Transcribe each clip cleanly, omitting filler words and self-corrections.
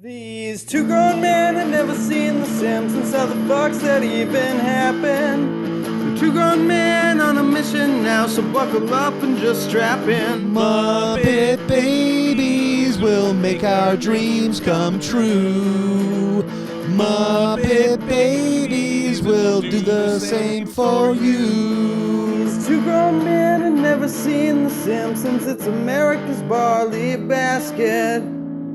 These two grown men had never seen the Simpsons. How the fuck's that even happen? They're two grown men on a mission now, so buckle up and just strap in. Muppet babies will make our dreams come true. Muppet babies will do the same for you. These two grown men had never seen the Simpsons. It's America's Barley Basket.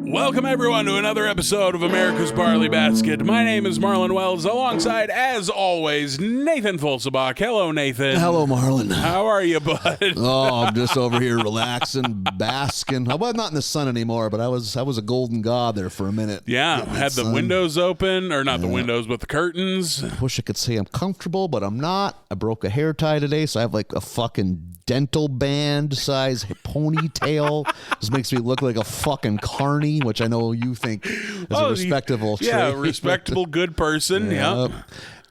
Welcome, everyone, to another episode of America's Barley Basket. My name is Marlon Wells, alongside, as always, Nathan Fulsabach. Hello, Nathan. Hello, Marlon. How are you, bud? Oh, I'm just over here relaxing, basking. I was not in the sun anymore, but I was a golden god there for a minute. Yeah, had the windows open, or not the windows, but the curtains. I wish I could say I'm comfortable, but I'm not. I broke a hair tie today, so I have like a fucking dental band size ponytail. This makes me look like a fucking carny, which I know you think is a respectable trait. Yeah, respectable, good person. Yeah.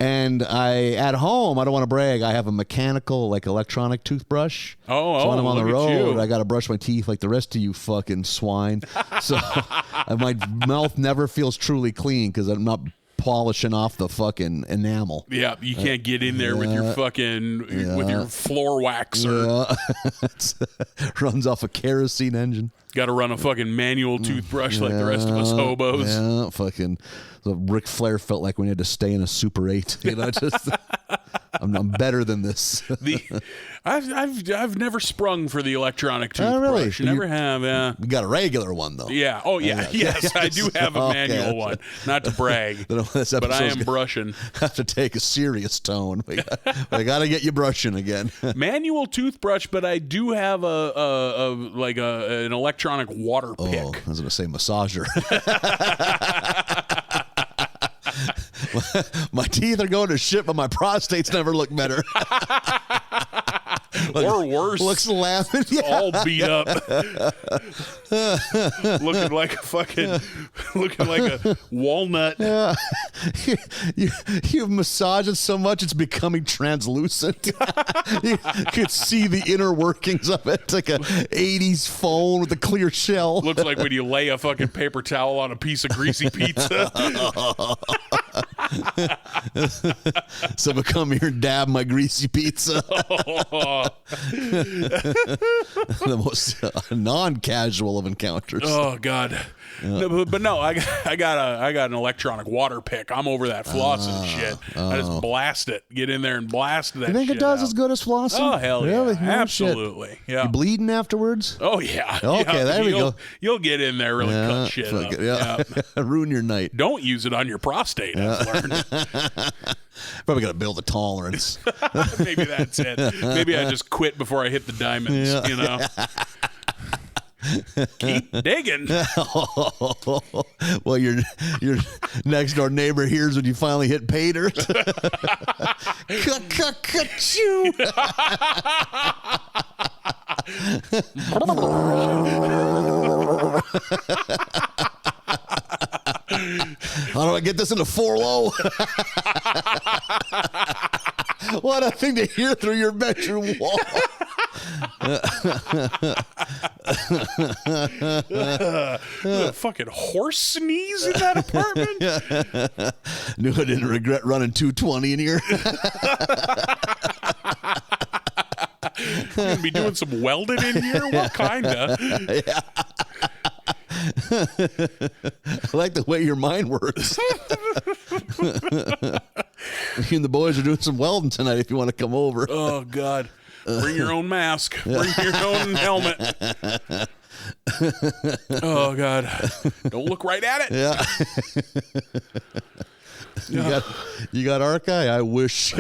And at home, I don't want to brag, I have a mechanical, like, electronic toothbrush. So when I'm on the road, I got to brush my teeth like the rest of you fucking swine. So my mouth never feels truly clean because I'm not polishing off the fucking enamel. Yeah, you can't get in there with your fucking, with your floor waxer. Runs off a kerosene engine. Got to run a fucking manual toothbrush like the rest of us hobos. Yeah, fucking. So Ric Flair felt like when he had to stay in a Super 8. You know, just I'm better than this. I've never sprung for the electronic toothbrush. Oh, really? Never have. Yeah. You got a regular one though. Yeah. Oh yeah. Yes, I do have a manual one. Not to brag, but I am brushing. Have to take a serious tone. I got to get you brushing again. Manual toothbrush, but I do have an electronic water pick. Oh, I was going to say massager. My teeth are going to shit, but my prostate's never looked better. Or worse. Looks laughing. Yeah. All beat up. looking like a walnut. Yeah. You massage it so much it's becoming translucent. You could see the inner workings of it. It's like a 80s phone with a clear shell. Looks like when you lay a fucking paper towel on a piece of greasy pizza. So I come here and dab my greasy pizza. The most non-casual of encounters. Oh God. No, but no, I got an electronic water pick. I'm over that flossing shit. I just blast it. Get in there and blast that shit. You think it does out. As good as flossing? Oh hell really? Yeah. Absolutely. Yeah. You bleeding afterwards? Oh yeah. Okay, yeah, there we go. You'll get in there, really cut shit up. Yeah. Ruin your night. Don't use it on your prostate, I've learned. Probably got to build a tolerance. Maybe that's it. Maybe I just quit before I hit the diamonds, you know. Keep digging. Well, your next door neighbor hears when you finally hit pay dirt. Ka-ka-ka-choo. How do I get this into 4-low? What a thing to hear through your bedroom wall. Fucking horse sneeze in that apartment. Knew I didn't regret running 220 in here. You gonna be doing some welding in here? What kinda? Yeah. I like the way your mind works. You and the boys are doing some welding tonight if you want to come over. Oh, God. Bring your own mask. Bring your own helmet. Oh, God. Don't look right at it. Yeah. You got our guy? I wish.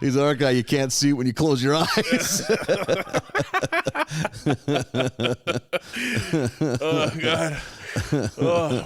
He's our guy. You can't see when you close your eyes. Oh, God. Oh.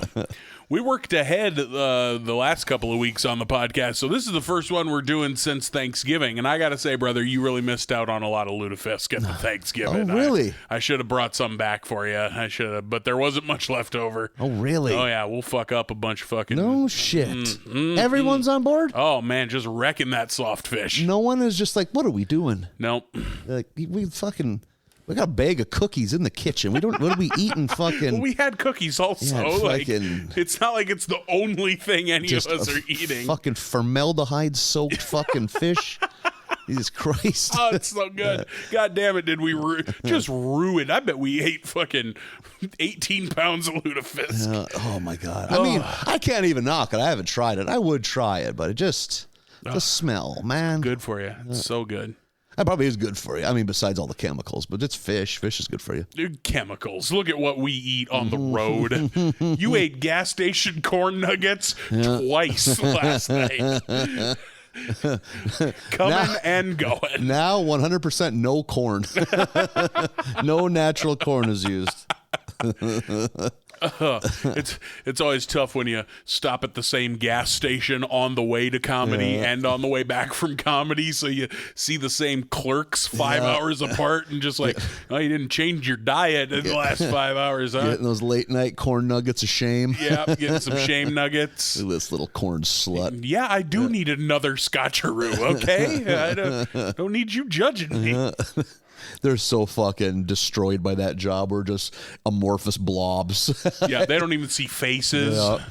We worked ahead the last couple of weeks on the podcast, so this is the first one we're doing since Thanksgiving. And I got to say, brother, you really missed out on a lot of lutefisk at the Thanksgiving. Oh, really? I should have brought some back for you. I should have, but there wasn't much left over. Oh, really? Oh, yeah, we'll fuck up a bunch of fucking... No shit. Everyone's on board? Oh, man, just wrecking that soft fish. No one is just like, what are we doing? Nope. Like, we fucking... We got a bag of cookies in the kitchen. What are we eating? Fucking. Well, we had cookies also. It's not like it's the only thing any of us are eating. Fucking formaldehyde-soaked fucking fish. Jesus Christ. Oh, it's so good. God damn it, did we just ruin. I bet we ate fucking 18 pounds of lutefisk. Oh, my God. I mean, I can't even knock it. I haven't tried it. I would try it, but it just, the smell, man. Good for you. It's so good. That probably is good for you. I mean, besides all the chemicals, but it's fish. Fish is good for you. Dude, chemicals. Look at what we eat on the road. You ate gas station corn nuggets twice last night. Coming and going. Now 100% no corn. No natural corn is used. It's always tough when you stop at the same gas station on the way to comedy and on the way back from comedy, so you see the same clerks 5 hours apart and just like, oh, you didn't change your diet in the last 5 hours, huh? Getting those late night corn nuggets of shame. Yeah, getting some shame nuggets. Look at this little corn slut. Yeah, I do need another scotcheroo, okay? I don't need you judging me. They're so fucking destroyed by that job. We're just amorphous blobs. Yeah, they don't even see faces. Yeah.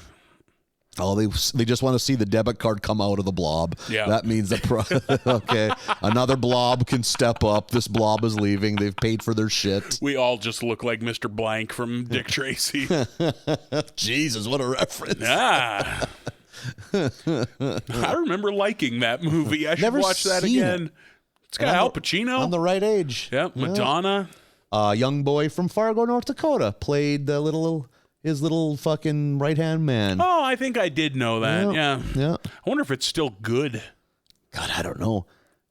Oh, they just want to see the debit card come out of the blob. Yeah. That means okay, another blob can step up. This blob is leaving. They've paid for their shit. We all just look like Mr. Blank from Dick Tracy. Jesus, what a reference. Ah. I remember liking that movie. I should Never watch that again. It. It's got Al Pacino. On the right age. Yep, Madonna. Young boy from Fargo, North Dakota, played his little fucking right-hand man. Oh, I think I did know that. Yeah. I wonder if it's still good. God, I don't know.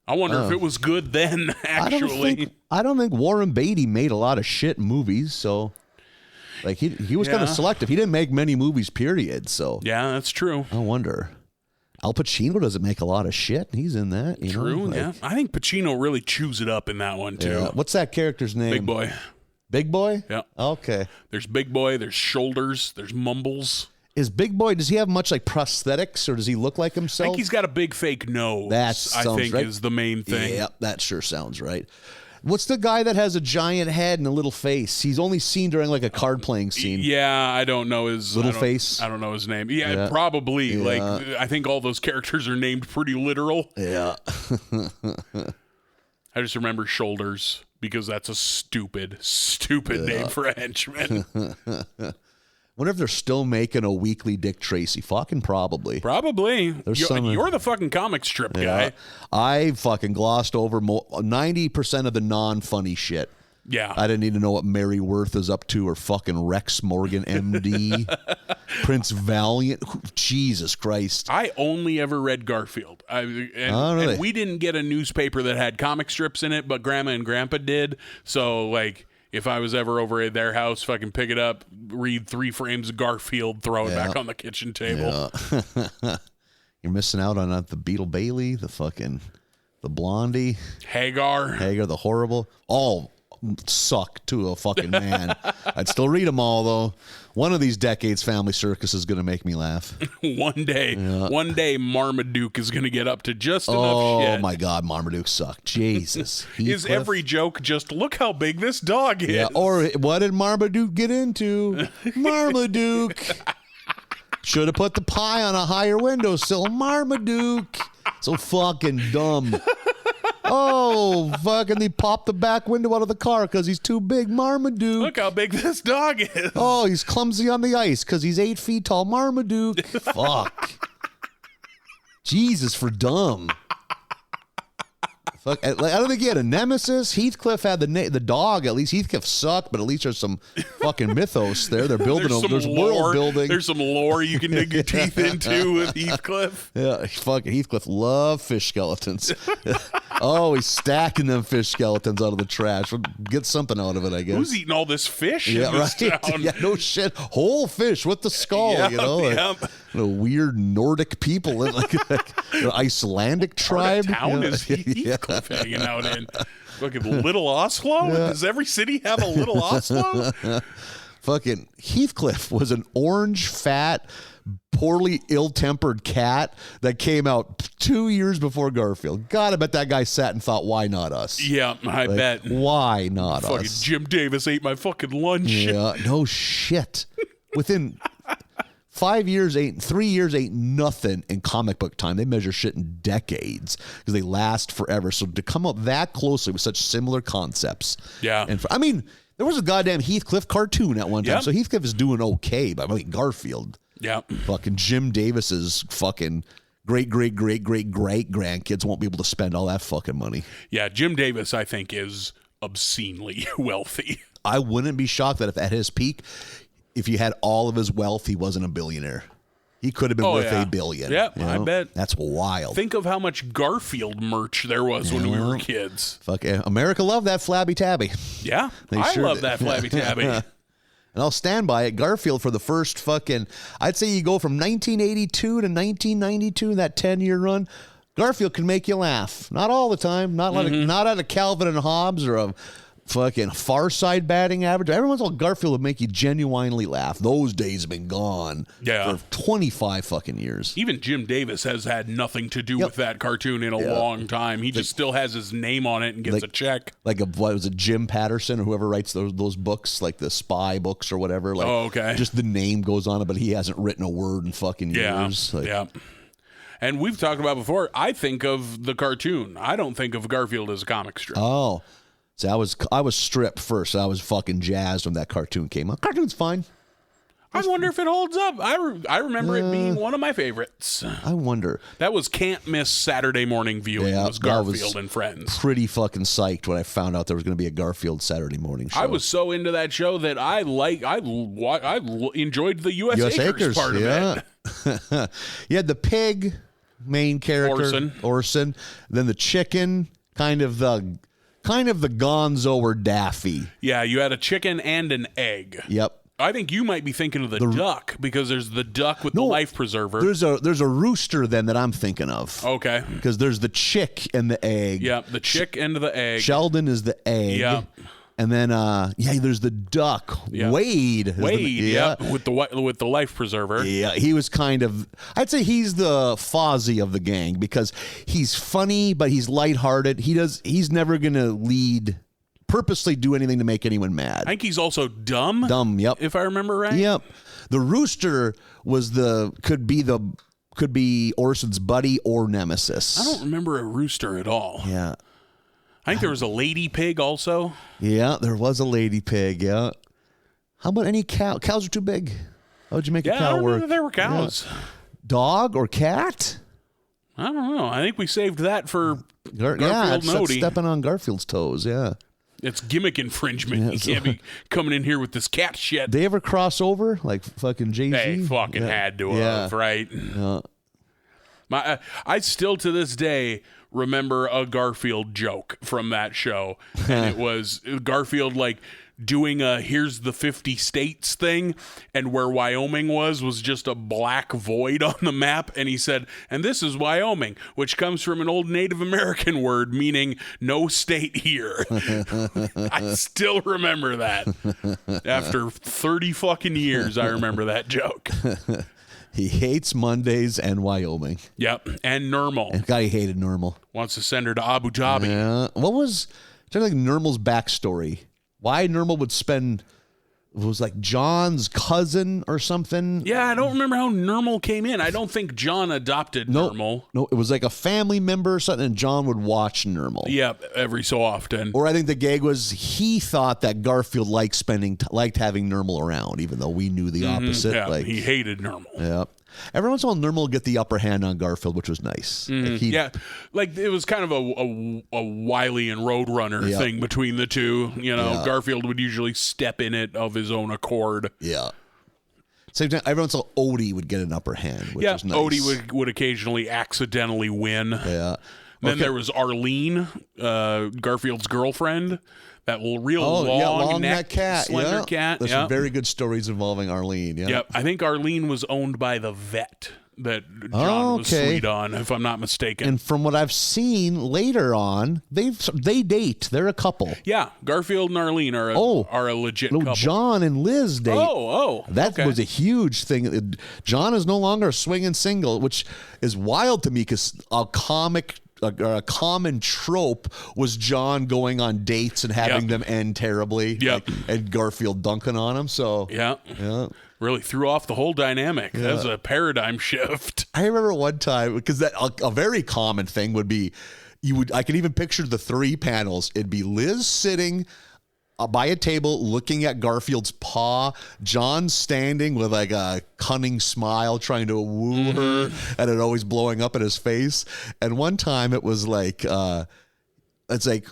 I wonder if it was good then, actually. I don't think Warren Beatty made a lot of shit movies, so like he was kind of selective. He didn't make many movies, period, so. Yeah, that's true. I wonder. Al Pacino doesn't make a lot of shit. He's in that. True, yeah. I think Pacino really chews it up in that one, too. Yeah. What's that character's name? Big Boy. Big Boy? Yeah. Okay. There's Big Boy, there's Shoulders, there's Mumbles. Is Big Boy, does he have much like prosthetics or does he look like himself? I think he's got a big fake nose. I think right. Is the main thing. Yep, that sure sounds right. What's the guy that has a giant head and a little face? He's only seen during like a card playing scene. Yeah, I don't know his little face. I don't know his name. Yeah, probably. Yeah. Like I think all those characters are named pretty literal. Yeah. I just remember Shoulders because that's a stupid name for a henchman. Wonder if they're still making a weekly Dick Tracy. Fucking probably. Probably. You're the fucking comic strip guy. I fucking glossed over 90% of the non-funny shit. Yeah. I didn't need to know what Mary Worth is up to or fucking Rex Morgan, MD. Prince Valiant. Jesus Christ. I only ever read Garfield. And we didn't get a newspaper that had comic strips in it, but Grandma and Grandpa did. So, like, if I was ever over at their house, fucking pick it up, read 3 frames of Garfield, throw it back on the kitchen table. Yeah. You're missing out on the Beetle Bailey, the Blondie. Hagar, the Horrible. All suck to a fucking man. I'd still read them all, though. One of these decades, Family Circus is going to make me laugh. One day, Marmaduke is going to get up to just enough shit. Oh, my God, Marmaduke sucked. Jesus. Is every joke just, look how big this dog is? Yeah, or what did Marmaduke get into? Marmaduke. Should have put the pie on a higher windowsill. Marmaduke. So fucking dumb. Oh, fucking they popped the back window out of the car because he's too big. Marmaduke. Look how big this dog is. Oh, he's clumsy on the ice because he's 8 feet tall. Marmaduke. Fuck. Jesus for dumb. Fuck. I don't think he had a nemesis. Heathcliff had the dog. At least Heathcliff sucked, but at least there's some fucking mythos there. They're building there's world building. There's some lore you can dig your teeth into with Heathcliff. Yeah, fucking Heathcliff loved fish skeletons. Oh, he's stacking them fish skeletons out of the trash. We'll get something out of it, I guess. Who's eating all this fish in this town? Yeah, no shit. Whole fish with the skull, weird Nordic people, like an Icelandic tribe. What town is Heathcliff hanging out in? Fucking Little Oslo? Yeah. Does every city have a Little Oslo? Fucking Heathcliff was an orange, fat, poorly ill-tempered cat that came out 2 years before Garfield. God, I bet that guy sat and thought, why not us? Yeah, I bet. Why not fucking us? Jim Davis ate my fucking lunch. Yeah, no shit. Within 3 years ain't nothing in comic book time. They measure shit in decades because they last forever. So to come up that closely with such similar concepts. Yeah. And I mean, there was a goddamn Heathcliff cartoon at one time. Yep. So Heathcliff is doing okay, but I mean, Garfield. Yeah. Fucking Jim Davis's fucking great grandkids won't be able to spend all that fucking money. Yeah, Jim Davis, I think, is obscenely wealthy. I wouldn't be shocked that if at his peak, if you had all of his wealth, he wasn't a billionaire. He could have been worth $1 billion. Yeah, you know? I bet. That's wild. Think of how much Garfield merch there was when we were kids. Fuck, America loved that Flabby Tabby. Yeah, I love that Flabby Tabby. And I'll stand by it. Garfield for the first fucking, I'd say you go from 1982 to 1992, that 10-year run, Garfield can make you laugh. Not all the time. Not out of Calvin and Hobbes or a fucking Far Side batting average. Every once in a while, Garfield would make you genuinely laugh. Those days have been gone for 25 fucking years. Even Jim Davis has had nothing to do with that cartoon in a long time. He just still has his name on it and gets a check. Like what was it, Jim Patterson or whoever writes those books, like the spy books or whatever. Like, just the name goes on it, but he hasn't written a word in fucking years. Yeah. And we've talked about before, I think of the cartoon. I don't think of Garfield as a comic strip. Oh. So I was stripped first. So I was fucking jazzed when that cartoon came out. Cartoon's fine. I wonder if it holds up. I remember it being one of my favorites. I wonder. That was can't miss Saturday morning viewing. Yeah, was Garfield and Friends. Pretty fucking psyched when I found out there was going to be a Garfield Saturday morning show. I was so into that show that I enjoyed the U.S. Acres part of it. You had the pig main character Orson, then the chicken, kind of the Gonzo or Daffy. Yeah, you had a chicken and an egg. Yep. I think you might be thinking of the duck because there's the duck with the life preserver. There's a rooster then that I'm thinking of. Okay. Because there's the chick and the egg. Yep, the chick and the egg. Sheldon is the egg. Yep. And then there's the duck. Yep. Wade, with the life preserver. Yeah, he was kind of, I'd say he's the Fozzie of the gang because he's funny, but he's lighthearted. He's never gonna purposely do anything to make anyone mad. I think he's also dumb. Dumb, yep. If I remember right. Yep. The rooster could be Orson's buddy or nemesis. I don't remember a rooster at all. Yeah. I think there was a lady pig also. Yeah, there was a lady pig, yeah. How about any cow? Cows are too big. How would you make a cow work? There were cows. Yeah. Dog or cat? I don't know. I think we saved that for Garfield and Odie. Stepping on Garfield's toes, yeah. It's gimmick infringement. You can't be coming in here with this cat shit. They ever cross over like fucking Jay-Z? They fucking had to have, right? Yeah. I still to this day remember a Garfield joke from that show. And it was Garfield like doing a here's the 50 states thing, and where Wyoming was just a black void on the map, and he said, and this is Wyoming, which comes from an old Native American word meaning no state here. I still remember that. After 30 fucking years, I remember that joke. He hates Mondays and Wyoming. Yep, and Nermal. And guy hated Nermal. Wants to send her to Abu Dhabi. Yeah. What was like Nermal's backstory? Why Nermal would spend, it was like John's cousin or something. Yeah, I don't remember how Nermal came in. I don't think John adopted Nermal. No, it was like a family member or something, and John would watch Nermal. Yep, every so often. Or I think the gag was he thought that Garfield liked having Nermal around, even though we knew the opposite. Yeah, he hated Nermal. Yeah. Every once in a while, Nermal would get the upper hand on Garfield, which was nice. Like it was kind of a Wile and Roadrunner thing between the two. You know, Garfield would usually step in it of his own accord. Yeah. Same time, every once in a while, Odie would get an upper hand, which was nice. Odie would occasionally accidentally win. Yeah. Then there was Arlene, Garfield's girlfriend. That long neck cat, slender cat. There's some very good stories involving Arlene. Yeah. Yep. I think Arlene was owned by the vet that John was sweet on, if I'm not mistaken. And from what I've seen later on, they date. They're a couple. Yeah, Garfield and Arlene are a legit couple. John and Liz date. That was a huge thing. John is no longer a swinging single, which is wild to me because a common trope was John going on dates and having them end terribly. And Garfield dunking on him. So really threw off the whole dynamic. That was a paradigm shift. I remember one time, because that a very common thing would be, I can even picture the 3 panels. It'd be Liz sitting by a table looking at Garfield's paw, John standing with like a cunning smile trying to woo her, and it always blowing up in his face. And one time it was like, it's like,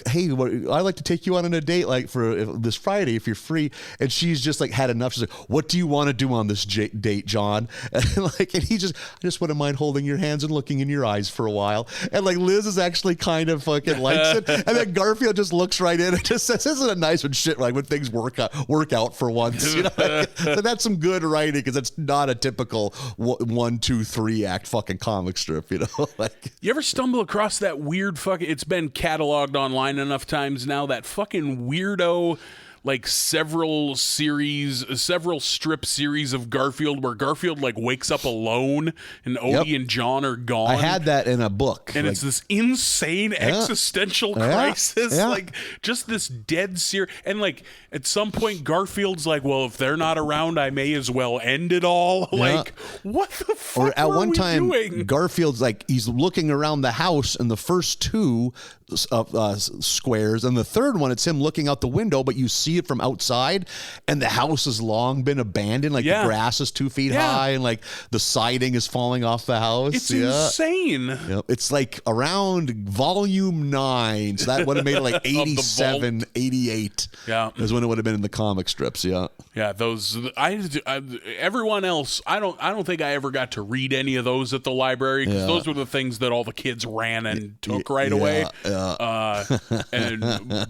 hey, I'd like to take you on a date like for this Friday if you're free. And she's just like had enough. She's like, what do you want to do on this date, John? And he just, I just wouldn't mind holding your hands and looking in your eyes for a while. And like Liz is actually kind of fucking likes it. And then Garfield just looks right in and just says, isn't it nice when shit, like when things work out for once, you know? So that's some good writing because it's not a typical 1, 2, 3 act fucking comic strip, you know? Like, you ever stumble across that weird fucking, it's been cataloged online enough times now, that fucking weirdo like several strip series of Garfield where Garfield like wakes up alone and Odie and John are gone. I had that in a book. And it's this insane existential crisis. Like just this dead serious. And like at some point Garfield's like, well, if they're not around, I may as well end it all. Like, what the fuck or at one time, doing? Garfield's like, he's looking around the house in the first 2 squares, and the third one, it's him looking out the window, but you see it from outside, and the house has long been abandoned. Like the grass is 2 feet high, and like the siding is falling off the house. It's insane. It's like around volume 9, so that would have made it like 87, 88. Is when it would have been in the comic strips. Those everyone else. I don't think I ever got to read any of those at the library because those were the things that all the kids ran and took right away. But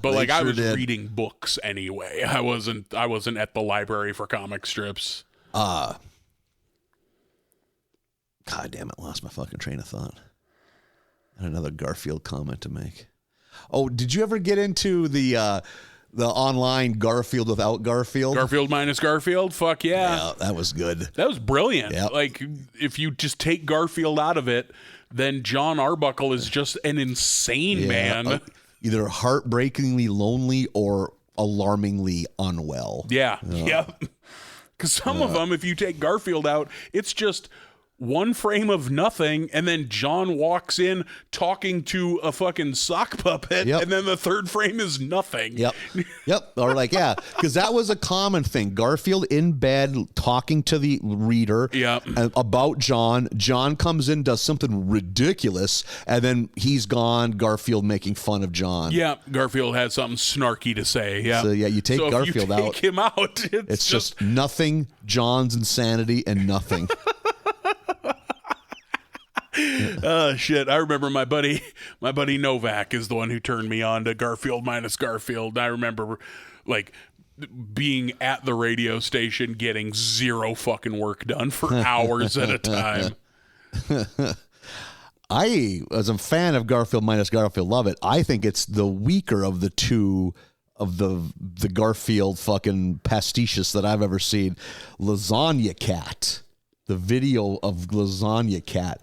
like I was reading books anyway. I wasn't at the library for comic strips. God damn it, lost my fucking train of thought. I had another Garfield comment to make. Oh, did you ever get into the online Garfield without Garfield? Garfield minus Garfield? Fuck yeah. Yeah, that was good. That was brilliant. Yep. Like if you just take Garfield out of it, then John Arbuckle is just an insane man. Either heartbreakingly lonely or alarmingly unwell. Because some of them, if you take Garfield out, it's just one frame of nothing, and then John walks in talking to a fucking sock puppet, and then the third frame is nothing. Or like, because that was a common thing. Garfield in bed talking to the reader about John. John comes in, does something ridiculous, and then he's gone. Garfield making fun of John. Garfield has something snarky to say. So you take Garfield out. Take him out. It's just nothing, John's insanity, and nothing. Oh shit! I remember my buddy Novak is the one who turned me on to Garfield minus Garfield. I remember like being at the radio station getting zero fucking work done for hours at a time. I, as a fan of Garfield minus Garfield, love it. I think it's the weaker of the two of the Garfield fucking pastiches that I've ever seen. Lasagna Cat, the video of Lasagna Cat.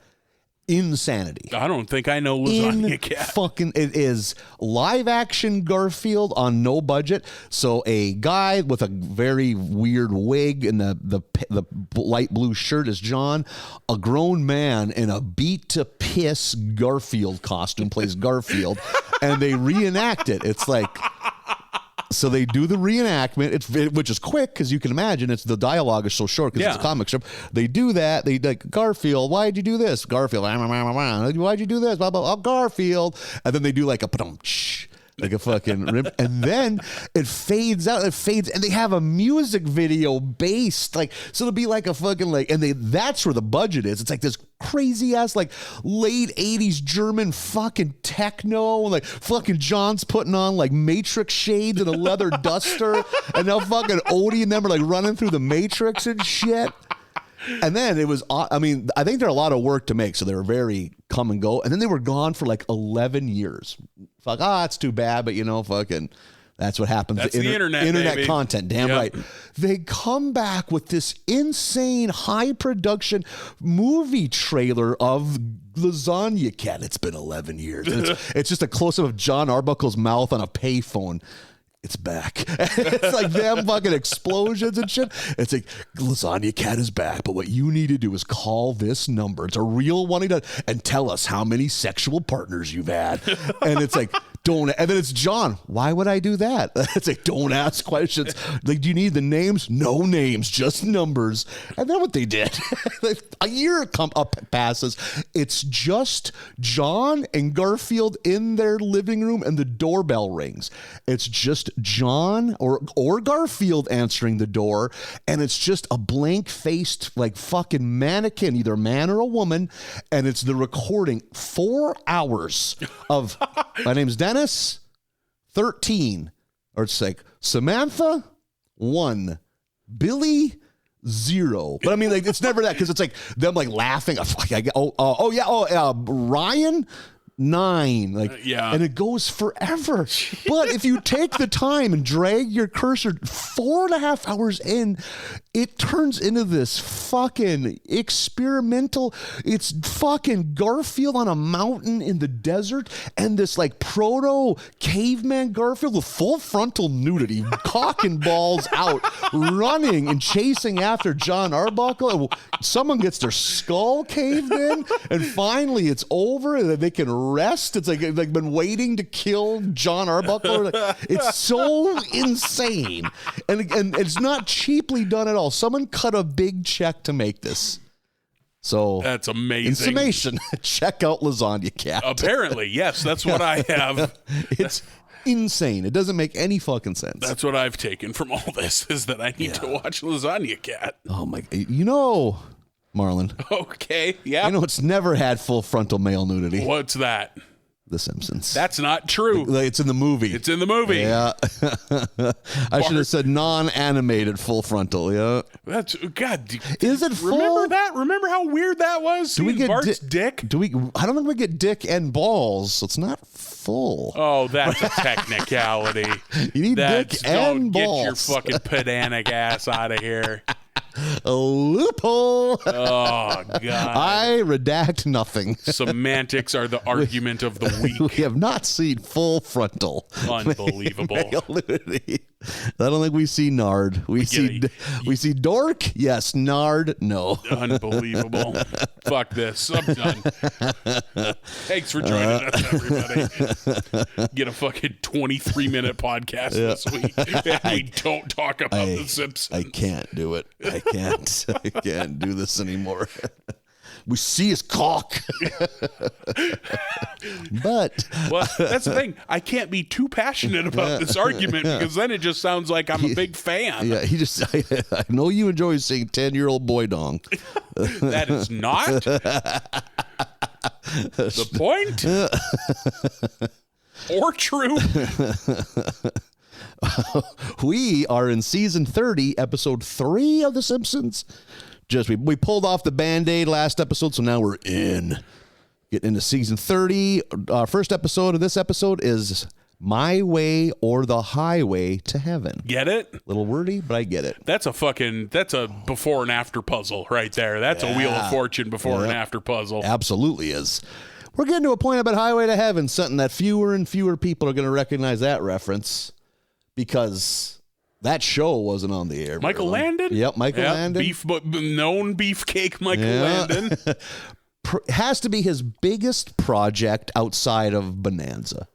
Insanity. I don't think I know Lasagna Cat. It is live action Garfield on no budget. So a guy with a very weird wig and the light blue shirt is John. A grown man in a beat to piss Garfield costume plays Garfield, and they reenact it. It's like. So they do the reenactment, which is quick because you can imagine the dialogue is so short because it's a comic strip. They do that. They like, Garfield, why'd you do this? Garfield, why'd you do this? Blah, blah, blah. Garfield. And then they do like a like a fucking rip, and then it fades out. It fades, and they have a music video based like so. It'll be like a fucking like, and that's where the budget is. It's like this crazy ass like late 80s German fucking techno. Like fucking John's putting on like Matrix shades and a leather duster, and now fucking Odie and them are like running through the Matrix and shit. And then it was, I mean, I think they're a lot of work to make, so they were very come and go. And then they were gone for like 11 years. Fuck, that's too bad, but fucking, that's what happens. That's the internet, Internet baby. content, damn right. They come back with this insane high production movie trailer of Lasagna Cat. It's been 11 years. It's just a close-up of John Arbuckle's mouth on a payphone. It's back. It's like them fucking explosions and shit. It's like, Lasagna Cat is back, but what you need to do is call this number. It's a real one, and tell us how many sexual partners you've had. And it's like, don't, and then it's John. Why would I do that? It's like, don't ask questions. Like, do you need the names? No names, just numbers. And then what they did, a year passes. It's just John and Garfield in their living room, and the doorbell rings. It's just John or Garfield answering the door, and it's just a blank-faced, like, fucking mannequin, either a man or a woman, and it's the recording 4 hours of, my name's Dennis, 13, or it's like Samantha, 1, Billy, 0. But I mean, like, it's never that, because it's like them like laughing. Ryan, 9, like, and it goes forever. But if you take the time and drag your cursor 4.5 hours in, it turns into this fucking experimental. It's fucking Garfield on a mountain in the desert, and this like proto caveman Garfield with full frontal nudity, cock and balls out, running and chasing after John Arbuckle. Someone gets their skull caved in, and finally it's over, and they can rest. It's like they've been waiting to kill John Arbuckle. It's so insane, and it's not cheaply done at all. Someone cut a big check to make this. So that's amazing. In summation, check out Lasagna Cat. Apparently, yes, that's what I have. It's insane. It doesn't make any fucking sense. That's what I've taken from all this, is that I need to watch Lasagna Cat. Oh my, Marlon. Okay, yeah. It's never had full frontal male nudity. What's that? The Simpsons. That's not true. It's in the movie. It's in the movie. Yeah. I should have said non-animated full frontal. Yeah. That's, God. Is it full? Remember that? Remember how weird that was? Do we get Bart's dick? I don't think we get dick and balls, so it's not full. Oh, that's a technicality. You need dick and balls. Get your fucking pedantic ass out of here. A loophole. Oh, God. I redact nothing. Semantics are the argument of the week. We have not seen full frontal. Unbelievable. I don't think we see Nard. We see Dork. Yes. Nard. No. Unbelievable. Fuck this. I'm done. Thanks for joining us, everybody. Get a fucking 23-minute podcast this week, and we don't talk about The Simpsons. I can't do it. I can't do this anymore. We see his cock. But well, that's the thing. I can't be too passionate about this argument, because then it just sounds like I'm a big fan. Yeah, I know you enjoy seeing 10-year-old boy dong. That is not the point or true. We are in season 30, episode 3 of The Simpsons. We pulled off the Band-Aid last episode, so now we're getting into season 30. First episode of this episode is My Way or the Highway to Heaven. Get it? Little wordy, but I get it. That's a before and after puzzle right there. That's a Wheel of Fortune before and after puzzle. Absolutely is. We're getting to a point about Highway to Heaven, something that fewer and fewer people are going to recognize that reference, because that show wasn't on the air. Michael Landon? Yep, Michael Landon. Known beefcake Michael Landon. Has to be his biggest project outside of Bonanza.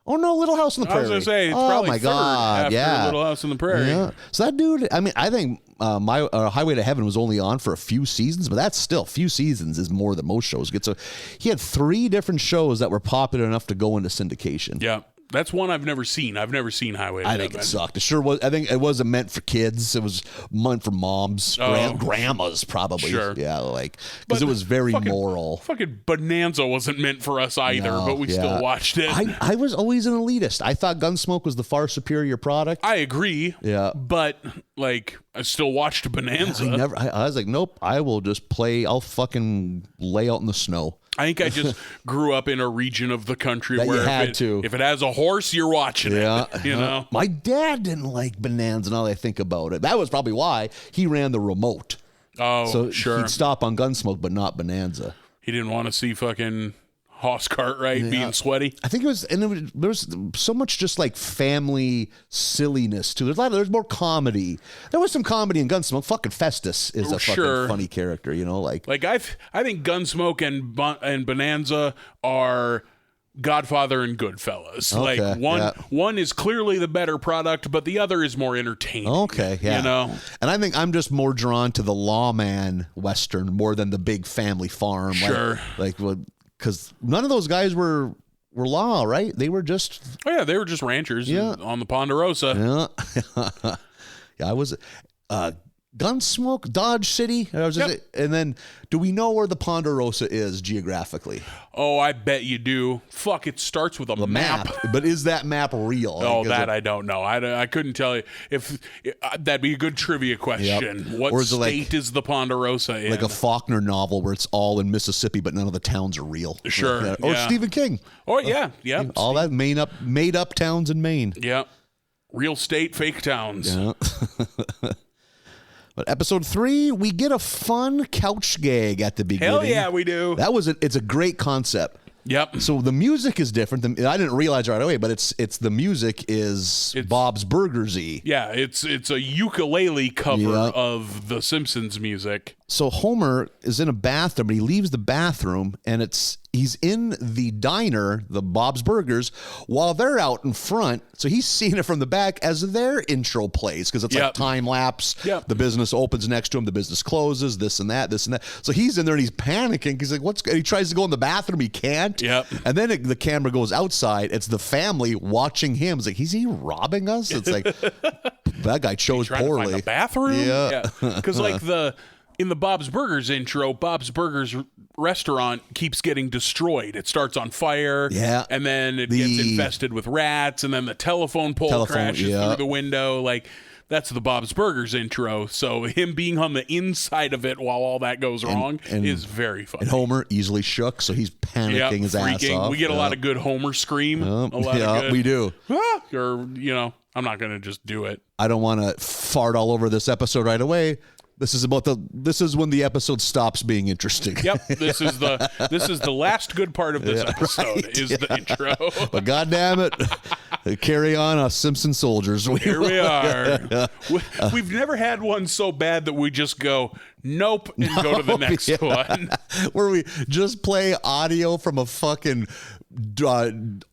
Oh, no, Little House on the Prairie. I was going to say, it's probably my God, after Little House on the Prairie. Yeah. So that dude, I mean, I think my Highway to Heaven was only on for a few seasons, but that's still, few seasons is more than most shows get. So he had 3 different shows that were popular enough to go into syndication. Yeah. That's one I've never seen. I've never seen Highway to Heaven. I think it sucked. It sure was. I think it wasn't meant for kids. It was meant for moms, grandmas, probably. Sure. Yeah, like because it was very moral. Fucking Bonanza wasn't meant for us either, but we still watched it. I was always an elitist. I thought Gunsmoke was the far superior product. I agree. Yeah, but like I still watched Bonanza. I was like, nope. I will just play. I'll fucking lay out in the snow. I think I just grew up in a region of the country that where if it has a horse, you're watching it. You know, my dad didn't like Bonanza. Now that I think about it, that was probably why he ran the remote. Oh, so sure. He'd stop on Gunsmoke, but not Bonanza. He didn't want to see fucking Hoss Cartwright being sweaty. I think there was so much just like family silliness too. There's more comedy. There was some comedy in Gunsmoke. Fucking Festus is a fucking funny character, you know, like I think Gunsmoke and Bonanza are Godfather and Goodfellas. Okay, like one is clearly the better product, but the other is more entertaining. Okay, yeah. You know? And I think I'm just more drawn to the lawman Western more than the big family farm. Sure. Because none of those guys were law, right? They were just... Oh, yeah, they were just ranchers on the Ponderosa. Yeah. Yeah, I was... Gunsmoke, Dodge City. And then, do we know where the Ponderosa is geographically? Oh, I bet you do. Fuck, it starts with a map. But is that map real? Oh, I don't know. I couldn't tell you. If that'd be a good trivia question. Yep. What state is the Ponderosa in? Like a Faulkner novel where it's all in Mississippi, but none of the towns are real. Sure. Or Stephen King. Oh, yeah. All that made up towns in Maine. Yeah. Real state, fake towns. Yeah. But episode 3, we get a fun couch gag at the beginning. Hell yeah, we do. It's a great concept. Yep. So the music is different. I didn't realize right away, but it's the music is Bob's Burgers-y. Yeah, it's a ukulele cover of the Simpsons music. So Homer is in a bathroom, and he leaves the bathroom, and he's in the diner, the Bob's Burgers, while they're out in front. So he's seeing it from the back as their intro plays, because it's like time lapse. Yep. The business opens next to him, the business closes, this and that. So he's in there and he's panicking. He's like, he tries to go in the bathroom, he can't. Yep. And then the camera goes outside. It's the family watching him. It's like, is he robbing us? It's like, that guy chose poorly. To find the bathroom? Yeah. Because in the Bob's Burgers intro, Bob's Burgers restaurant keeps getting destroyed. It starts on fire, and then it gets infested with rats, and then the telephone pole crashes through the window. Like, that's the Bob's Burgers intro. So him being on the inside of it while all that goes wrong is very funny. And Homer easily shook, so he's panicking his ass off. We get a lot of good Homer scream. We do. Or, I'm not going to just do it. I don't want to fart all over this episode right away. This is when the episode stops being interesting. Yep, this is the last good part of this episode the intro. But goddamn it, carry on, us Simpson soldiers. Here we are. We've never had one so bad that we just go nope and go to the next one. Where we just play audio from a fucking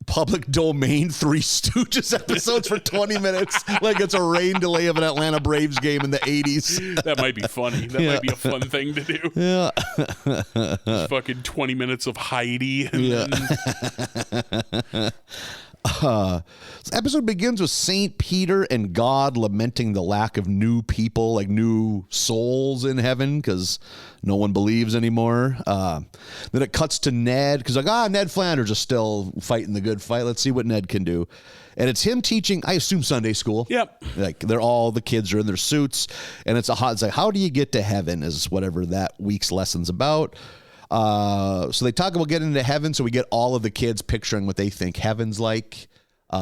public domain Three Stooges episodes for 20 minutes like it's a rain delay of an Atlanta Braves game in the 80s. That might be funny. That might be a fun thing to do. Yeah. Fucking 20 minutes of Heidi. And then... This episode begins with St. Peter and God lamenting the lack of new people, like new souls in heaven, because no one believes anymore. Then it cuts to Ned, because Ned Flanders is still fighting the good fight. Let's see what Ned can do. And it's him teaching, I assume, Sunday school. Yep. Like the kids are in their suits, and it's like, how do you get to heaven is whatever that week's lesson's about. So they talk about getting to heaven, so we get all of the kids picturing what they think heaven's like.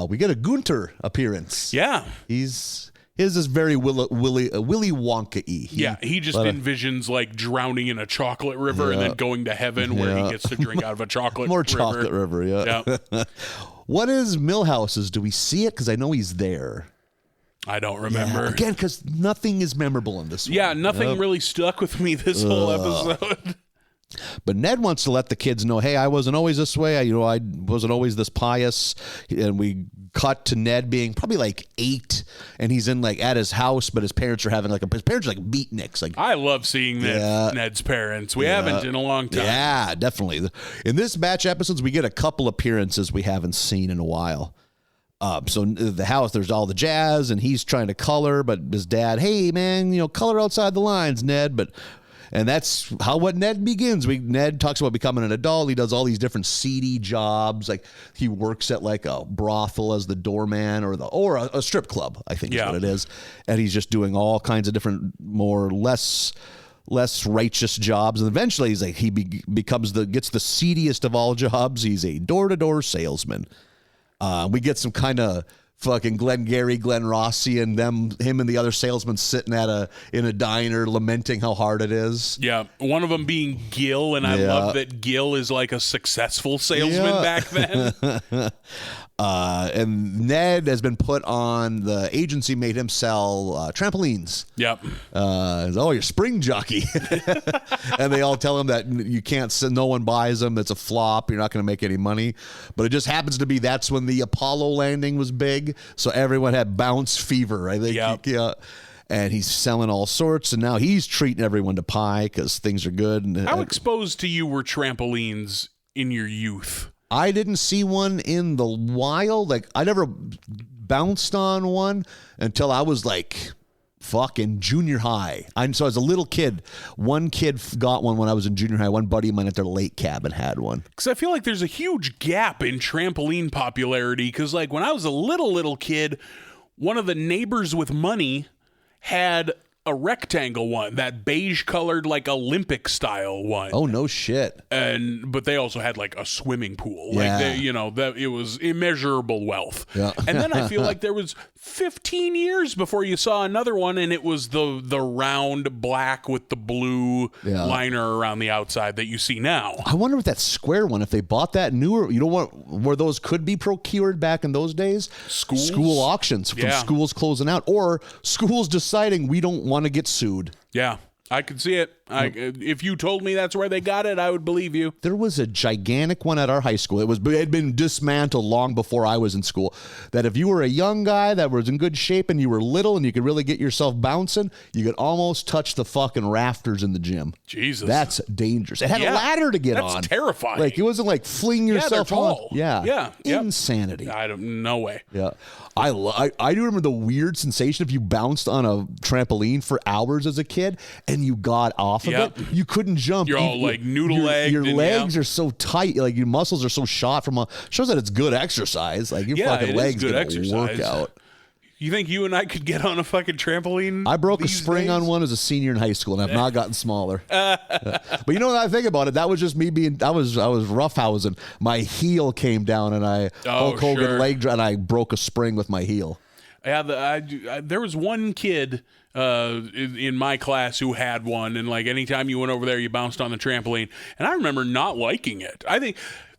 We get a Gunter appearance. Yeah. His is very Willy Wonka-y. He just envisions like drowning in a chocolate river and then going to heaven where he gets to drink out of a chocolate More river. chocolate river, yeah. What is Milhouse's? Do we see it? Because I know he's there. I don't remember. Yeah, again, because nothing is memorable in this one. Yeah, nothing really stuck with me this whole episode. But Ned wants to let the kids know, hey, I wasn't always this way. I wasn't always this pious. And we cut to Ned being probably like 8, and he's in like at his house, but his parents are having his parents are like beatniks. Like, I love seeing Ned's parents. We haven't in a long time. Yeah, definitely. In this batch of episodes, we get a couple appearances we haven't seen in a while. So the house, there's all the jazz, and he's trying to color, but his dad, hey man, color outside the lines, Ned. And that's what Ned begins. Ned talks about becoming an adult. He does all these different seedy jobs. Like he works at like a brothel as the doorman or a strip club, I think is what it is. And he's just doing all kinds of different, less righteous jobs. And eventually he's like, gets the seediest of all jobs. He's a door-to-door salesman. We get some kind of fucking Glenn Rossi and him and the other salesman sitting in a diner lamenting how hard it is. Yeah, one of them being Gil, and I love that Gil is like a successful salesman back then. And Ned has been put on, the agency made him sell trampolines. Yep. You're spring jockey. And they all tell him that you can't, no one buys them. It's a flop. You're not going to make any money. But it just happens to be that's when the Apollo landing was big. So everyone had bounce fever, I think. Yep. Yeah. And he's selling all sorts, and now he's treating everyone to pie because things are good. How exposed to you were trampolines in your youth? I didn't see one in the wild. Like, I never bounced on one until I was like fucking junior high. So as a little kid, one kid got one when I was in junior high. One buddy of mine at their lake cabin had one. Because I feel like there's a huge gap in trampoline popularity. Because like when I was a little kid, one of the neighbors with money had a rectangle one, that beige colored like Olympic style one. Oh, no shit. But they also had like a swimming pool. Yeah. Like it was immeasurable wealth. Yeah. And then I feel like there was 15 years before you saw another one, and it was the round black with the blue liner around the outside that you see now. I wonder if that square one, if they bought that newer, where those could be procured back in those days? School auctions from schools closing out, or schools deciding we don't want to get sued. Yeah, I could see it. If you told me that's where they got it, I would believe you. There was a gigantic one at our high school. It had been dismantled long before I was in school. That if you were a young guy that was in good shape and you were little and you could really get yourself bouncing, you could almost touch the fucking rafters in the gym. Jesus, that's dangerous. It had a ladder to get on. That's terrifying. Like it wasn't like fling yourself on. Yeah, insanity. No way. Yeah, I do remember the weird sensation if you bounced on a trampoline for hours as a kid and you got off of it, you couldn't jump. You're all like noodle-legged. Your legs are so tight, like your muscles are so shot shows that it's good exercise. Like your fucking legs get a workout. You think you and I could get on a fucking trampoline? I broke a spring on one as a senior in high school, and I've not gotten smaller. But you know what I think about it? That was just me I was roughhousing. My heel came down, and Hulk Hogan leg drop, and I broke a spring with my heel. Yeah, there was one kid in my class who had one, and like anytime you went over there, you bounced on the trampoline, and I remember not liking it. I think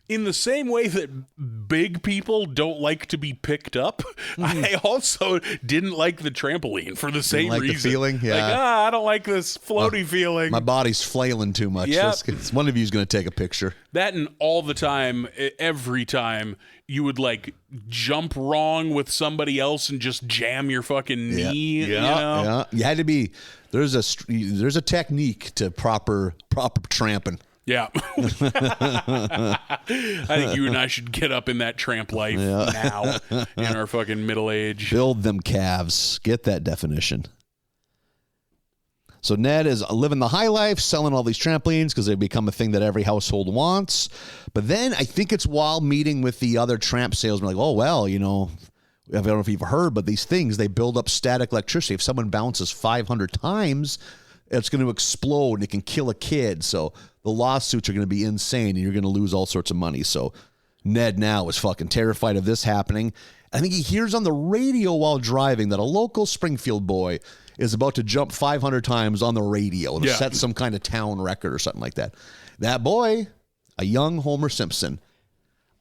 in the same way that big people don't like to be picked up, I also didn't like the trampoline for the same reason. The feeling, Like, I don't like this floaty feeling. My body's flailing too much. Yep. One of you is going to take a picture. That, and all the time, every time, you would like jump wrong with somebody else and just jam your fucking knee. Yeah. You had to be. There's a technique to proper tramping. Yeah. I think you and I should get up in that tramp life now in our fucking middle age. Build them calves. Get that definition. So Ned is living the high life, selling all these trampolines because they become a thing that every household wants. But then I think it's while meeting with the other tramp salesmen, like, oh, well, I don't know if you've heard, but these things, they build up static electricity. If someone bounces 500 times, it's going to explode and it can kill a kid. So the lawsuits are going to be insane and you're going to lose all sorts of money. So Ned now is fucking terrified of this happening. I think he hears on the radio while driving that a local Springfield boy is about to jump 500 times on the radio to set some kind of town record or something like that. That boy, a young Homer Simpson.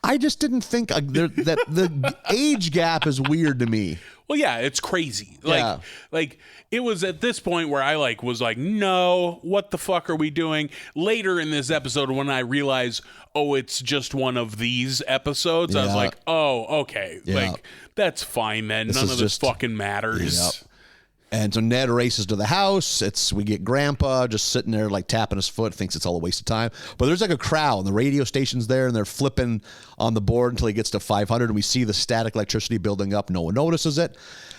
I just didn't think that the age gap is weird to me. Well, yeah, it's crazy. Like it was at this point where I was like, no, what the fuck are we doing? Later in this episode, when I realize, it's just one of these episodes, I was like, oh, okay. Yeah. Like, that's fine then. None of this fucking matters. And so Ned races to the house. We get Grandpa just sitting there like tapping his foot, thinks it's all a waste of time. But there's like a crowd, and the radio station's there, and they're flipping on the board until he gets to 500, and we see the static electricity building up. No one notices it.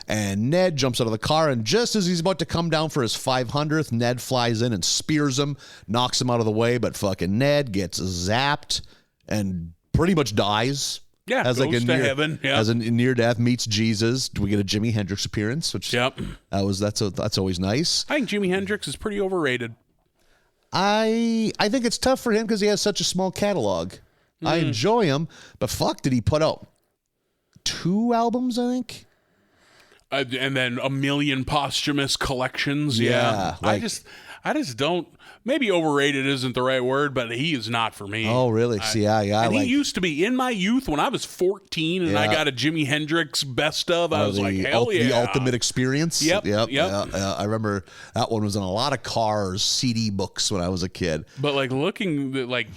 And Ned jumps out of the car, and just as he's about to come down for his 500th, Ned flies in and spears him, knocks him out of the way, but fucking Ned gets zapped and pretty much dies. Yeah, as goes like to heaven. Yep. As a near death, meets Jesus. Do we get a Jimi Hendrix appearance? Which that's always nice. I think Jimi Hendrix is pretty overrated. I think it's tough for him because he has such a small catalog. I enjoy him, but fuck, did he put out 2 albums? I think. And then a million posthumous collections. Yeah. Like, I just don't. Maybe overrated isn't the right word, but he is not for me. Oh, really? And he used to be in my youth when I was 14 and I got a Jimi Hendrix best of. I was like, hell yeah. The ultimate experience. Yep. I remember that one was in a lot of cars, CD books when I was a kid. But like looking like.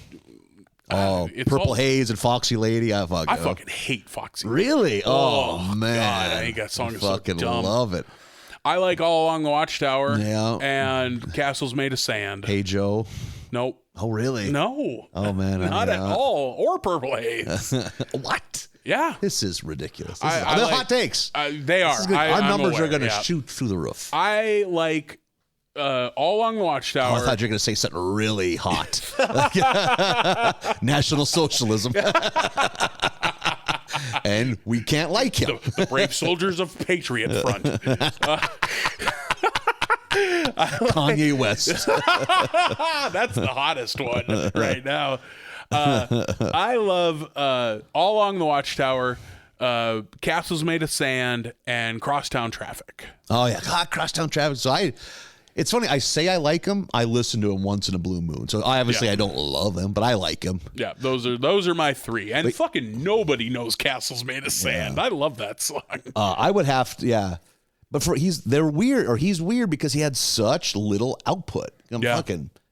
Purple Haze and Foxy Lady. I fucking hate Foxy Lady. Really? Oh man. God, I think that song is so dumb. Fucking love it. I like All Along the Watchtower and Castles Made of Sand. Hey Joe. Nope. Oh, really? No. Oh, man. Not at all. Or Purple Haze. What? Yeah. This is ridiculous. They're hot takes. They are. Our numbers are going to shoot through the roof. I like All Along the Watchtower. I thought you were going to say something really hot. National Socialism. And we can't like him. The brave soldiers of Patriot Front. Kanye West. That's the hottest one right now. I love All Along the Watchtower, Castles Made of Sand, and Crosstown Traffic. Oh, yeah. God, Crosstown Traffic. So it's funny. I say I like him. I listen to him once in a blue moon. So I don't love him, but I like him. Yeah, those are my 3. And fucking nobody knows Castles Made of Sand. I love that song. I would have to, yeah. But he's weird because he had such little output.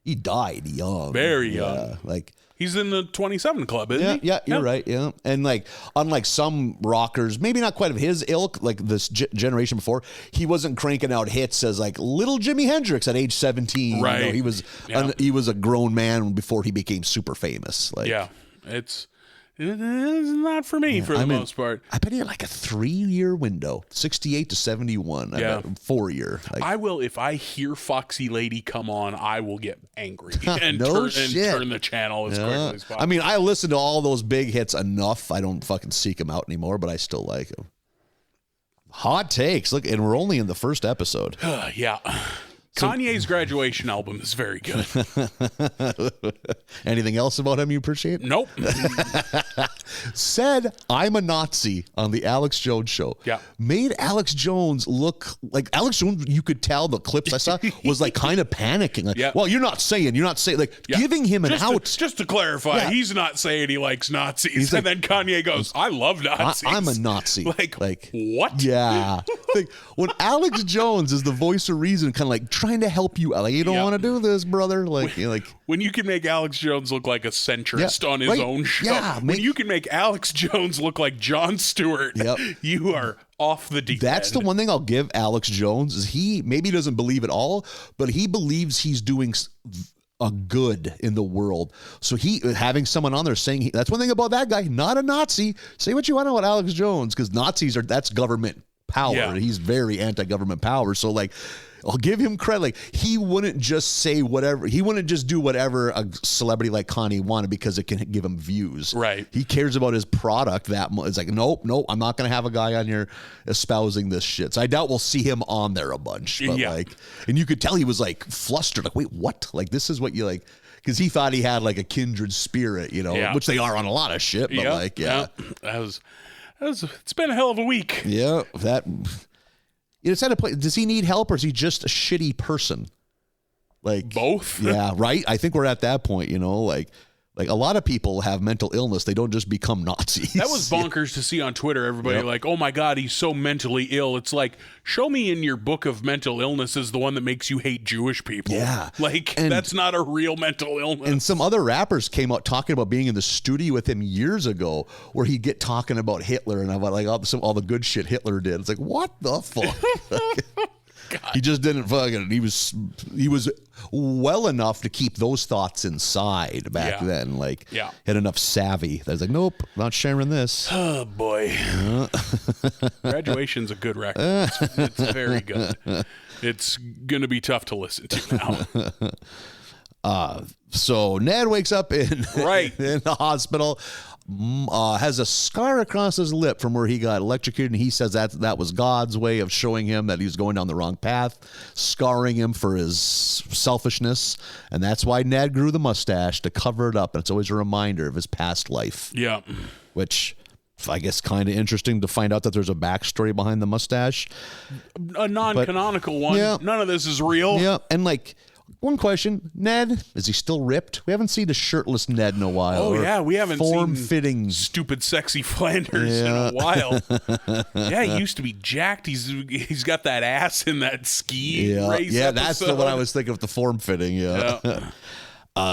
He died young. Very young. Like he's in the 27 Club, isn't he? Yeah, you're right. Yeah. And like, unlike some rockers, maybe not quite of his ilk, like this generation before, he wasn't cranking out hits as like little Jimi Hendrix at age 17. Right. You know, he was a grown man before he became super famous. Like, yeah. It's not for me for the most part. I bet he had like a 3-year window, 68 to 71. I bet 4-year. Like, I will, if I hear Foxy Lady come on, I will get angry and turn the channel as quickly as possible. I mean, I listen to all those big hits enough. I don't fucking seek them out anymore, but I still like them. Hot takes. Look, and we're only in the first episode. Yeah. Kanye's Graduation album is very good. Anything else about him you appreciate? Nope. Said I'm a Nazi on the Alex Jones show. Yeah. Made Alex Jones look like Alex Jones. You could tell the clips I saw was like kind of panicking. Like, well, you're not saying like giving him an out. Just to clarify, he's not saying he likes Nazis. And then Kanye goes, I love Nazis. I'm a Nazi. Like what? Yeah. Like when Alex Jones is the voice of reason, kind of like trying to help you. Like, you don't want to do this, brother. Like, when you can make Alex Jones look like a centrist on his own show. Yeah, when you can make Alex Jones look like Jon Stewart, you are off the deep end. That's the one thing I'll give Alex Jones is he maybe doesn't believe it all, but he believes he's doing a good in the world. So having someone on there saying that's one thing about that guy, not a Nazi. Say what you want about Alex Jones, because Nazis that's government power. Yeah. He's very anti-government power. So like, I'll give him credit. Like, he wouldn't just say whatever. He wouldn't just do whatever a celebrity like Kanye wanted because it can give him views. Right. He cares about his product that much. It's like, nope, I'm not going to have a guy on here espousing this shit. So I doubt we'll see him on there a bunch. But and you could tell he was like flustered. Like, wait, what? Like, this is what you like. Because he thought he had like a kindred spirit, which they are on a lot of shit. But it's been a hell of a week. Yeah. It's at a place. Does he need help, or is he just a shitty person? Like both. Yeah, right. I think we're at that point. Like a lot of people have mental illness. They don't just become Nazis. That was bonkers to see on Twitter. Everybody like, oh my God, he's so mentally ill. It's like, show me in your book of mental illnesses the one that makes you hate Jewish people. Yeah. That's not a real mental illness. And some other rappers came out talking about being in the studio with him years ago where he'd get talking about Hitler and about like all the good shit Hitler did. It's like, what the fuck? He just didn't fucking. He was well enough to keep those thoughts inside back then. Like, had enough savvy. I was like, nope, not sharing this. Oh boy, Graduation's a good record. It's very good. It's gonna be tough to listen to now. So Ned wakes up in the hospital. Has a scar across his lip from where he got electrocuted, and he says that was God's way of showing him that he was going down the wrong path, scarring him for his selfishness, and that's why Ned grew the mustache, to cover it up, and it's always a reminder of his past life. Yeah. Which, I guess, kind of interesting to find out that there's a backstory behind the mustache. A non-canonical one. Yeah. None of this is real. Yeah, and like... One question, Ned, is he still ripped? We haven't seen a shirtless Ned in a while. Oh, yeah, we haven't form-fitting stupid, sexy Flanders in a while. Yeah, he used to be jacked. He's got that ass in that ski race Yeah, episode. That's the one I was thinking of, the form-fitting,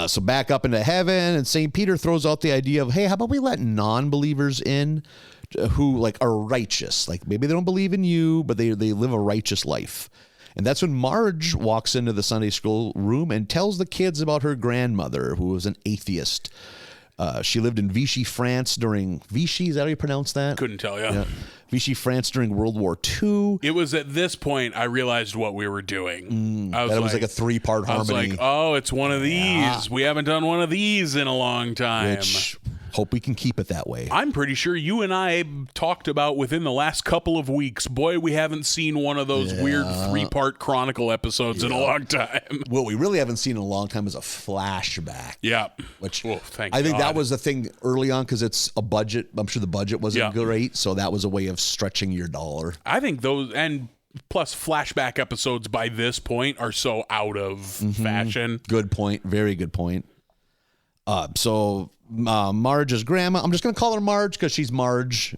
So back up into heaven, and St. Peter throws out the idea of, hey, how about we let non-believers in who like are righteous? Like maybe they don't believe in you, but they live a righteous life. And that's when Marge walks into the Sunday school room and tells the kids about her grandmother, who was an atheist. She lived in Vichy, France during... Vichy, is that how you pronounce that? Couldn't tell you. Yeah. Vichy, France during World War II. It was at this point I realized what we were doing. It was like a 3-part harmony. I was like, oh, it's one of these. We haven't done one of these in a long time. Which... hope we can keep it that way. I'm pretty sure you and I talked about within the last couple of weeks, boy, we haven't seen one of those weird 3-part Chronicle episodes in a long time. What we really haven't seen in a long time is a flashback. Yeah. Which I think God. That was the thing early on, because it's a budget. I'm sure the budget wasn't great, so that was a way of stretching your dollar. I think those, and plus flashback episodes by this point are so out of fashion. Good point. Very good point. Marge's grandma, I'm just going to call her Marge because she's Marge.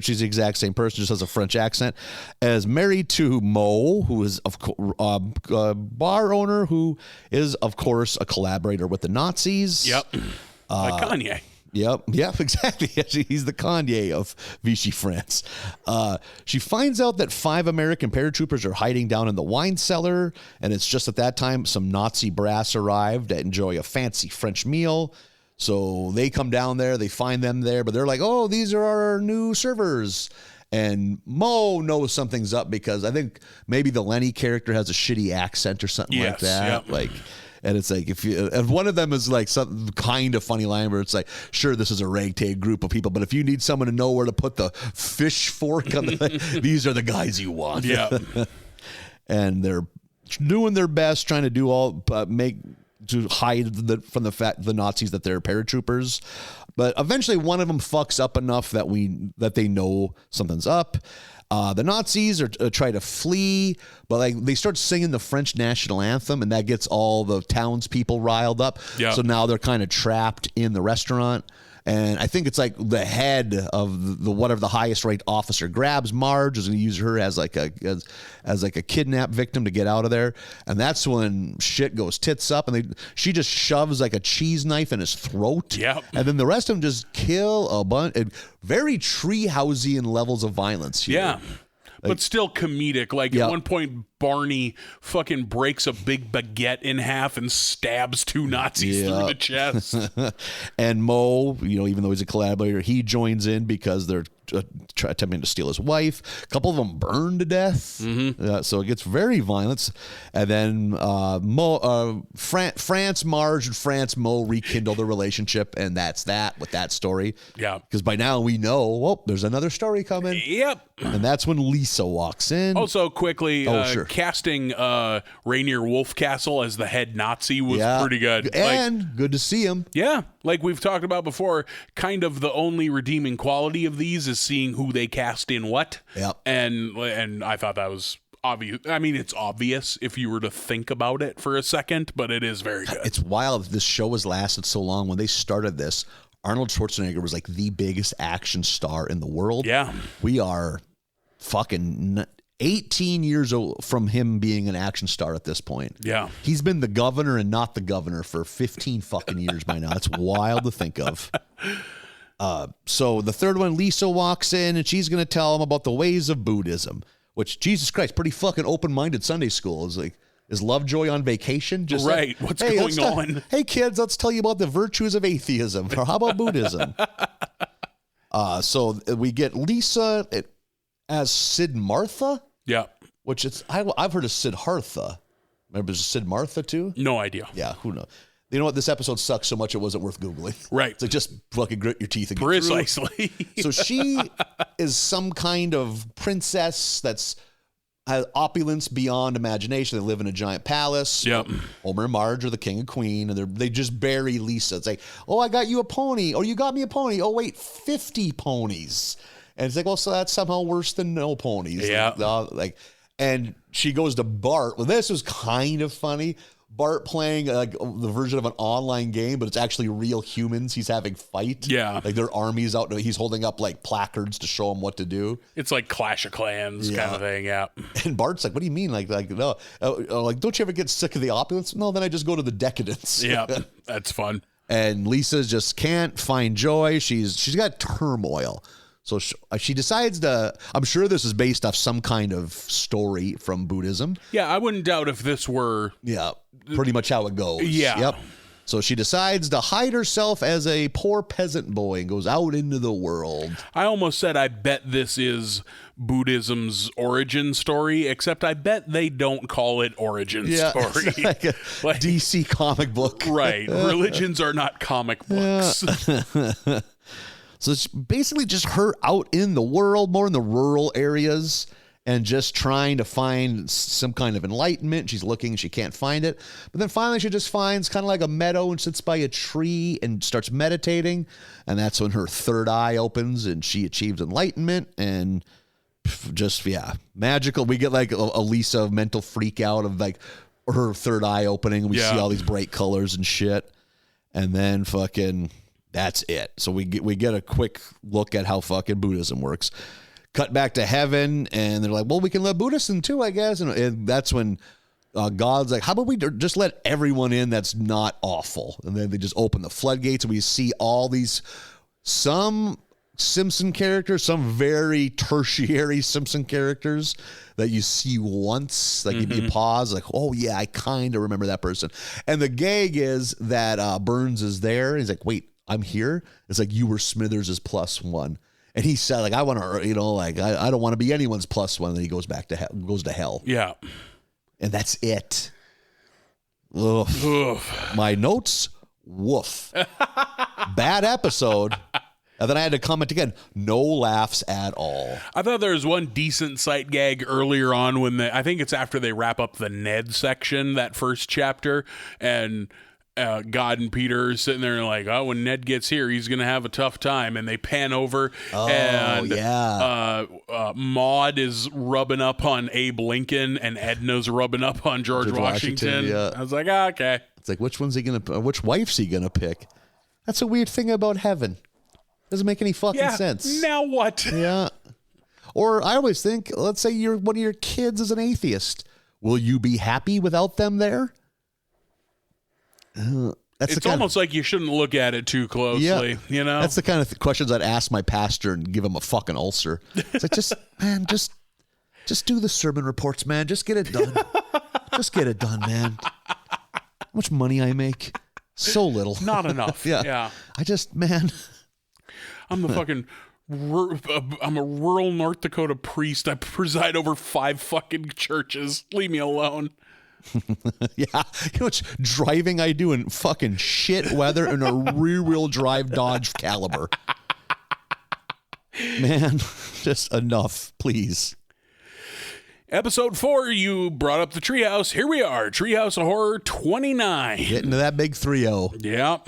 She's the exact same person, just has a French accent, is married to Mo, who is a bar owner who is, of course, a collaborator with the Nazis. Yep. Like Kanye. Yep, exactly. He's the Kanye of Vichy, France. She finds out that 5 American paratroopers are hiding down in the wine cellar, and it's just at that time some Nazi brass arrived to enjoy a fancy French meal. So they come down there, they find them there, but they're like, oh, these are our new servers. And Mo knows something's up because I think maybe the Lenny character has a shitty accent or something like that. Yep. Like... And it's like, if one of them is like some kind of funny line where it's like, sure, this is a ragtag group of people, but if you need someone to know where to put the fish fork on these are the guys you want. Yeah. And they're doing their best, trying to do to hide from the Nazis that they're paratroopers. But eventually one of them fucks up enough that they know something's up. The Nazis are try to flee, but like they start singing the French national anthem, and that gets all the townspeople riled up. Yep. So now they're kind of trapped in the restaurant. And I think it's like the head of whatever the highest ranked officer grabs Marge, is going to use her as like a kidnap victim to get out of there. And that's when shit goes tits up, and she just shoves like a cheese knife in his throat. Yep. And then the rest of them just kill a bunch. Very Treehousey in levels of violence here. Yeah. But still comedic. Like at one point, Barney fucking breaks a big baguette in half and stabs 2 Nazis through the chest. And Mo, even though he's a collaborator, he joins in because they're attempting to steal his wife. A couple of them burn to death. So it gets very violent. And then France Marge and France Mo rekindle their relationship, and that's that with that story. Yeah. Because by now we know, there's another story coming. Yep. And that's when Lisa walks in. Also, quickly, sure. Casting Rainier Wolfcastle as the head Nazi was pretty good. And good to see him. Yeah. Like we've talked about before, kind of the only redeeming quality of these is seeing who they cast in what. Yep. And I thought that was obvious. I mean, it's obvious if you were to think about it for a second, but it is very good. It's wild. This show has lasted so long. When they started this, Arnold Schwarzenegger was like the biggest action star in the world. Yeah. We are fucking 18 years old from him being an action star at this point. Yeah. He's been the governor and not the governor for 15 fucking years by now. It's wild to think of. So the third one, Lisa walks in and she's going to tell him about the ways of Buddhism, which, Jesus Christ, pretty fucking open-minded Sunday school. Is like, is Lovejoy on vacation? Just right. What's going on? Hey, kids, let's tell you about the virtues of atheism. Or how about Buddhism? So we get Lisa as Sid Martha. Yeah. Which I've heard of Siddhartha. Remember Sid Martha too? No idea. Yeah, who knows? You know what? This episode sucks so much it wasn't worth Googling. Right. So just fucking grit your teeth and get Precisely. through. So she is some kind of princess that's has opulence beyond imagination. They live in a giant palace. Yep. Homer and Marge are the king and queen, and they just bury Lisa. It's like, oh, I got you a pony. Oh, you got me a pony. Oh, wait, 50 ponies. And it's like, well, so that's somehow worse than no ponies. Yeah. And she goes to Bart. Well, this was kind of funny. Bart playing like the version of an online game, but it's actually real humans he's having fight. Yeah. Like their armies out. He's holding up like placards to show them what to do. It's like Clash of Clans kind of thing. Yeah. And Bart's like, what do you mean? Like no, like, don't you ever get sick of the opulence? No, then I just go to the decadence. Yeah. That's fun. And Lisa just can't find joy. She's got turmoil. So she decides to, I'm sure this is based off some kind of story from Buddhism. Yeah, I wouldn't doubt if this were... Yeah, pretty much how it goes. Yeah. Yep. So she decides to hide herself as a poor peasant boy and goes out into the world. I almost said I bet this is Buddhism's origin story, except I bet they don't call it origin story. Like a DC comic book. Right. Religions are not comic books. Yeah. So it's basically just her out in the world, more in the rural areas, and just trying to find some kind of enlightenment. She's looking, she can't find it. But then finally she just finds kind of like a meadow and sits by a tree and starts meditating. And that's when her third eye opens and she achieves enlightenment and just, magical. We get like a Lisa mental freak out of like her third eye opening. And we see all these bright colors and shit. And then fucking... that's it. So we get a quick look at how fucking Buddhism works. Cut back to heaven, and they're like, well, we can let Buddhists in too, I guess. And that's when God's like, how about we just let everyone in that's not awful? And then they just open the floodgates, and we see all these, some Simpson characters, some very tertiary Simpson characters that you see once, like you pause, like, oh yeah, I kind of remember that person. And the gag is that Burns is there. He's like, wait, I'm here. It's like, you were Smithers' +1. And he said, like, I want to, like, I don't want to be anyone's +1. And then he goes back to hell, goes to hell. Yeah. And that's it. Ugh. My notes, woof. Bad episode. And then I had to comment again, no laughs at all. I thought there was one decent sight gag earlier on when I think it's after they wrap up the Ned section, that first chapter, and God and Peter are sitting there and like, oh, when Ned gets here, he's going to have a tough time. And they pan over and Maude is rubbing up on Abe Lincoln and Edna's rubbing up on George Washington. Yeah. I was like, okay. It's like, which wife's he going to pick? That's a weird thing about heaven. Doesn't make any fucking sense. Now what? Yeah. Or I always think, let's say one of your kids is an atheist. Will you be happy without them there? It's almost like you shouldn't look at it too closely, you know? That's the kind of questions I'd ask my pastor and give him a fucking ulcer. It's like, just do the sermon reports, man. Just get it done. Just get it done, man. How much money I make? So little. Not enough. Yeah. I'm the fucking... I'm a rural North Dakota priest. I preside over 5 fucking churches. Leave me alone. Yeah. You know how much driving I do in fucking shit weather in a rear-wheel drive Dodge Caliber. Man, just enough, please. Episode 4, you brought up the Treehouse. Here we are, Treehouse of Horror 29. Getting to that big 3-0. Yeah.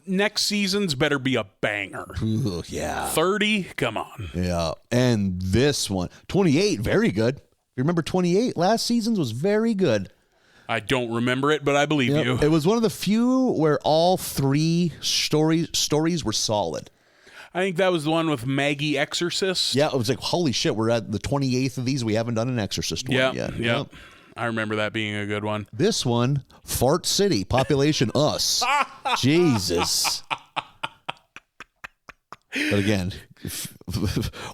Next season's better be a banger. Ooh, yeah. 30, come on. Yeah. And this one, 28, very good. You remember 28? Last season's was very good. I don't remember it, but I believe you. It was one of the few where all 3 stories were solid. I think that was the one with Maggie Exorcist. Yeah, it was like, holy shit, we're at the 28th of these. We haven't done an Exorcist one yet. Yeah. I remember that being a good one. This one, Fart City, population us. Jesus. But again,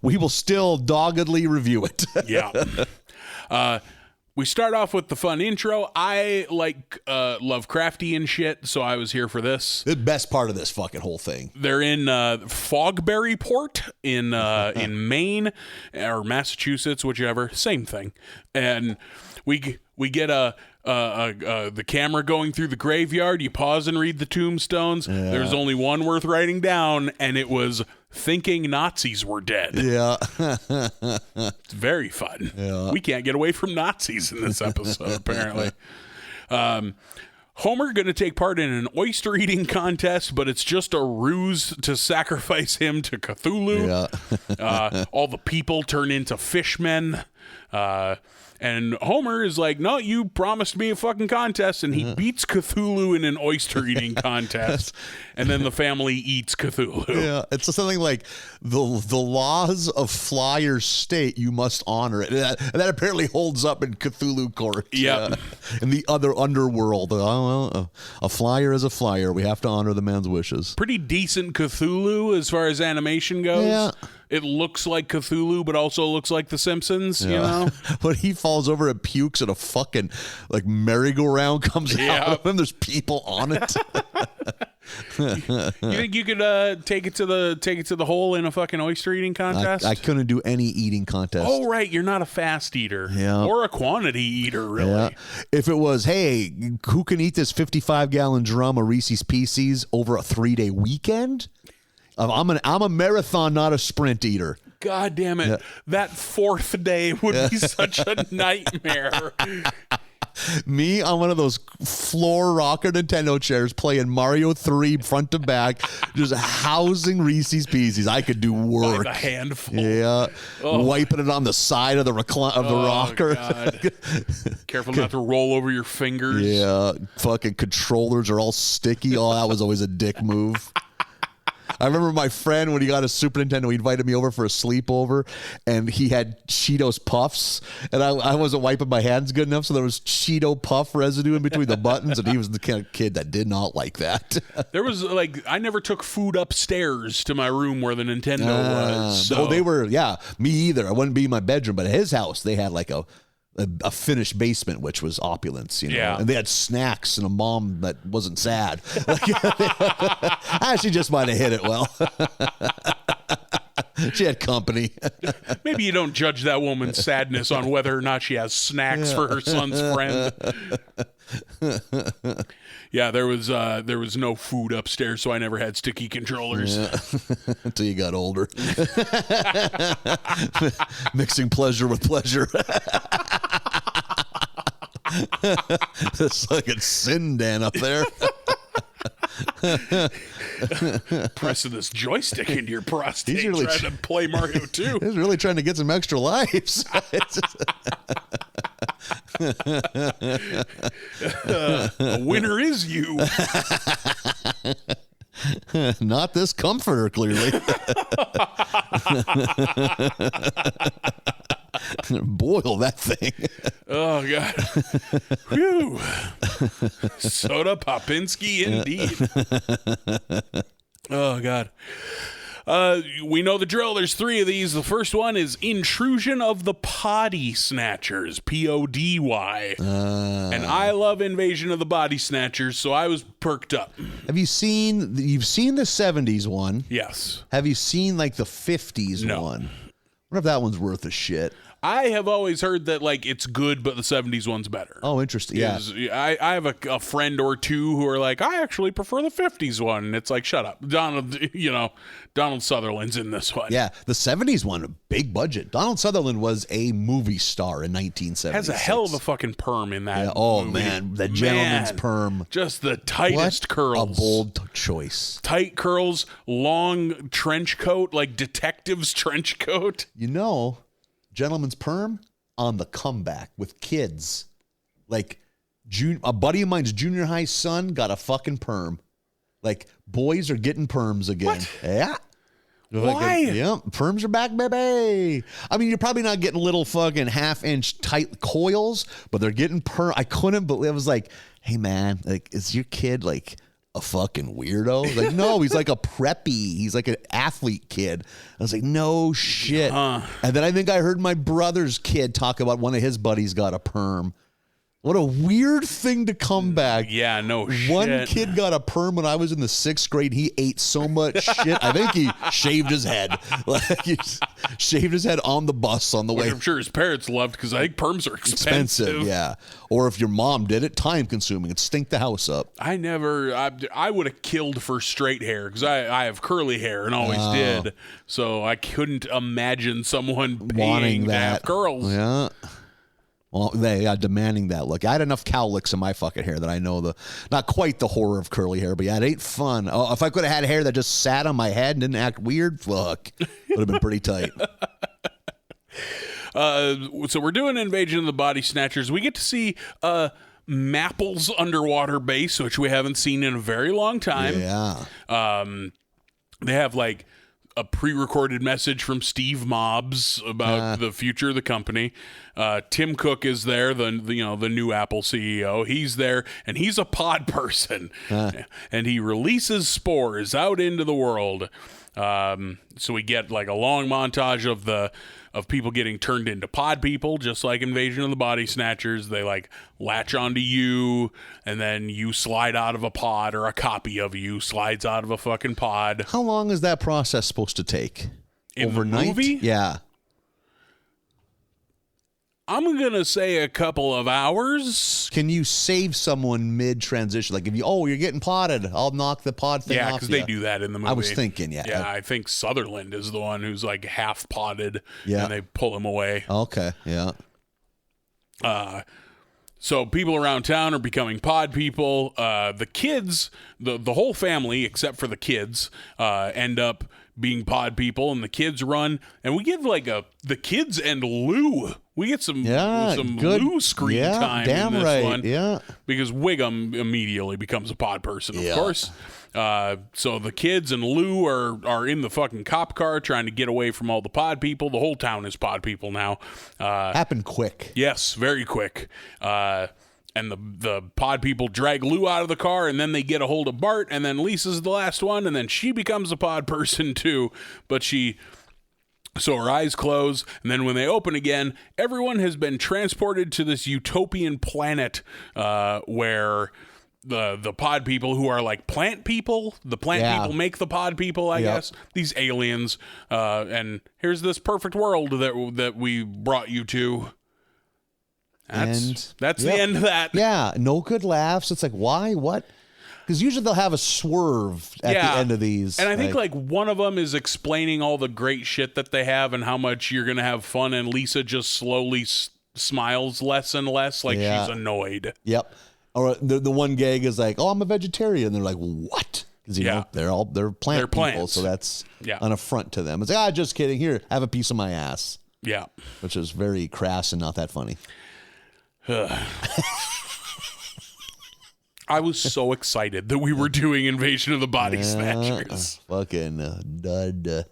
we will still doggedly review it. Yeah. We start off with the fun intro. I like Lovecraftian shit, so I was here for this. The best part of this fucking whole thing. They're in Fogberryport in Maine or Massachusetts, whichever, same thing. And we get the camera going through the graveyard. You pause and read the tombstones. Yeah. There's only one worth writing down, and it was thinking Nazis were dead. Yeah. It's very fun. Yeah. We can't get away from Nazis in this episode, apparently. Homer going to take part in an oyster eating contest, but it's just a ruse to sacrifice him to Cthulhu. Yeah. All the people turn into fishmen. And Homer is like, no, you promised me a fucking contest, and he beats Cthulhu in an oyster-eating contest, and then the family eats Cthulhu. Yeah, it's something like the laws of Flyers state you must honor it. And that apparently holds up in Cthulhu court. Yeah. In the other underworld. Oh, well, a flyer is a flyer. We have to honor the man's wishes. Pretty decent Cthulhu as far as animation goes. Yeah. It looks like Cthulhu, but also looks like The Simpsons, you know? But he falls over and pukes and a fucking like merry-go-round comes out of him. There's people on it. You think you could take it to the hole in a fucking oyster eating contest? I couldn't do any eating contest. Oh, right. You're not a fast eater. Yeah. Or a quantity eater, really. Yeah. If it was, hey, who can eat this 55-gallon drum of Reese's Pieces over a 3-day weekend? I'm a marathon, not a sprint eater. God damn it. Yeah. That fourth day would be such a nightmare. Me on one of those floor rocker Nintendo chairs playing Mario 3 front to back, just housing Reese's Pieces. I could do work. By the handful. Yeah. Oh. Wiping it on the side of the rocker. God. Careful not to roll over your fingers. Yeah. Fucking controllers are all sticky. Oh, that was always a dick move. I remember my friend, when he got a Super Nintendo, he invited me over for a sleepover, and he had Cheetos Puffs, and I wasn't wiping my hands good enough, so there was Cheeto Puff residue in between the buttons, and he was the kind of kid that did not like that. There was, I never took food upstairs to my room where the Nintendo was. So. Oh, they were, me either. I wouldn't be in my bedroom, but at his house, they had like a finished basement, which was opulence, you know. Yeah. And they had snacks and a mom that wasn't sad. She just might have hit it well. She had company. Maybe you don't judge that woman's sadness on whether or not she has snacks for her son's friend. Yeah, there was no food upstairs, so I never had sticky controllers. Yeah. Until you got older. Mixing pleasure with pleasure. It's like a sin Dan up there. Pressing this joystick into your prostate, trying to play Mario 2. He's really trying to get some extra lives. A winner is you. Not this comforter, clearly. Boil that thing. Oh, God. Whew. Soda Popinski indeed. Oh, God. We know the drill. There's 3 of these. The first one is Intrusion of the Potty Snatchers, Pody. And I love Invasion of the Body Snatchers, so I was perked up. You've seen the 70s one? Yes. Have you seen like the 50s one? I wonder if that one's worth a shit. I have always heard that like it's good, but the 70s one's better. Oh, interesting. Yeah, I have a friend or two who are like, I actually prefer the 50s one, and it's like, shut up, Donald Sutherland's in this one. Yeah, the 70s one, a big budget. Donald Sutherland was a movie star in 1976. Has a hell of a fucking perm in that. Yeah, oh movie. man, the gentleman's perm, just the tightest curls. A bold choice. Tight curls, long trench coat, like detective's trench coat. You know. Gentleman's perm on the comeback with kids. Like, a buddy of mine's junior high son got a fucking perm. Like, boys are getting perms again. What? Yeah. Why? Yeah, perms are back, baby. I mean, you're probably not getting little fucking half-inch tight coils, but they're getting perm. I couldn't believe it. Was like, hey, man, like, is your kid, like, a fucking weirdo? Like, no, he's like a preppy. He's like an athlete kid. I was like, no shit. And then I think I heard my brother's kid talk about one of his buddies got a perm. What a weird thing to come back. Yeah, no shit. One kid got a perm when I was in the 6th grade. He ate so much shit. I think he shaved his head. Like, he shaved his head on the bus on the way. I'm sure his parents loved because I think perms are expensive. Yeah. Or if your mom did it, time consuming. It'd stink the house up. I would have killed for straight hair because I have curly hair and always did. So I couldn't imagine someone paying to have curls. Yeah. Well, demanding that look. I had enough cowlicks in my fucking hair that I know not quite the horror of curly hair, but yeah, it ain't fun. Oh, if I could have had hair that just sat on my head and didn't act weird, fuck, would have been pretty tight. So we're doing Invasion of the Body Snatchers. We get to see Mapple's underwater base, which we haven't seen in a very long time. Yeah. They have like a pre-recorded message from Steve Mobs about the future of the company. Tim Cook is there, the new Apple CEO. He's there, and he's a pod person, and he releases spores out into the world. So we get like a long montage of people getting turned into pod people, just like Invasion of the Body Snatchers. They like latch onto you, and then you slide out of a pod, or a copy of you slides out of a fucking pod. How long is that process supposed to take? Overnight? The movie? Yeah. I'm going to say a couple of hours. Can you save someone mid-transition? Like if you're getting potted, I'll knock the pod thing off. Yeah, because they do that in the movie. I was thinking, yeah. Yeah, I think Sutherland is the one who's like half potted, and they pull him away. Okay, yeah. So people around town are becoming pod people. The kids, the whole family, except for the kids, end up being pod people, and the kids run. And we get like the kids and Lou. We get some good Lou screen time in this one. Yeah. Because Wiggum immediately becomes a pod person, of course. So the kids and Lou are in the fucking cop car trying to get away from all the pod people. The whole town is pod people now. Happened quick. Yes, very quick. And the pod people drag Lou out of the car, and then they get a hold of Bart, and then Lisa's the last one, and then she becomes a pod person too. So her eyes close, and then when they open again, everyone has been transported to this utopian planet where the pod people, who are like plant people, the plant people make the pod people, I guess, these aliens, and here's this perfect world that we brought you to. That's the end of that. Yeah, no good laughs. It's like, why? What? Because usually they'll have a swerve at the end of these. And I think like one of them is explaining all the great shit that they have and how much you're going to have fun. And Lisa just slowly smiles less and less, like she's annoyed. Yep. Or the one gag is like, oh, I'm a vegetarian. And they're like, what? Because they're plant people, so that's an affront to them. It's like, just kidding. Here, have a piece of my ass. Yeah. Which is very crass and not that funny. I was so excited that we were doing Invasion of the Body Snatchers. Fucking dud.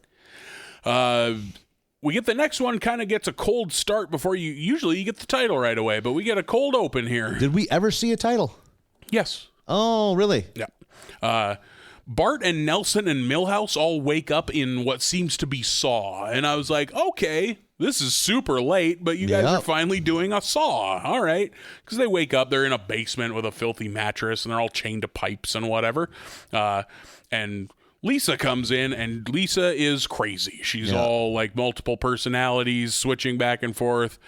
We get the next one, kind of gets a cold start before you get the title right away, but we get a cold open here. Did we ever see a title? Yes. Oh, really? Yeah. Bart and Nelson and Milhouse all wake up in what seems to be Saw, and I was like, okay, this is super late, but you guys are finally doing a Saw. All right. Because they wake up, they're in a basement with a filthy mattress, and they're all chained to pipes and whatever. And Lisa comes in, and Lisa is crazy. She's all like multiple personalities, switching back and forth.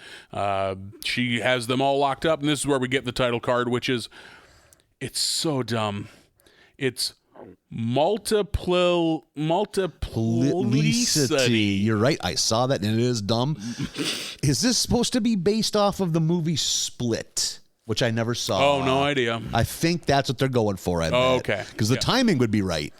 She has them all locked up, and this is where we get the title card, which is, it's so dumb. It's multiplicity. You're right. I saw that, and it is dumb. Is this supposed to be based off of the movie Split, which I never saw? Oh, no idea. I think that's what they're going for. Okay. Because the timing would be right.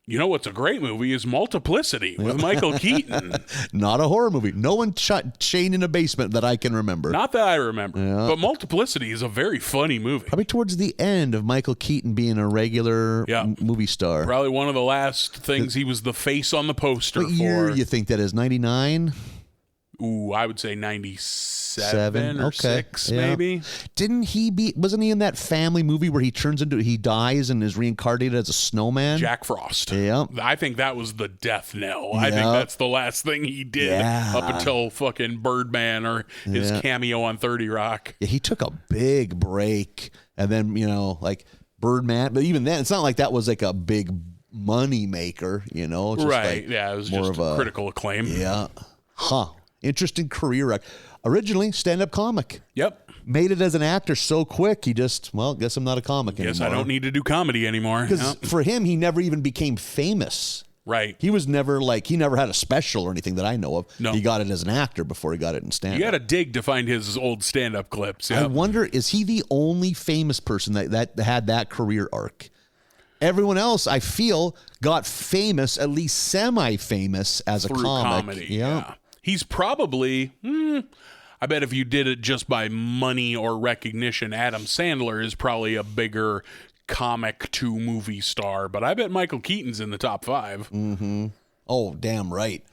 You know what's a great movie is Multiplicity with Michael Keaton. Not a horror movie. No one chained in a basement that I can remember. Not that I remember. Yeah. But Multiplicity is a very funny movie. Probably towards the end of Michael Keaton being a regular movie star. Probably one of the last things he was the face on the poster for. What year you think that is? 99? I would say 97 or 6, maybe. Wasn't he in that family movie where he dies and is reincarnated as a snowman? Jack Frost. Yeah. I think that was the death knell. I think that's the last thing he did up until fucking Birdman or his cameo on 30 Rock. Yeah, he took a big break, and then, like Birdman, but even then, it's not like that was like a big money maker, Just right. Like it was just a critical acclaim. Yeah. Huh. Interesting career. Originally, stand-up comic. Yep. Made it as an actor so quick, he just, guess I'm not a comic anymore. Guess I don't need to do comedy anymore. Because for him, he never even became famous. Right. He was never he never had a special or anything that I know of. No. He got it as an actor before he got it in stand-up. You got to dig to find his old stand-up clips. Yep. I wonder, is he the only famous person that had that career arc? Everyone else, I feel, got famous, at least semi-famous as a comic. Comedy, yeah. He's probably, I bet if you did it just by money or recognition, Adam Sandler is probably a bigger comic to movie star. But I bet Michael Keaton's in the top 5. Mm-hmm. Oh, damn right.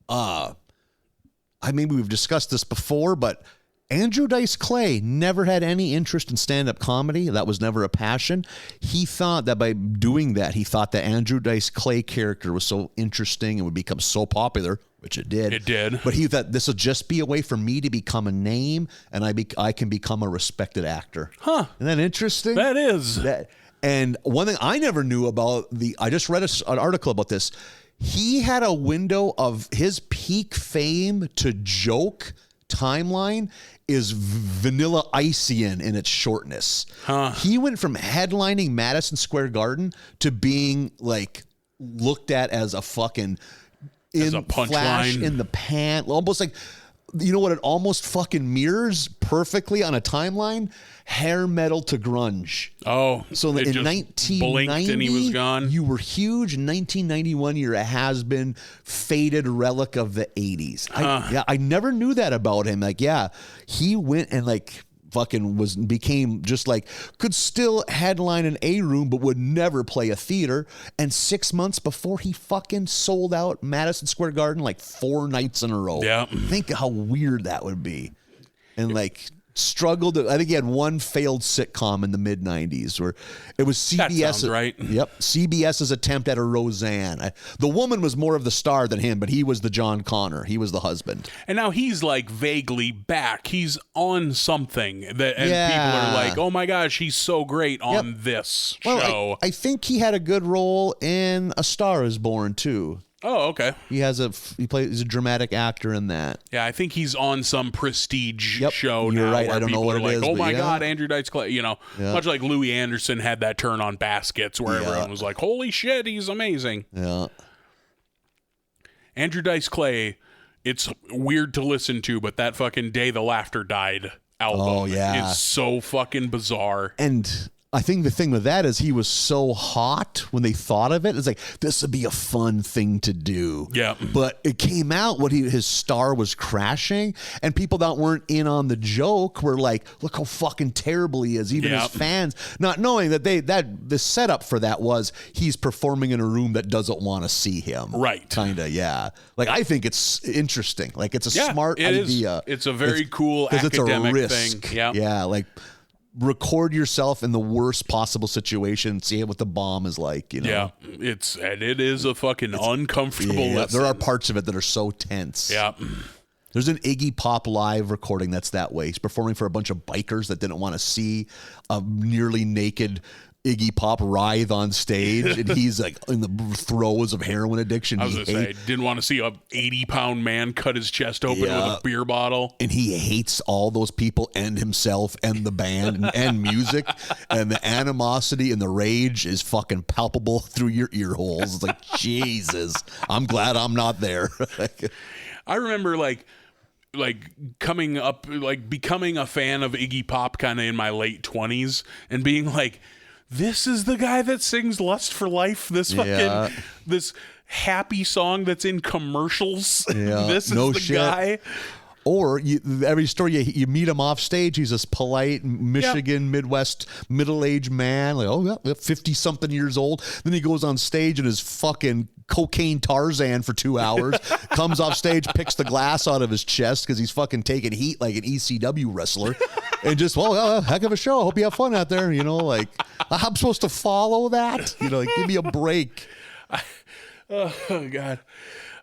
Maybe we've discussed this before, but Andrew Dice Clay never had any interest in stand-up comedy. That was never a passion. He thought that by doing that, the Andrew Dice Clay character was so interesting and would become so popular, which it did. It did. But he thought this will just be a way for me to become a name, and I can become a respected actor. Huh. Isn't that interesting? That is. And one thing I never knew about I just read an article about this. He had a window of his peak fame to joke timeline is Vanilla Icean in its shortness. Huh. He went from headlining Madison Square Garden to being looked at as a fucking as a flash punchline in the pan, almost like, what it almost fucking mirrors perfectly on a timeline? Hair metal to grunge. Oh, so in 1990, and he was gone. You were huge. In 1991, you're a has-been, faded relic of the 80s. I never knew that about him. He went and fucking became just could still headline an A room, but would never play a theater. And 6 months before, he fucking sold out Madison Square Garden 4 nights in a row. Yeah. Think how weird that would be. And struggled. I think he had one failed sitcom in the mid 90s where it was CBS. That sounds right. Yep. CBS's attempt at a Roseanne. The woman was more of the star than him, but he was the John Connor. He was the husband. And now he's vaguely back. He's on something and people are like, oh my gosh, he's so great on this show. I think he had a good role in A Star Is Born too. Oh, okay. He's a dramatic actor in that. Yeah, I think he's on some prestige show You're now. right. Where I don't know people what are it is. Oh my God, Andrew Dice Clay. Much like Louis Anderson had that turn on Baskets where everyone was like, holy shit, he's amazing. Yeah. Andrew Dice Clay, it's weird to listen to, but that fucking Day the Laughter Died album is so fucking bizarre. And I think the thing with that is he was so hot when they thought of it. It's this would be a fun thing to do. Yeah. But it came out when his star was crashing, and people that weren't in on the joke were like, look how fucking terrible he is. Even his fans, not knowing that the setup for that was he's performing in a room that doesn't want to see him. Right. Kinda, yeah. I think it's interesting. It's a smart idea. It's a very cool academic thing. Yeah. Yeah, record yourself in the worst possible situation, see what the bomb is like, Yeah, it is a fucking uncomfortable lesson. There are parts of it that are so tense. Yeah. There's an Iggy Pop live recording that's that way. He's performing for a bunch of bikers that didn't want to see a nearly naked Iggy Pop writhe on stage, and he's in the throes of heroin addiction. I was going to say, didn't want to see a 80-pound man cut his chest open with a beer bottle. And he hates all those people and himself and the band and music, and the animosity and the rage is fucking palpable through your ear holes. It's Jesus, I'm glad I'm not there. I remember coming up, becoming a fan of Iggy Pop kind of in my late 20s and being like, this is the guy that sings Lust for Life, this fucking this happy song that's in commercials. Yeah, This is the guy. Or every story you meet him off stage, he's this polite Michigan, Midwest, middle-aged man, like 50-something years old. Then he goes on stage and is fucking cocaine Tarzan for 2 hours, comes off stage, picks the glass out of his chest because he's fucking taking heat like an ECW wrestler, and just, heck of a show. I hope you have fun out there. Like, I'm supposed to follow that? Like, give me a break. Oh, God.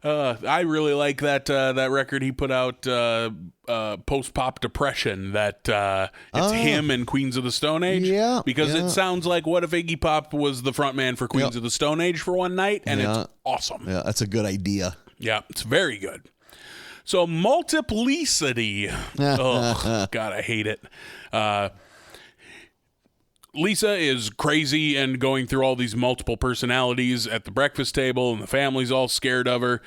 I really like that record he put out, Post-Pop Depression, that it's him and Queens of the Stone Age. Yeah. Because it sounds like, what if Iggy Pop was the front man for Queens of the Stone Age for one night? And it's awesome. Yeah, that's a good idea. Yeah, it's very good. So, multiplicity. Oh, God, I hate it. Lisa is crazy and going through all these multiple personalities at the breakfast table, and the family's all scared of her.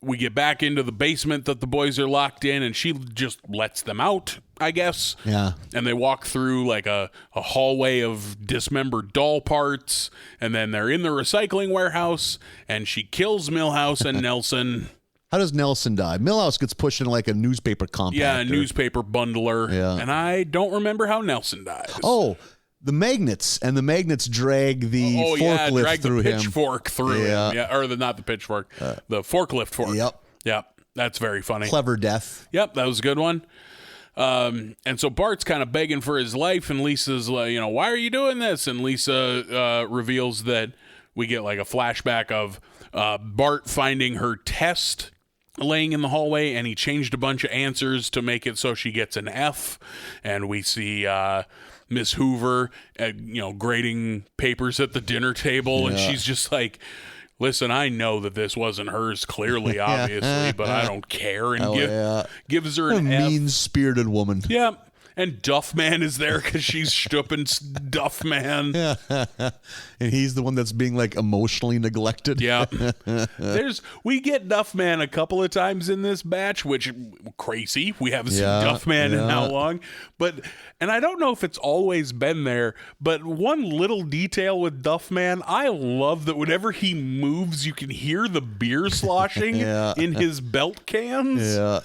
We get back into the basement that the boys are locked in, and she just lets them out, I guess. Yeah. And they walk through like a hallway of dismembered doll parts, and then they're in the recycling warehouse, and she kills Milhouse and Nelson. How does Nelson die? Milhouse gets pushed in like a newspaper compactor. Yeah, a newspaper bundler. Yeah. And I don't remember how Nelson dies. Oh, the magnets. And the magnets drag the forklift through him. Pitchfork through him. Yeah, or not the pitchfork, the forklift fork. Yep. That's very funny. Clever death. Yep, that was a good one. And so Bart's kind of begging for his life, and Lisa's like, why are you doing this? And Lisa reveals that we get like a flashback of Bart finding her test laying in the hallway, and he changed a bunch of answers to make it so she gets an F. And we see Miss Hoover, grading papers at the dinner table, and she's just like, listen, I know that this wasn't hers, clearly, obviously, but I don't care, and gives her an F. Mean-spirited woman. Yeah. And Duffman is there because she's Stuppin's Duffman. Yeah. And he's the one that's being like emotionally neglected. Yeah. We get Duffman a couple of times in this batch, which crazy. We haven't seen Duffman in how long? And I don't know if it's always been there, but one little detail with Duffman, I love that whenever he moves, you can hear the beer sloshing in his belt cans. Yeah.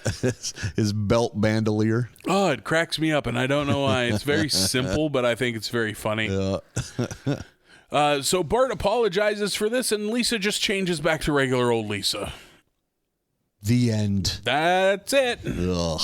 His belt bandolier. Oh, it cracks me up, and I don't know why. It's very simple, but I think it's very funny. Yeah. So Bart apologizes for this, and Lisa just changes back to regular old Lisa. The end. That's it. Ugh.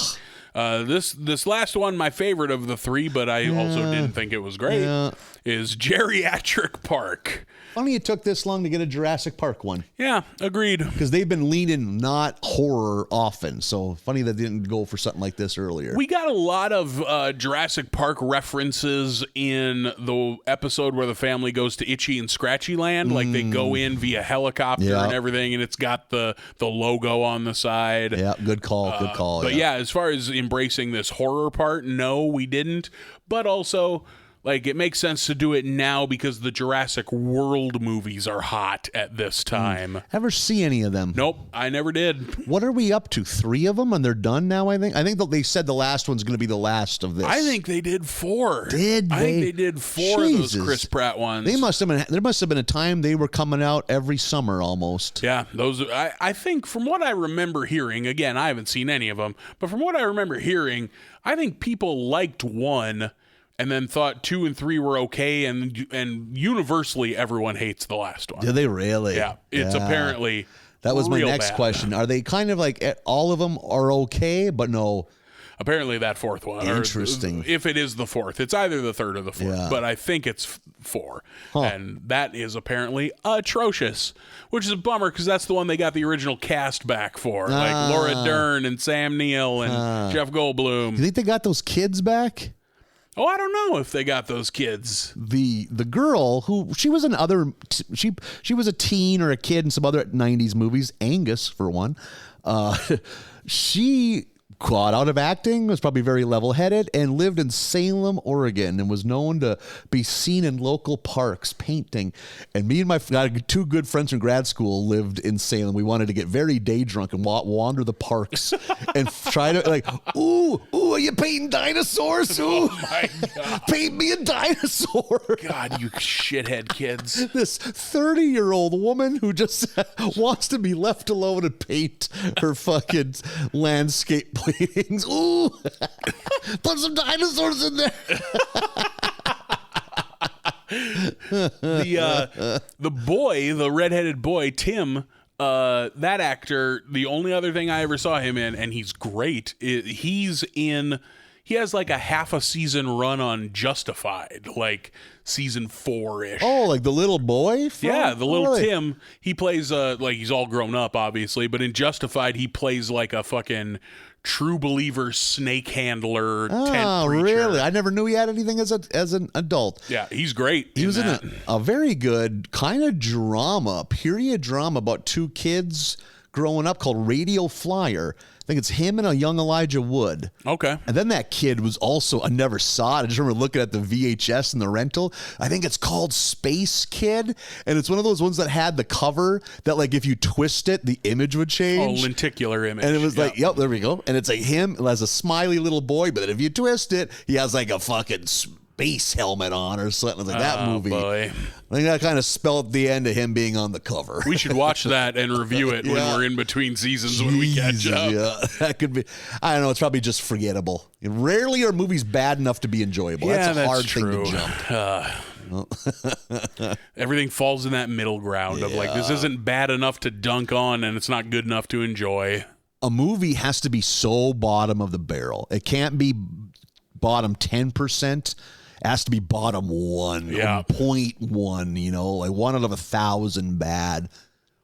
This last one, my favorite of the three, but I also didn't think it was great, is Geriatric Park. Funny it took this long to get a Jurassic Park one. Yeah, agreed. Because they've been leaning not horror often. So funny that they didn't go for something like this earlier. We got a lot of Jurassic Park references in the episode where the family goes to Itchy and Scratchy Land. Like they go in via helicopter and everything, and it's got the logo on the side. Yeah, good call. Good call. But as far as embracing this horror part, no, we didn't. But also, like, it makes sense to do it now because the Jurassic World movies are hot at this time. Ever see any of them? Nope, I never did. What are we up to? 3 of them, and they're done now, I think? I think they said the last one's going to be the last of this. I think they did 4. Did they? I think they did 4 of those Chris Pratt ones. There must have been a time they were coming out every summer almost. Yeah, those. I think from what I remember hearing, again, I haven't seen any of them, but from what I remember hearing, I think people liked 1 and then thought 2 and 3 were okay, and universally everyone hates the last one. Do they really? Yeah, it's apparently that was my next bad. question. Are they kind of like all of them are okay, but no? Apparently that 4th one. Interesting. If it is the 4th, it's either the 3rd or the 4th, but I think it's 4, and that is apparently atrocious, which is a bummer because that's the one they got the original cast back for, like Laura Dern and Sam Neill and Jeff Goldblum. You think they got those kids back? Oh, I don't know if they got those kids. The girl who she was in other she was a teen or a kid in some other 90s movies, Angus for one. She got out of acting, was probably very level-headed, and lived in Salem, Oregon, and was known to be seen in local parks painting. And me and my two good friends from grad school lived in Salem. We wanted to get very day drunk and wander the parks and try to like, ooh, are you painting dinosaurs? Ooh, oh my God. Paint me a dinosaur. God, you shithead kids. This 30-year-old woman who just wants to be left alone and paint her fucking landscape paintings. Ooh, put some dinosaurs in there. The redheaded boy, Tim, that actor, the only other thing I ever saw him in, and he's great, he has like a half a season run on Justified, like season 4-ish. Oh, like the little boy? Yeah, the little Tim. He plays, like he's all grown up, obviously, but in Justified, he plays like a fucking true believer snake handler. Oh, really? I never knew he had anything as an adult. Yeah, he's great. He was in a very good kind of period drama about two kids growing up called Radio Flyer. I think it's him and a young Elijah Wood. Okay. And then that kid was also, I never saw it. I just remember looking at the VHS and the rental. I think it's called Space Kid. And it's one of those ones that had the cover that, like, if you twist it, the image would change. Oh, lenticular image. And it was like, yep, there we go. And it's like him as a smiley little boy. But then if you twist it, he has like a fucking space helmet on or something. Like that movie. Boy. I think that kind of spelled the end of him being on the cover. We should watch that and review it when we're in between seasons when we catch up. Yeah, that could be. I don't know. It's probably just forgettable. Rarely are movies bad enough to be enjoyable. Yeah, that's a hard thing to jump. Everything falls in that middle ground of like, this isn't bad enough to dunk on and it's not good enough to enjoy. A movie has to be so bottom of the barrel. It can't be bottom 10%. Has to be bottom 1, 0.1, you know, like 1 out of 1,000 bad,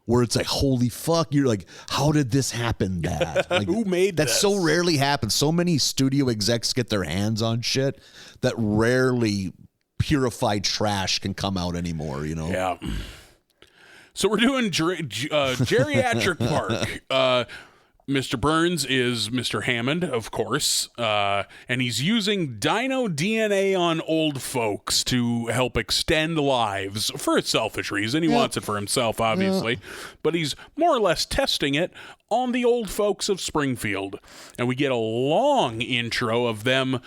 where it's like, holy fuck, you're like, how did this happen bad? Like, who made that? This? So rarely happens. So many studio execs get their hands on shit that rarely purified trash can come out anymore, you know? Yeah. So we're doing Geriatric Park. Mr. Burns is Mr. Hammond, of course, and he's using dino DNA on old folks to help extend lives for a selfish reason. He wants it for himself, obviously, but he's more or less testing it on the old folks of Springfield. And we get a long intro of them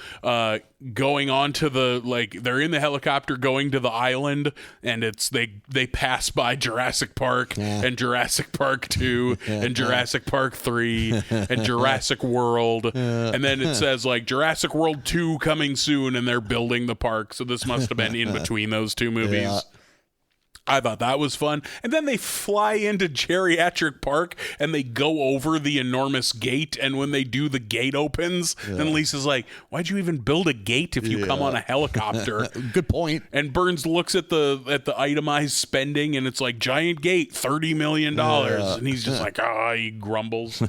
going on to the, like, they're in the helicopter going to the island, and it's they pass by Jurassic Park and Jurassic Park 2 and Jurassic Park 3 and Jurassic World. And then it says, like, Jurassic World 2 coming soon, and they're building the park. So this must have been in between those two movies. Yeah. I thought that was fun. And then they fly into Geriatric Park and they go over the enormous gate. And when they do, the gate opens. And Lisa's like, why'd you even build a gate if you come on a helicopter? Good point. And Burns looks at the itemized spending and it's like, giant gate, $30 million. And he's just like, he grumbles.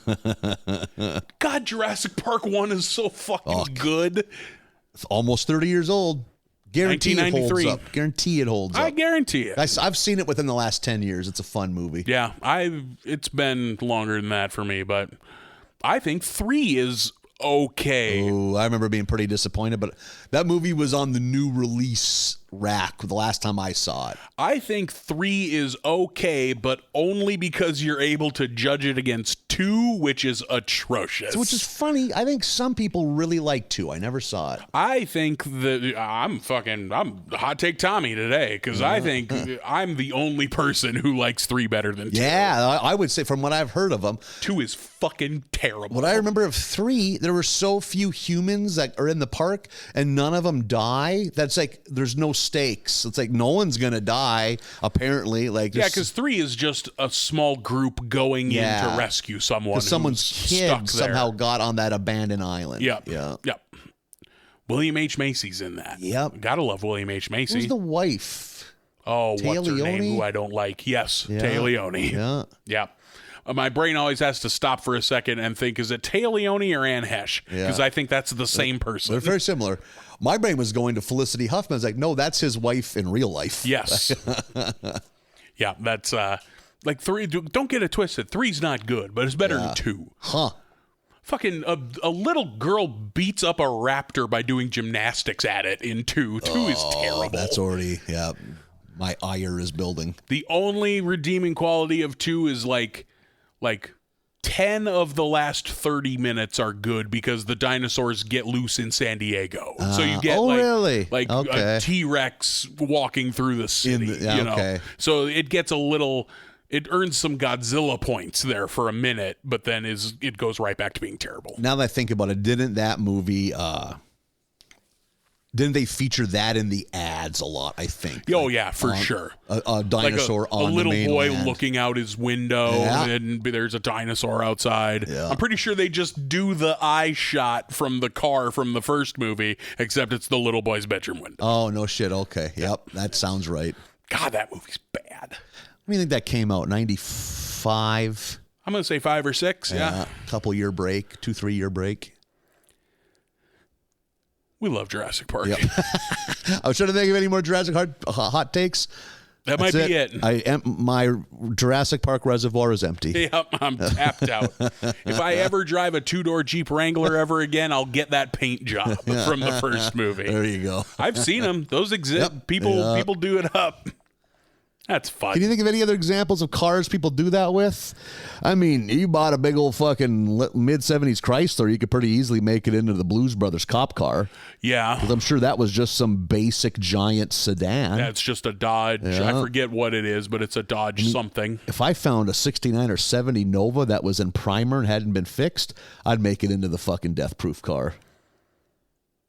God, Jurassic Park 1 is so fucking good. It's almost 30 years old. Guarantee it holds up. Guarantee it holds up. I guarantee it. I've seen it within the last 10 years. It's a fun movie. Yeah, it's been longer than that for me, but I think 3 is okay. Oh, I remember being pretty disappointed, but that movie was on the new release rack the last time I saw it. I think 3 is okay, but only because you're able to judge it against 2, which is atrocious. Which is funny. I think some people really like 2. I never saw it. I think that I'm hot take Tommy today because I think I'm the only person who likes 3 better than 2. Yeah, I would say from what I've heard of them, 2 is fucking terrible. What I remember of 3, there were so few humans that are in the park and none of them die. That's like, there's no stakes. It's like no one's gonna die apparently. Like, because 3 is just a small group going in to rescue someone. Someone's kid somehow got on that abandoned island. Yep. William H. Macy's in that. Yep. Gotta love William H. Macy. Who's the wife? Oh, what's her name? Who I don't like. Yes, Téa Leoni. Yeah. My brain always has to stop for a second and think, is it Téa Leoni or Anne Hesh? Because I think that's the same person. They're very similar. My brain was going to Felicity Huffman. I was like, no, that's his wife in real life. Yes. Yeah, that's like 3. Don't get it twisted. 3's not good, but it's better than 2. Huh. Fucking a little girl beats up a raptor by doing gymnastics at it in 2. 2 is terrible. That's already, yeah. My ire is building. The only redeeming quality of 2 is like 10 of the last 30 minutes are good because the dinosaurs get loose in San Diego. So you get really? like okay. a T-Rex walking through the city. You know? Okay. So it gets a little... It earns some Godzilla points there for a minute, but then it goes right back to being terrible. Now that I think about it, didn't that movie... Didn't they feature that in the ads a lot, I think? Oh, yeah, for sure. A dinosaur like on a little the boy mainland. looking out his window, and there's a dinosaur outside. Yeah. I'm pretty sure they just do the eye shot from the car from the first movie, except it's the little boy's bedroom window. Oh, no shit. Okay. Yep. That sounds right. God, that movie's bad. When do you think that came out? 95? I'm going to say 5 or 6, yeah. Couple year break, 2-3 year break. We love Jurassic Park. Yep. I was trying to think of any more Jurassic hot takes. That might be it. My Jurassic Park reservoir is empty. Yep, I'm tapped out. If I ever drive a 2-door Jeep Wrangler ever again, I'll get that paint job from the first movie. There you go. I've seen them. Those exist. Yep. People do it up. That's fun. Can you think of any other examples of cars people do that with? I mean, you bought a big old fucking mid-70s Chrysler, you could pretty easily make it into the Blues Brothers cop car. Yeah. Because I'm sure that was just some basic giant sedan. That's just a Dodge. Yeah. I forget what it is, but it's a Dodge something. If I found a 69 or 70 Nova that was in primer and hadn't been fixed, I'd make it into the fucking death-proof car.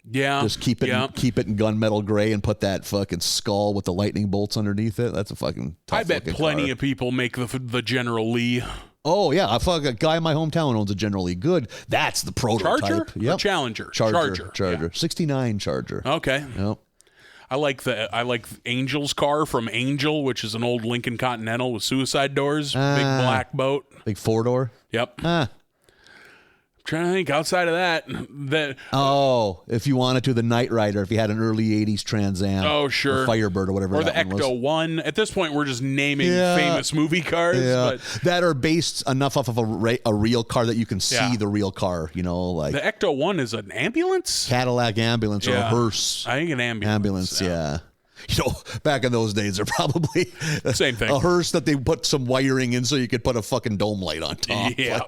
Yeah. Just keep it in gunmetal gray and put that fucking skull with the lightning bolts underneath it. That's a fucking tough I bet plenty car. of people make the General Lee. Oh, yeah. A guy in my hometown owns a General Lee. Good. That's the prototype. Charger? Yep. Or Challenger? Charger. Yeah. 69 Charger. Okay. Yep. I like Angel's car from Angel, which is an old Lincoln Continental with suicide doors. Big black boat. Big 4-door. Yep. Trying to think outside of that. If you wanted to, the Knight Rider, if you had an early 80s Trans Am. Oh, sure. Or Firebird or whatever. Or the Ecto 1. At this point, we're just naming famous movie cars. Yeah. But that are based enough off of a real car that you can see the real car, like. The Ecto 1 is an ambulance? Cadillac ambulance or a hearse. I think an ambulance. Yeah. Back in those days, they're probably same thing. A hearse that they put some wiring in so you could put a fucking dome light on top. Yeah.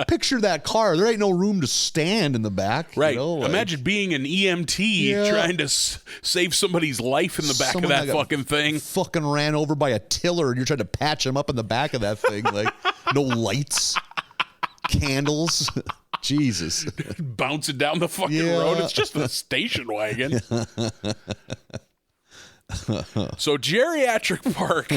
Picture that car. There ain't no room to stand in the back. Right. Imagine being an EMT trying to save somebody's life in the back of that fucking thing. Fucking ran over by a tiller and you're trying to patch him up in the back of that thing. Like, no lights, candles. Jesus. Bouncing down the fucking road. It's just a station wagon. So Geriatric Park,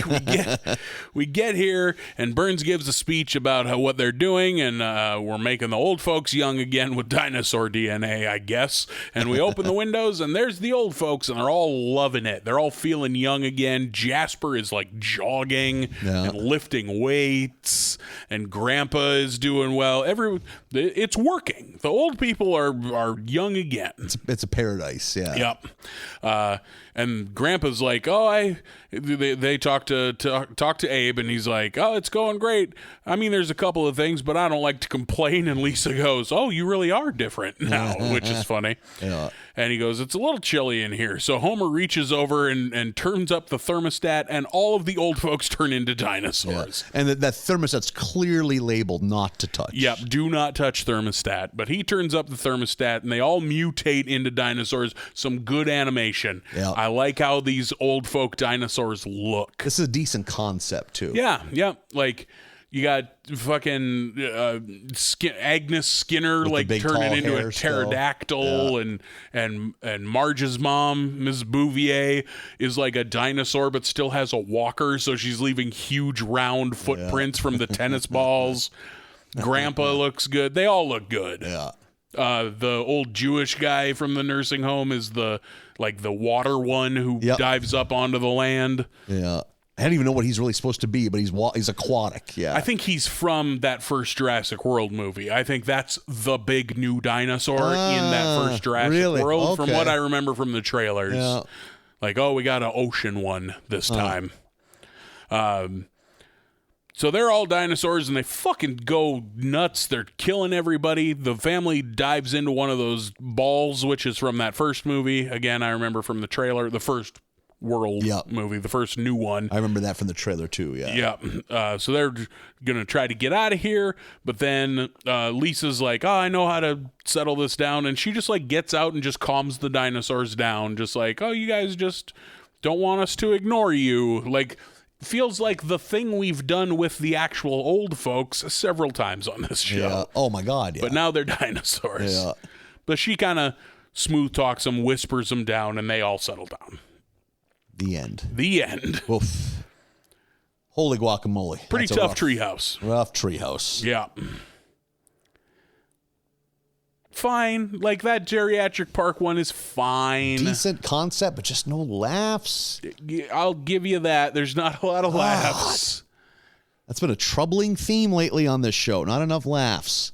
we get here, and Burns gives a speech about what they're doing, and we're making the old folks young again with dinosaur DNA, I guess. And we open the windows, and there's the old folks, and they're all loving it. They're all feeling young again. Jasper is like jogging and lifting weights, and Grandpa is doing well. It's working. The old people are young again. It's a paradise. Yeah. Yep. And Grandpa's like, they talk to Abe, and he's like, oh, it's going great. I mean, there's a couple of things, but I don't like to complain. And Lisa goes, oh, you really are different now, which is funny. Yeah. And he goes, it's a little chilly in here. So Homer reaches over and turns up the thermostat, and all of the old folks turn into dinosaurs. Yeah. And that thermostat's clearly labeled not to touch. Yep, do not touch thermostat. But he turns up the thermostat, and they all mutate into dinosaurs. Some good animation. Yeah. I like how these old folk dinosaurs look. This is a decent concept, too. Yeah. Like, you got fucking Agnes Skinner with like turning into a pterodactyl, and Marge's mom, Mrs. Bouvier, is like a dinosaur but still has a walker, so she's leaving huge round footprints from the tennis balls. Grandpa looks good. They all look good. Yeah. The old Jewish guy from the nursing home is the water one who dives up onto the land. Yeah. I don't even know what he's really supposed to be, but he's aquatic. Yeah, I think he's from that first Jurassic World movie. I think that's the big new dinosaur in that first Jurassic World, from what I remember from the trailers. Yeah. Like, we got an ocean one this time. So they're all dinosaurs, and they fucking go nuts. They're killing everybody. The family dives into one of those balls, which is from that first movie. Again, I remember from the trailer, the first World movie, the first new one. I remember that from the trailer, too, yeah. Yeah. So they're going to try to get out of here, but then Lisa's like, I know how to settle this down, and she just, like, gets out and just calms the dinosaurs down, just like, you guys just don't want us to ignore you. Like... Feels like the thing we've done with the actual old folks several times on this show. Yeah. Oh, my God, yeah. But now they're dinosaurs. Yeah. But she kind of smooth talks them, whispers them down, and they all settle down. The end. The end. Oof. Holy guacamole. Pretty tough treehouse. Rough treehouse. Yeah. Fine. Like, that geriatric park one is fine. Decent concept, but just no laughs. I'll give you that. There's not a lot of laughs. That's been a troubling theme lately on this show. Not enough laughs.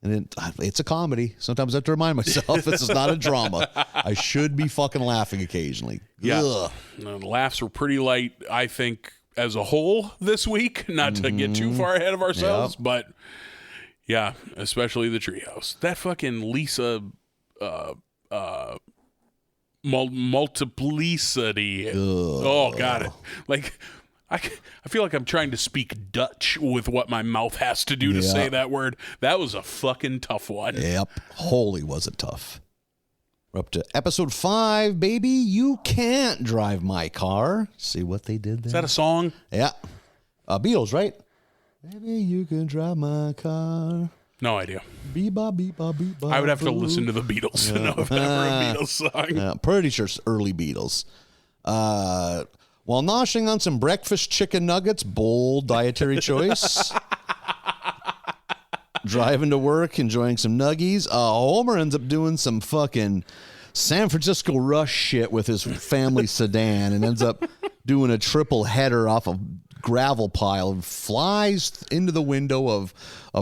And it's a comedy. Sometimes I have to remind myself this is not a drama. I should be fucking laughing occasionally. Yeah. The laughs were pretty light, I think, as a whole this week. Not to get too far ahead of ourselves, but... Yeah, especially the treehouse. That fucking Lisa multiplicity. Oh, God. Like, I feel like I'm trying to speak Dutch with what my mouth has to do to say that word. That was a fucking tough one. Yep. Holy was it tough. We're up to episode 5, baby. You can't drive my car. See what they did there? Is that a song? Yeah. Beatles, right? Maybe you can drive my car. No idea. Bee-ba, bee-ba, bee-ba, I would have to listen to the Beatles to know if that were a Beatles song. I'm pretty sure it's early Beatles. While noshing on some breakfast chicken nuggets, bold dietary choice. Driving to work, enjoying some nuggies. Homer ends up doing some fucking San Francisco Rush shit with his family sedan and ends up doing a triple header off a gravel pile and flies into the window of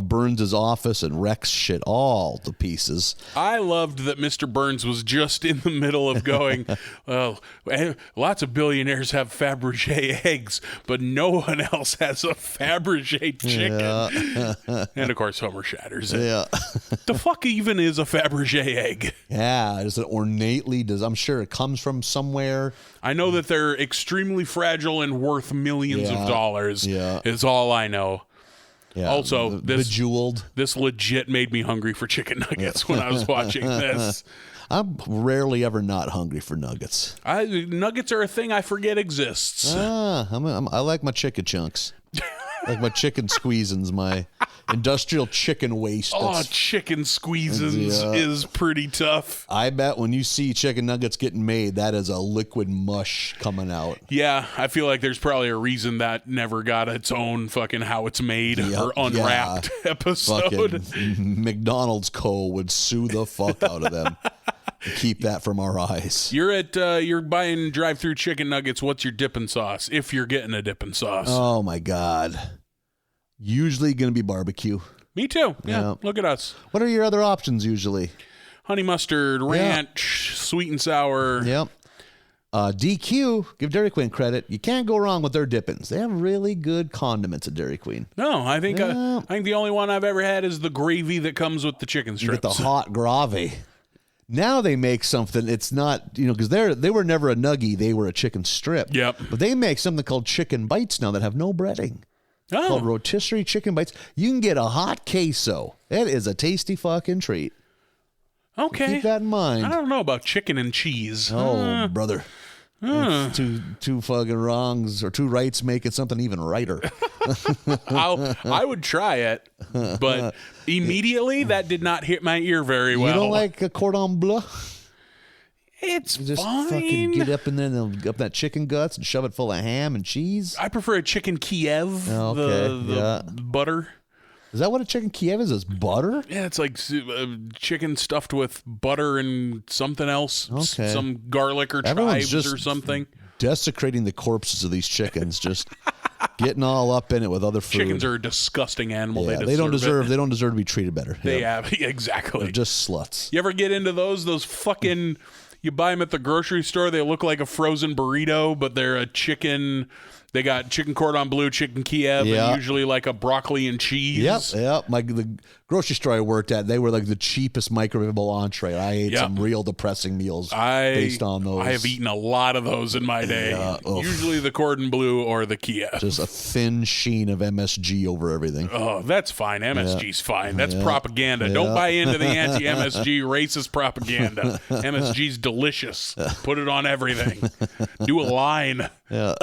Burns' office and wrecks shit all to pieces. I loved that Mr. Burns was just in the middle of going, well, lots of billionaires have Fabergé eggs, but no one else has a Fabergé chicken. Yeah. And, of course, Homer shatters it. Yeah. The fuck even is a Fabergé egg? Yeah, it's an ornately, I'm sure it comes from somewhere. I know that they're extremely fragile and worth millions of dollars. Yeah. Is all I know. Yeah, also, bejeweled. This legit made me hungry for chicken nuggets when I was watching this. I'm rarely ever not hungry for nuggets. Nuggets are a thing I forget exists. I like my chicken chunks. Like my chicken squeezins, my industrial chicken waste. Chicken squeezins is pretty tough. I bet when you see chicken nuggets getting made, that is a liquid mush coming out. Yeah, I feel like there's probably a reason that never got its own fucking how it's made or unwrapped episode. Fucking McDonald's Co. would sue the fuck out of them. Keep that from our eyes. You're buying drive-through chicken nuggets. What's your dipping sauce? If you're getting a dipping sauce. Oh my God. Usually going to be barbecue. Me too. Yeah. Look at us. What are your other options usually? Honey mustard, ranch, sweet and sour. Yep. DQ, give Dairy Queen credit. You can't go wrong with their dippings. They have really good condiments at Dairy Queen. No, I think the only one I've ever had is the gravy that comes with the chicken strips. You get the hot gravy. Now they make something, it's not, because they were never a nuggie, they were a chicken strip. Yep. But they make something called chicken bites now that have no breading. Called rotisserie chicken bites. You can get a hot queso. It is a tasty fucking treat. Okay. So keep that in mind. I don't know about chicken and cheese. Oh, brother. Two fucking wrongs or two rights make it something even righter. I would try it, but immediately that did not hit my ear very well. You don't like a cordon bleu? It's just fine. Fucking get up in there and up that chicken guts and shove it full of ham and cheese. I prefer a chicken Kiev. The butter. Is that what a chicken Kiev is? Is butter? Yeah, it's like chicken stuffed with butter and something else. Okay. Some garlic or chives or something. Desecrating the corpses of these chickens, just getting all up in it with other food. Chickens are a disgusting animal. Yeah, they don't deserve to be treated better. They have exactly. They're just sluts. You ever get into those fucking You buy them at the grocery store. They look like a frozen burrito, but they're a chicken. They got chicken cordon bleu, chicken Kiev, and usually like a broccoli and cheese. Yep. The grocery store I worked at, they were like the cheapest microwavable entree. I ate some real depressing meals based on those. I have eaten a lot of those in my day. Usually the cordon bleu or the Kiev. Just a thin sheen of MSG over everything. Oh, that's fine. MSG's fine. That's propaganda. Don't buy into the anti-MSG racist propaganda. MSG's delicious. Put it on everything. Do a line. Yeah.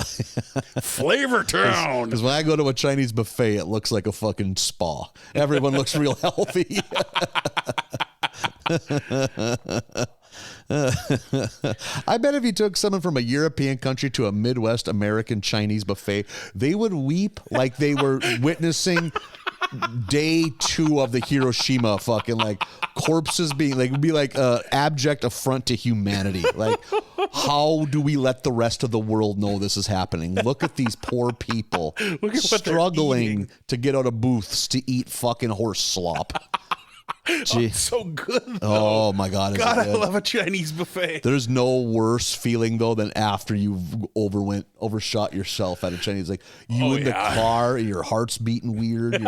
Flavor Town. Because when I go to a Chinese buffet, it looks like a fucking spa. Everyone looks real healthy. I bet if you took someone from a European country to a Midwest American Chinese buffet, they would weep like they were witnessing day 2 of the Hiroshima fucking like corpses being like, would be like abject affront to humanity. Like, how do we let the rest of the world know this is happening? Look at these poor people struggling to get out of booths to eat fucking horse slop. Oh, it's so good, though. Oh my God! God, I love a Chinese buffet. There's no worse feeling though than after you've overshot yourself at a Chinese. Like you in the car, your heart's beating weird.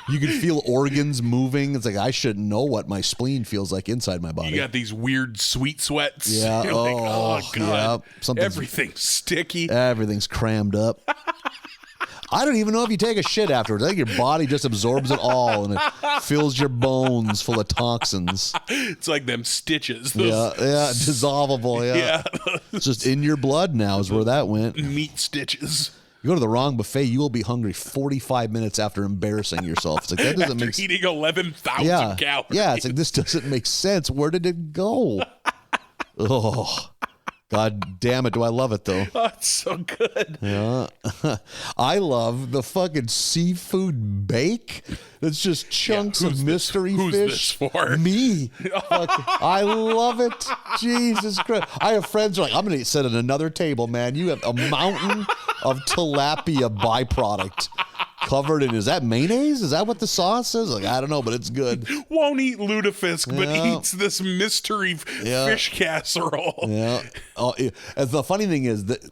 You can feel organs moving. It's like I shouldn't know what my spleen feels like inside my body. You got these weird sweet sweats. Yeah. You're like, oh God. Yeah. Everything's sticky. Everything's crammed up. I don't even know if you take a shit afterwards. I think your body just absorbs it all and it fills your bones full of toxins. It's like them stitches. Dissolvable. Yeah. It's just in your blood now is where that went. Meat stitches. You go to the wrong buffet, you will be hungry 45 minutes after embarrassing yourself. It's like that doesn't make sense. Eating 11,000 calories. Yeah, it's like this doesn't make sense. Where did it go? Oh. God damn it, do I love it, though. Oh, it's so good. Yeah. I love the fucking seafood bake. It's just chunks of mystery fish. Who's this for? Me. I love it. Jesus Christ. I have friends who are like, I'm going to sit at another table, man. You have a mountain of tilapia byproduct. Covered in, is that mayonnaise? Is that what the sauce is? Like, I don't know, but it's good. Won't eat lutefisk, but eats this mystery fish casserole. Yeah. Oh, the funny thing is that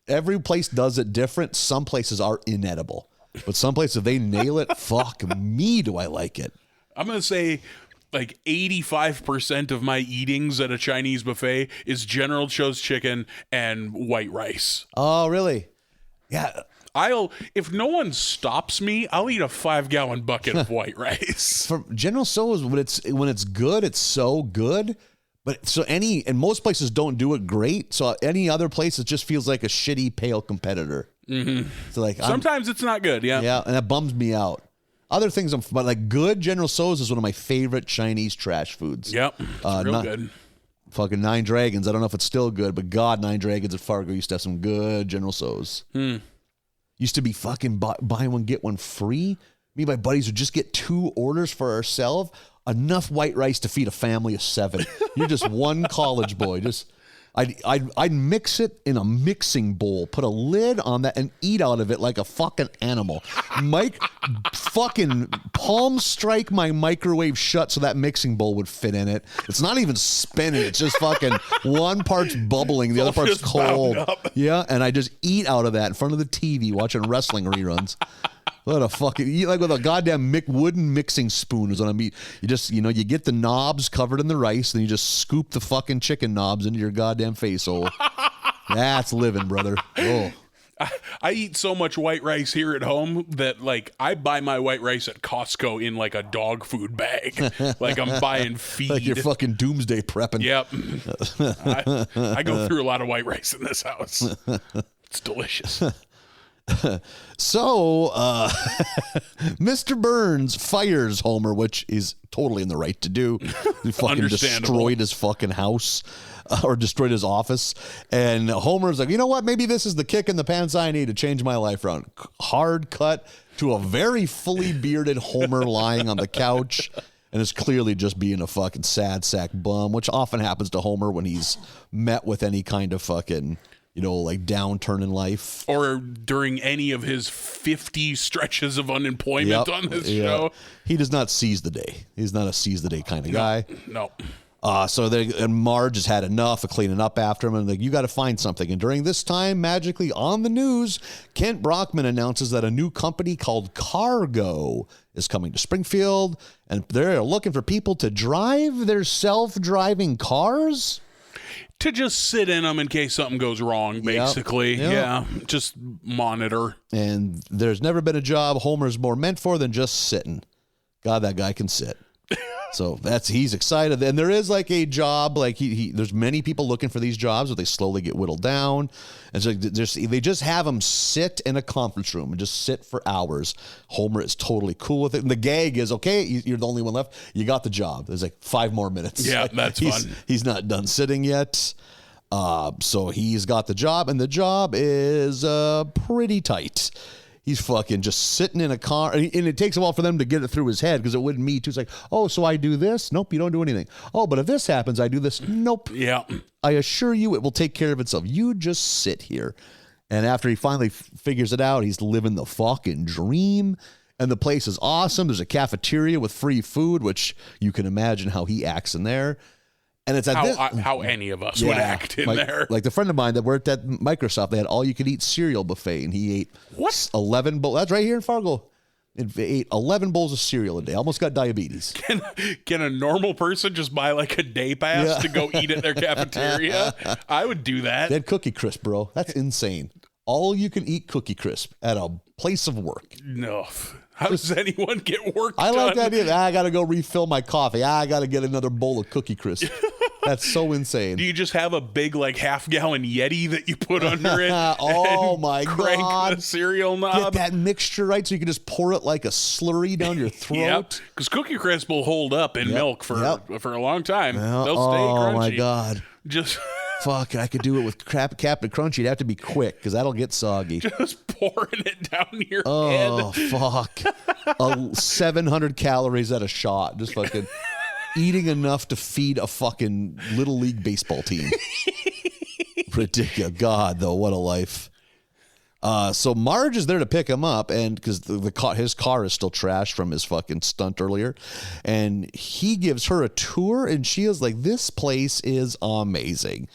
every place does it different. Some places are inedible, but some places, if they nail it, fuck me, do I like it. I'm going to say like 85% of my eatings at a Chinese buffet is General Tso's chicken and white rice. Oh, really? Yeah. If no one stops me, I'll eat a 5-gallon bucket of white rice. For General Tso's, when it's good, it's so good. But and most places don't do it great. So any other place, it just feels like a shitty pale competitor. Mm-hmm. So like sometimes it's not good. Yeah. Yeah, and that bums me out. Other things, but like good General Tso's is one of my favorite Chinese trash foods. Yep, it's real good. Fucking Nine Dragons. I don't know if it's still good, but God, Nine Dragons at Fargo used to have some good General Tso's. Used to be fucking buy one, get one free. Me and my buddies would just get 2 orders for ourselves. Enough white rice to feed a family of 7. You're just one college boy. I'd mix it in a mixing bowl, put a lid on that, and eat out of it like a fucking animal. Fucking palm strike my microwave shut so that mixing bowl would fit in it. It's not even spinning. It's just fucking one part's bubbling, the other part's cold. Yeah, and I just eat out of that in front of the TV watching wrestling reruns. What a fucking, eat like with a goddamn wooden mixing spoon is what I mean. You just, you get the knobs covered in the rice, and you just scoop the fucking chicken knobs into your goddamn face hole. That's living, brother. Oh. I eat so much white rice here at home that like I buy my white rice at Costco in like a dog food bag. Like I'm buying feed. Like you're fucking doomsday prepping. Yep. I go through a lot of white rice in this house. It's delicious. So, Mr. Burns fires Homer, which is totally in the right to do. He fucking destroyed his fucking house or destroyed his office. And Homer's like, you know what? Maybe this is the kick in the pants I need to change my life around. Hard cut to a very fully bearded Homer lying on the couch. And is clearly just being a fucking sad sack bum, which often happens to Homer when he's met with any kind of fucking, like downturn in life. Or during any of his 50 stretches of unemployment on this show. He does not seize the day. He's not a seize the day kind of guy. No. And Marge has had enough of cleaning up after him, and like, you got to find something. And during this time, magically on the news, Kent Brockman announces that a new company called Cargo is coming to Springfield, and they're looking for people to drive their self-driving cars. To just sit in them in case something goes wrong, basically. Yep. Yeah, just monitor. And there's never been a job Homer's more meant for than just sitting. God, that guy can sit. So he's excited. And there is like a job, like there's many people looking for these jobs, but they slowly get whittled down. And so they just have him sit in a conference room and just sit for hours. Homer is totally cool with it. And the gag is, okay, you're the only one left. You got the job. There's like 5 more minutes. Yeah, like, that's fun. He's not done sitting yet. So he's got the job, and the job is pretty tight. He's fucking just sitting in a car, and it takes a while for them to get it through his head because it wouldn't me too. It's like, oh, so I do this? Nope, you don't do anything. Oh, but if this happens, I do this? Nope. Yeah. I assure you it will take care of itself. You just sit here. And after he finally figures it out, he's living the fucking dream. And the place is awesome. There's a cafeteria with free food, which you can imagine how he acts in there. And it's how any of us would act in there. Like the friend of mine that worked at Microsoft, they had all-you-could-eat cereal buffet, and he ate 11 bowls. That's right here in Fargo. He ate 11 bowls of cereal a day. Almost got diabetes. Can a normal person just buy like a day pass to go eat at their cafeteria? I would do that. They had Cookie Crisp, bro. That's insane. All-you-can-eat Cookie Crisp at a place of work. No. How does anyone get work I done? like that idea. I got to go refill my coffee. I got to get another bowl of Cookie Crisp. That's so insane. Do you just have a big like half-gallon Yeti that you put under it? Oh my crank God! The cereal knob. Get that mixture right, so you can just pour it like a slurry down your throat. Yep, because Cookie Crisp will hold up in milk for a long time. They'll stay crunchy. Oh my God! Just fuck, I could do it with Captain Crunch. You'd have to be quick because that'll get soggy. Just pouring it down your head. Oh fuck! 700 calories at a shot. Just fucking. Eating enough to feed a fucking Little League baseball team. Ridiculous. God, though, what a life. So Marge is there to pick him up, and because his car is still trashed from his fucking stunt earlier, and he gives her a tour, and she is like, "This place is amazing."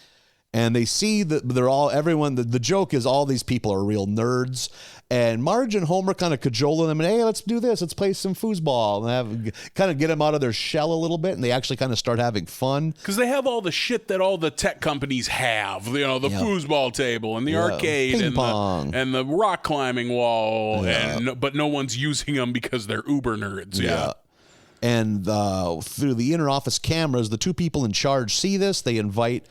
And they see that the joke is all these people are real nerds. And Marge and Homer kind of cajoling them, and hey, let's do this. Let's play some foosball and kind of get them out of their shell a little bit. And they actually kind of start having fun. Because they have all the shit that all the tech companies have. You know, the foosball table and the arcade and the rock climbing wall. But no one's using them because they're uber nerds. Yeah. And through the inner office cameras, the two people in charge see this. They invite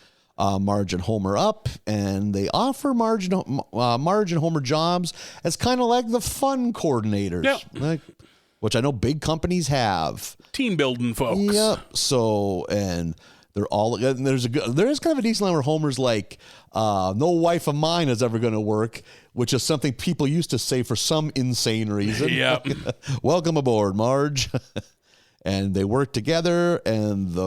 Marge and Homer up, and they offer Marge and Homer jobs as kind of like the fun coordinators, which I know big companies have. Team building folks. Yep. So, and they're all, and there is kind of a decent line where Homer's like, no wife of mine is ever going to work, which is something people used to say for some insane reason. Yep. Welcome aboard, Marge. And they work together, and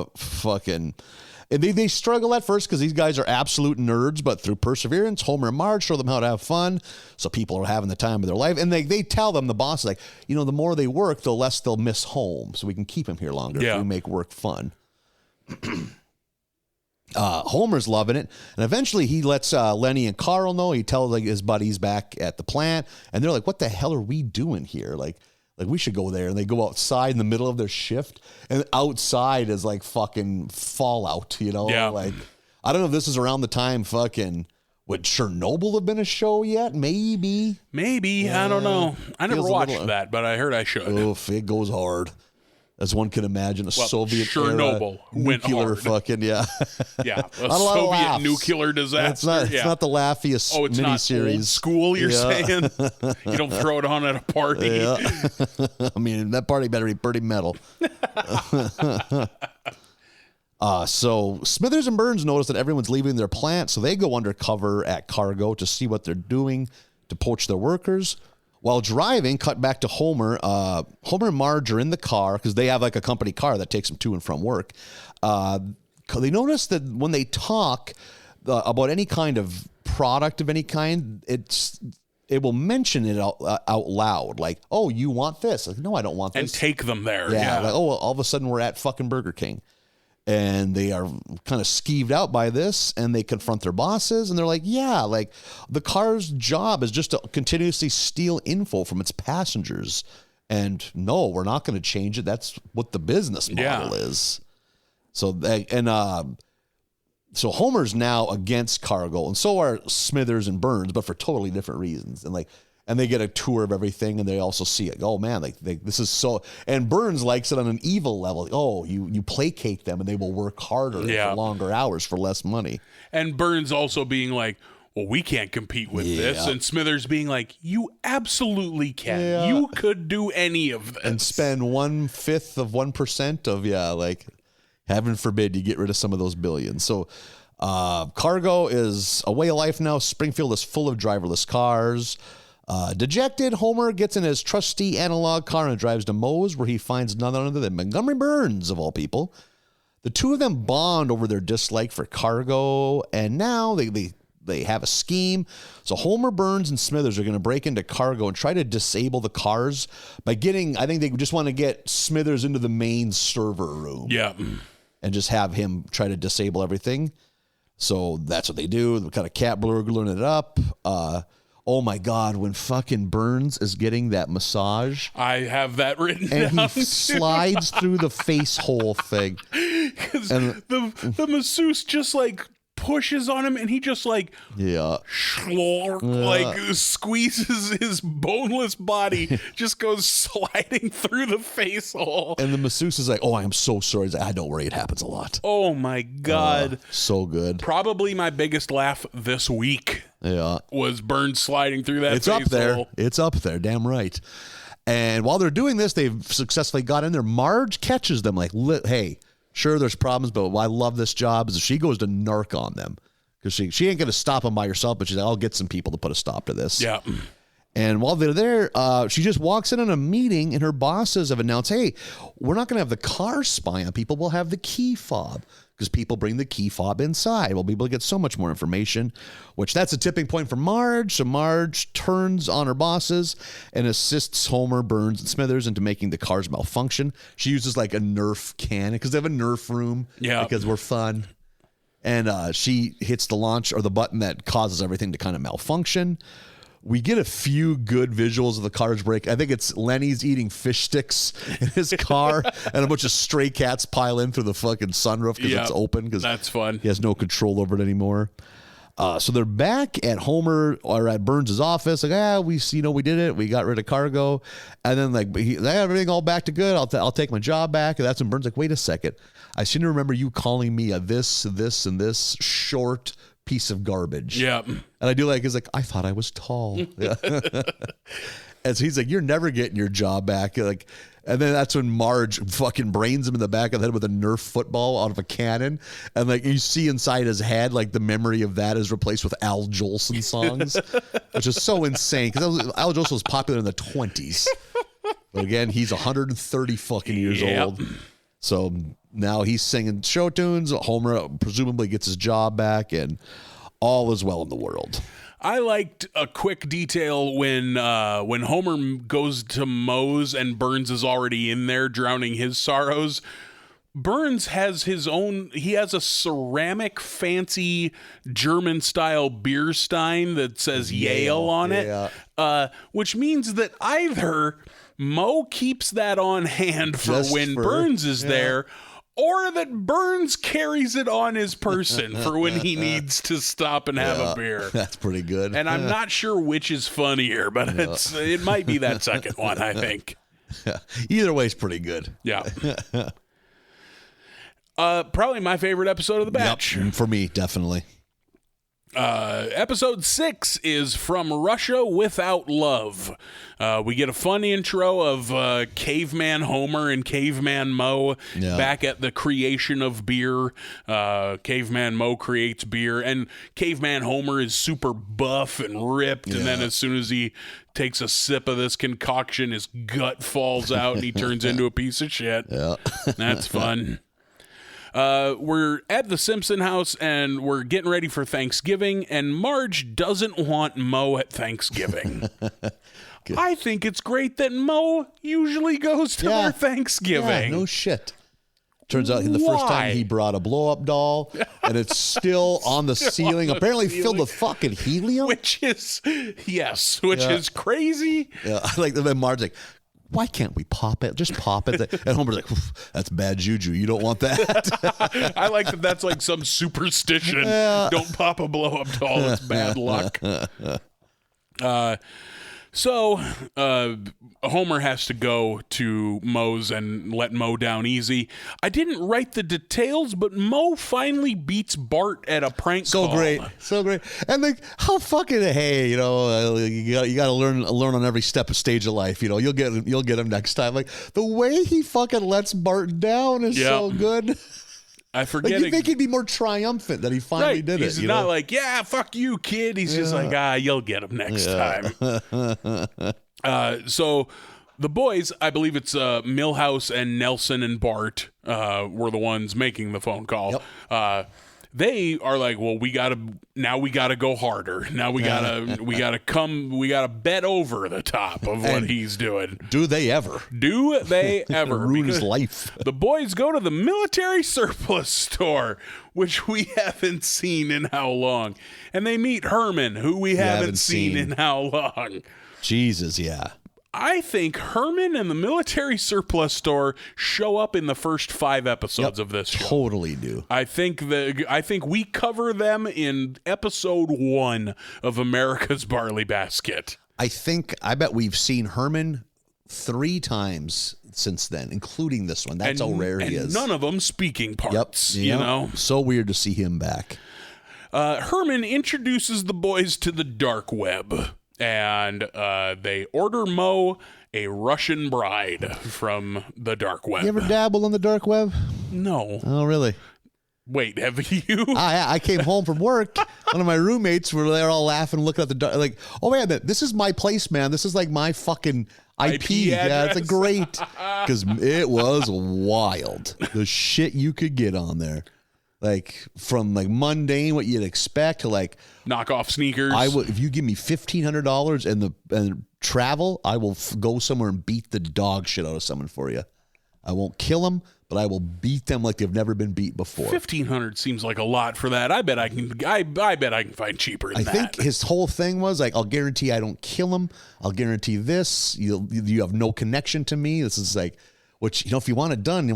and they struggle at first because these guys are absolute nerds, but through perseverance, Homer and Marge show them how to have fun. So people are having the time of their life. And they tell them, the boss is like, the more they work, the less they'll miss home. So we can keep them here longer if we make work fun. Homer's loving it. And eventually he lets Lenny and Carl know. He tells his buddies back at the plant. And they're like, what the hell are we doing here? Like we should go there. And they go outside in the middle of their shift, and outside is like fucking Fallout, Yeah. Like, I don't know if this is around the time fucking, would Chernobyl have been a show yet? Maybe. I don't know. I never watched that, but I heard I should. Oof, it goes hard. As one can imagine, Soviet Chernobyl went nuclear hard. fucking, Yeah, a Soviet nuclear disaster. It's not the laughiest it's miniseries. Not old school, you're saying? You don't throw it on at a party. Yeah. I mean, that party better be pretty metal. So Smithers and Burns notice that everyone's leaving their plant, so they go undercover at Cargo to see what they're doing to poach their workers. While driving, cut back to Homer. Homer and Marge are in the car because they have like a company car that takes them to and from work. They notice that when they talk about any kind of product of any kind, it will mention it out loud. Like, oh, you want this? Like, no, I don't want this. And take them there. Yeah. Like, oh, well, all of a sudden we're at fucking Burger King. And they are kind of skeeved out by this, and they confront their bosses, and they're like, yeah, like the car's job is just to continuously steal info from its passengers. And no, we're not going to change it. That's what the business model is. So so Homer's now against cargo, and so are Smithers and Burns, but for totally different reasons. And they get a tour of everything, and they also see it. Oh man, this is so. And Burns likes it on an evil level. Oh, you placate them, and they will work harder for longer hours for less money. And Burns also being like, well, we can't compete with this. And Smithers being like, you absolutely can. Yeah. You could do any of this. And spend 1/5 of 1% of, like, heaven forbid you get rid of some of those billions. So cargo is a way of life now. Springfield is full of driverless cars. Dejected, Homer gets in his trusty analog car and drives to Moe's, where he finds none other than Montgomery Burns, of all people. The two of them bond over their dislike for cargo, and now they have a scheme. So Homer, Burns, and Smithers are going to break into cargo and try to disable the cars by I think they just want to get Smithers into the main server room. Yeah. And just have him try to disable everything. So that's what they do. They're kind of cat burgling it up. Oh my God, when fucking Burns is getting that massage. I have that written down. And he too. slides through the face hole thing. Because the masseuse just like pushes on him, and he just like squeezes his boneless body, just goes sliding through the face hole. And the masseuse is like, oh, I am so sorry. He's like, don't worry, it happens a lot. Oh my God. So good. Probably my biggest laugh this week was Burns sliding through that face hole. It's up there, damn right. And while they're doing this, they've successfully got in there. Marge catches them like, hey, sure, there's problems, but why I love this job is she goes to narc on them, because she ain't going to stop them by herself, but she's like, I'll get some people to put a stop to this. Yeah. And while they're there, she just walks in on a meeting, and her bosses have announced, hey, we're not going to have the car spy on people. We'll have the key fob, because people bring the key fob inside. We'll be able to get so much more information, which that's a tipping point for Marge. So Marge turns on her bosses and assists Homer, Burns, and Smithers into making the cars malfunction. She uses like a Nerf cannon, because they have a Nerf room, because we're fun. And she hits the launch or the button that causes everything to kind of malfunction. We get a few good visuals of the cars break. I think it's Lenny's eating fish sticks in his car, and a bunch of stray cats pile in through the fucking sunroof because it's open. Because that's fun. He has no control over it anymore. So they're back at Homer or at Burns' office. Like, we did it. We got rid of cargo, and then like everything all back to good. I'll take my job back. And that's when Burns like, wait a second. I seem to remember you calling me a this, and this short piece of garbage. Yeah. And I do like, he's like, I thought I was tall. Yeah. And so he's like, you're never getting your job back. Like, and then that's when Marge fucking brains him in the back of the head with a Nerf football out of a cannon. And like you see inside his head, like the memory of that is replaced with Al Jolson songs, which is so insane. Because Al Jolson was popular in the 20s. But again, he's 130 fucking years old. So now he's singing show tunes. Homer presumably gets his job back, and all is well in the world. I liked a quick detail when Homer goes to Moe's and Burns is already in there drowning his sorrows. Burns has he has a ceramic fancy German style beer stein that says Yale on it, which means that either Moe keeps that on hand for when Burns is there, or that Burns carries it on his person for when he needs to stop and have a beer. That's pretty good. And I'm not sure which is funnier, but it might be that second one, I think. Either way is pretty good. Yeah. Probably my favorite episode of the batch. Yep, for me, definitely. Episode 6 is From Russia Without Love. We get a fun intro of Caveman Homer and Caveman Moe back at the creation of beer. Caveman Moe creates beer, and Caveman Homer is super buff and ripped, and then as soon as he takes a sip of this concoction, his gut falls out and he turns into a piece of shit. Yeah. That's fun. We're at the Simpson house, and we're getting ready for Thanksgiving, and Marge doesn't want Moe at Thanksgiving. I think it's great that Moe usually goes to their Thanksgiving. Yeah, no shit. Turns out the first time he brought a blow-up doll, and it's still on the ceiling. Apparently filled with fucking helium. Which is crazy. Yeah, I like the Marge's like, why can't we pop it? Just pop it. And Homer's like, that's bad juju. You don't want that. I like that that's like some superstition. Yeah. Don't pop a blow-up doll. It's bad luck. So Homer has to go to Moe's and let Moe down easy. I didn't write the details, but Moe finally beats Bart at a prank call. So great. And like, how fucking, hey, you know, you got to learn on every stage of life. You know, you'll get him next time. Like the way he fucking lets Bart down is so good. I forget. Like, you think he'd be more triumphant that he finally did it. He's not like, yeah, fuck you, kid. He's just like, you'll get him next time. So the boys, I believe it's Milhouse and Nelson and Bart were the ones making the phone call. Yep. They are like, well, we gotta go harder. Now we gotta bet over the top of what he's doing. Do they ever? Ruin his life. The boys go to the military surplus store, which we haven't seen in how long. And they meet Herman, who we haven't seen in how long. Jesus, yeah. I think Herman and the military surplus store show up in the first 5 episodes of this show. Totally do. I think we cover them in episode 1 of America's Barley Basket. I bet we've seen Herman 3 times since then, including this one. That's how rare he is. None of them speaking parts. Yep. You know, so weird to see him back. Herman introduces the boys to the dark web. And they order Moe a Russian bride from the dark web. You ever dabble on the dark web? No. Oh, really? Wait, have you? I came home from work. One of my roommates were there all laughing, looking at the dark, like, oh man, this is my place, man. This is like my fucking IP. Yeah, it's a great, because it was wild. The shit you could get on there. Like from like mundane, what you'd expect to like knockoff sneakers. I will, if you give me $1,500 and travel, I will go somewhere and beat the dog shit out of someone for you. I won't kill them, but I will beat them like they've never been beat before. $1,500 seems like a lot for that. I bet I can find cheaper than that. I think his whole thing was like, I'll guarantee I don't kill him. I'll guarantee this. You have no connection to me. This is like. Which, you know, if you want it done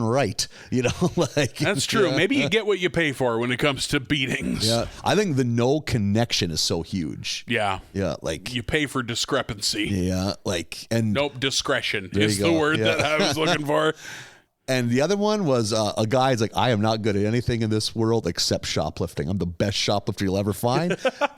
right. You know, like that's true. Yeah. Maybe you get what you pay for when it comes to beatings. Yeah, I think the no connection is so huge. Yeah, yeah, like you pay for discrepancy. Yeah, like and discretion is the word that I was looking for. And the other one was a guy's like, I am not good at anything in this world except shoplifting. I'm the best shoplifter you'll ever find.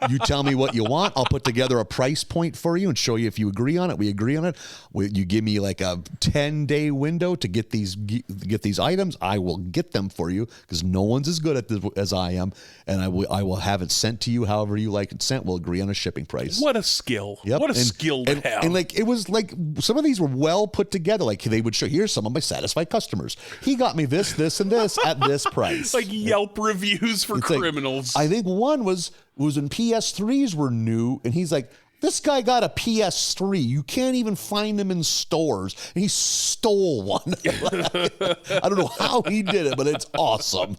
You tell me what you want. I'll put together a price point for you and show you if you agree on it. We agree on it. You give me like a 10-day window to get these items. I will get them for you because no one's as good at this as I am. And I will have it sent to you however you like it sent. We'll agree on a shipping price. What a skill. Yep. What a skill to have. And like, it was like, some of these were well put together. Like they would show, here's some of my satisfied customers. He got me this, and this at this price. Like Yelp reviews for criminals. Like, I think one was when PS3s were new, and he's like, this guy got a PS3. You can't even find them in stores. And he stole one. I don't know how he did it, but it's awesome.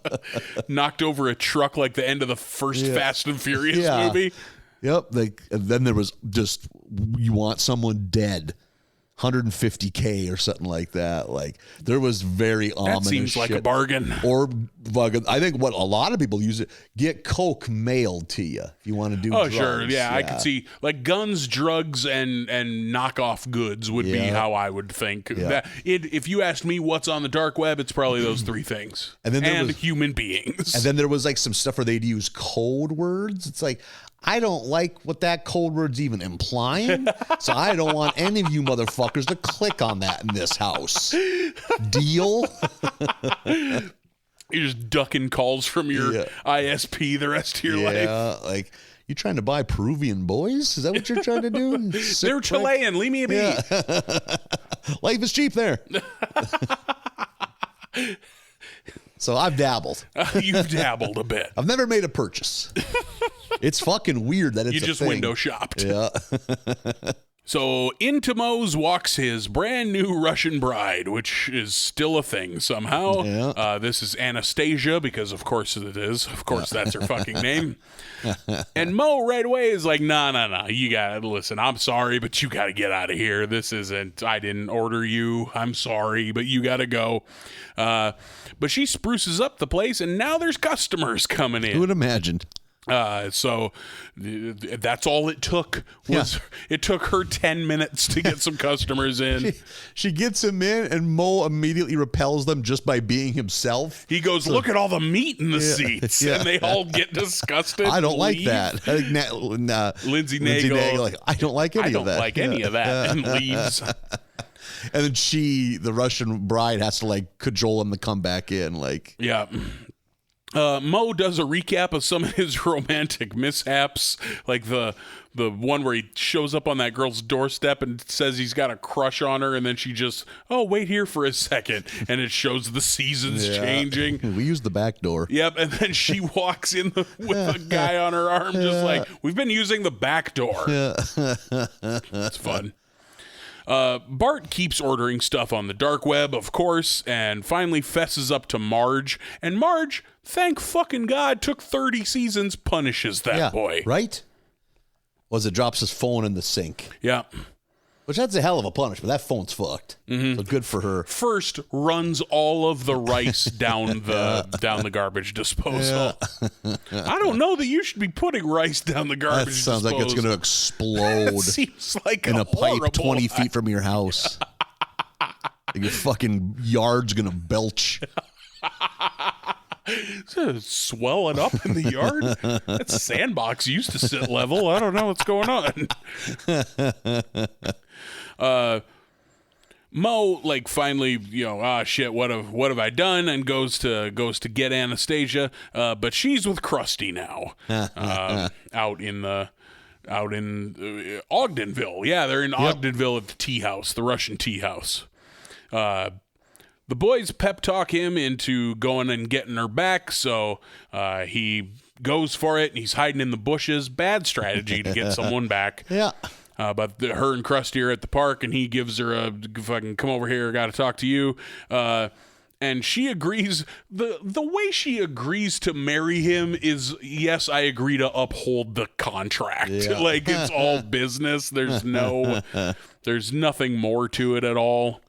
Knocked over a truck like the end of the first Fast and Furious movie. Yep. Like, and then there was just, you want someone dead. $150K or something like that. Like there was very ominous. That seems like a bargain. Or I think what a lot of people use it, get Coke mailed to you if you want to do. Oh, drugs. Sure, yeah, I could see like guns, drugs, and knockoff goods would be how I would think. Yeah. If you asked me what's on the dark web, it's probably those 3 things. And then human beings. And then there was like some stuff where they'd use code words. It's like, I don't like what that code word's even implying, so I don't want any of you motherfuckers to click on that in this house. Deal? You're just ducking calls from your ISP the rest of your life. Yeah, like, you trying to buy Peruvian boys? Is that what you're trying to do? They're Chilean. Leave me a beat. Life is cheap there. So I've dabbled. You've dabbled a bit. I've never made a purchase. It's fucking weird that it's you just window shopped. Yeah. So into Moe's walks his brand new Russian bride, which is still a thing somehow. Yeah. This is Anastasia, because of course it is. Of course that's her fucking name. And Moe right away is like, nah, you gotta listen. I'm sorry, but you gotta get out of here. This isn't, I didn't order you. I'm sorry, but you gotta go. But she spruces up the place, and now there's customers coming in. Who would imagine? So that's all it took. It took her 10 minutes to get some customers in. She gets him in, and Moe immediately repels them just by being himself. He goes, look at all the meat in the seats, and they all get disgusted. I don't like leave. that. I think Lindsay Nagel, like, I don't like any of that. I don't like any of that, and leaves. And then the Russian bride, has to like cajole him to come back in. Like, yeah. Moe does a recap of some of his romantic mishaps, like the one where he shows up on that girl's doorstep and says he's got a crush on her, and then she just, wait here for a second, and it shows the seasons changing. We use the back door. Yep, and then she walks in with a guy on her arm, just like, we've been using the back door. It's fun. Bart keeps ordering stuff on the dark web, of course, and finally fesses up to Marge. And Marge, thank fucking God, took 30 seasons, punishes that boy. Right? Was it drops his phone in the sink. Yeah. Which that's a hell of a punishment. That phone's fucked. So good for her. First, runs all of the rice down the garbage disposal. Yeah. I don't know that you should be putting rice down the garbage disposal. That sounds like it's going to explode. It seems like in a pipe 20 feet from your house. Your fucking yard's going to belch. Swelling up in the yard. That sandbox used to sit level. I don't know what's going on. Moe, like, finally, shit, what have I done? And goes to get Anastasia, but she's with Krusty now, out in Ogdenville. Yeah, they're in Ogdenville at the tea house, the Russian tea house. The boys pep talk him into going and getting her back, so he goes for it, and he's hiding in the bushes. Bad strategy to get someone back. Yeah. But her and Krusty are at the park, and he gives her a fucking come over here, got to talk to you. And she agrees. The way she agrees to marry him is, yes, I agree to uphold the contract. Yeah. Like, it's all business. There's nothing more to it at all.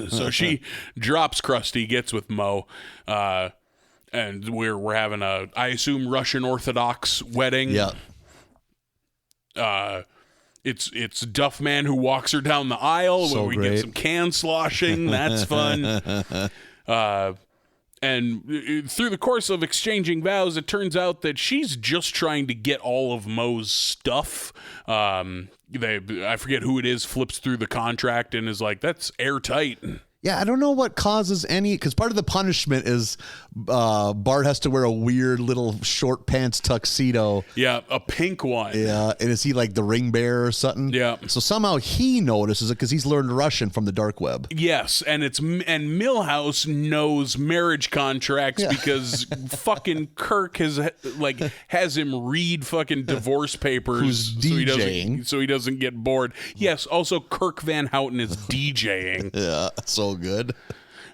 So she drops Krusty, gets with Moe, and we're having I assume, Russian Orthodox wedding. Yeah. It's Duff Man who walks her down the aisle when we get some can sloshing. That's fun. And through the course of exchanging vows, it turns out that she's just trying to get all of Moe's stuff. I forget who it is, flips through the contract and is like, that's airtight. Yeah, I don't know what causes because part of the punishment is Bart has to wear a weird little short pants tuxedo. Yeah, a pink one. Yeah, and is he like the ring bearer or something? Yeah. So somehow he notices it because he's learned Russian from the dark web. Yes, and Milhouse knows marriage contracts because fucking Kirk has him read fucking divorce papers. Who's DJing. So he doesn't get bored. Yes, also Kirk Van Houten is DJing. Yeah, so good.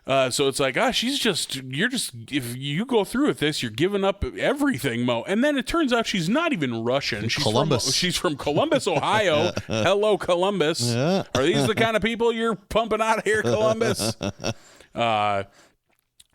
So it's like, if you go through with this, you're giving up everything, Moe. And then it turns out she's not even Russian. She's from Columbus, Ohio. Hello, Columbus. Yeah. Are these the kind of people you're pumping out of here, Columbus?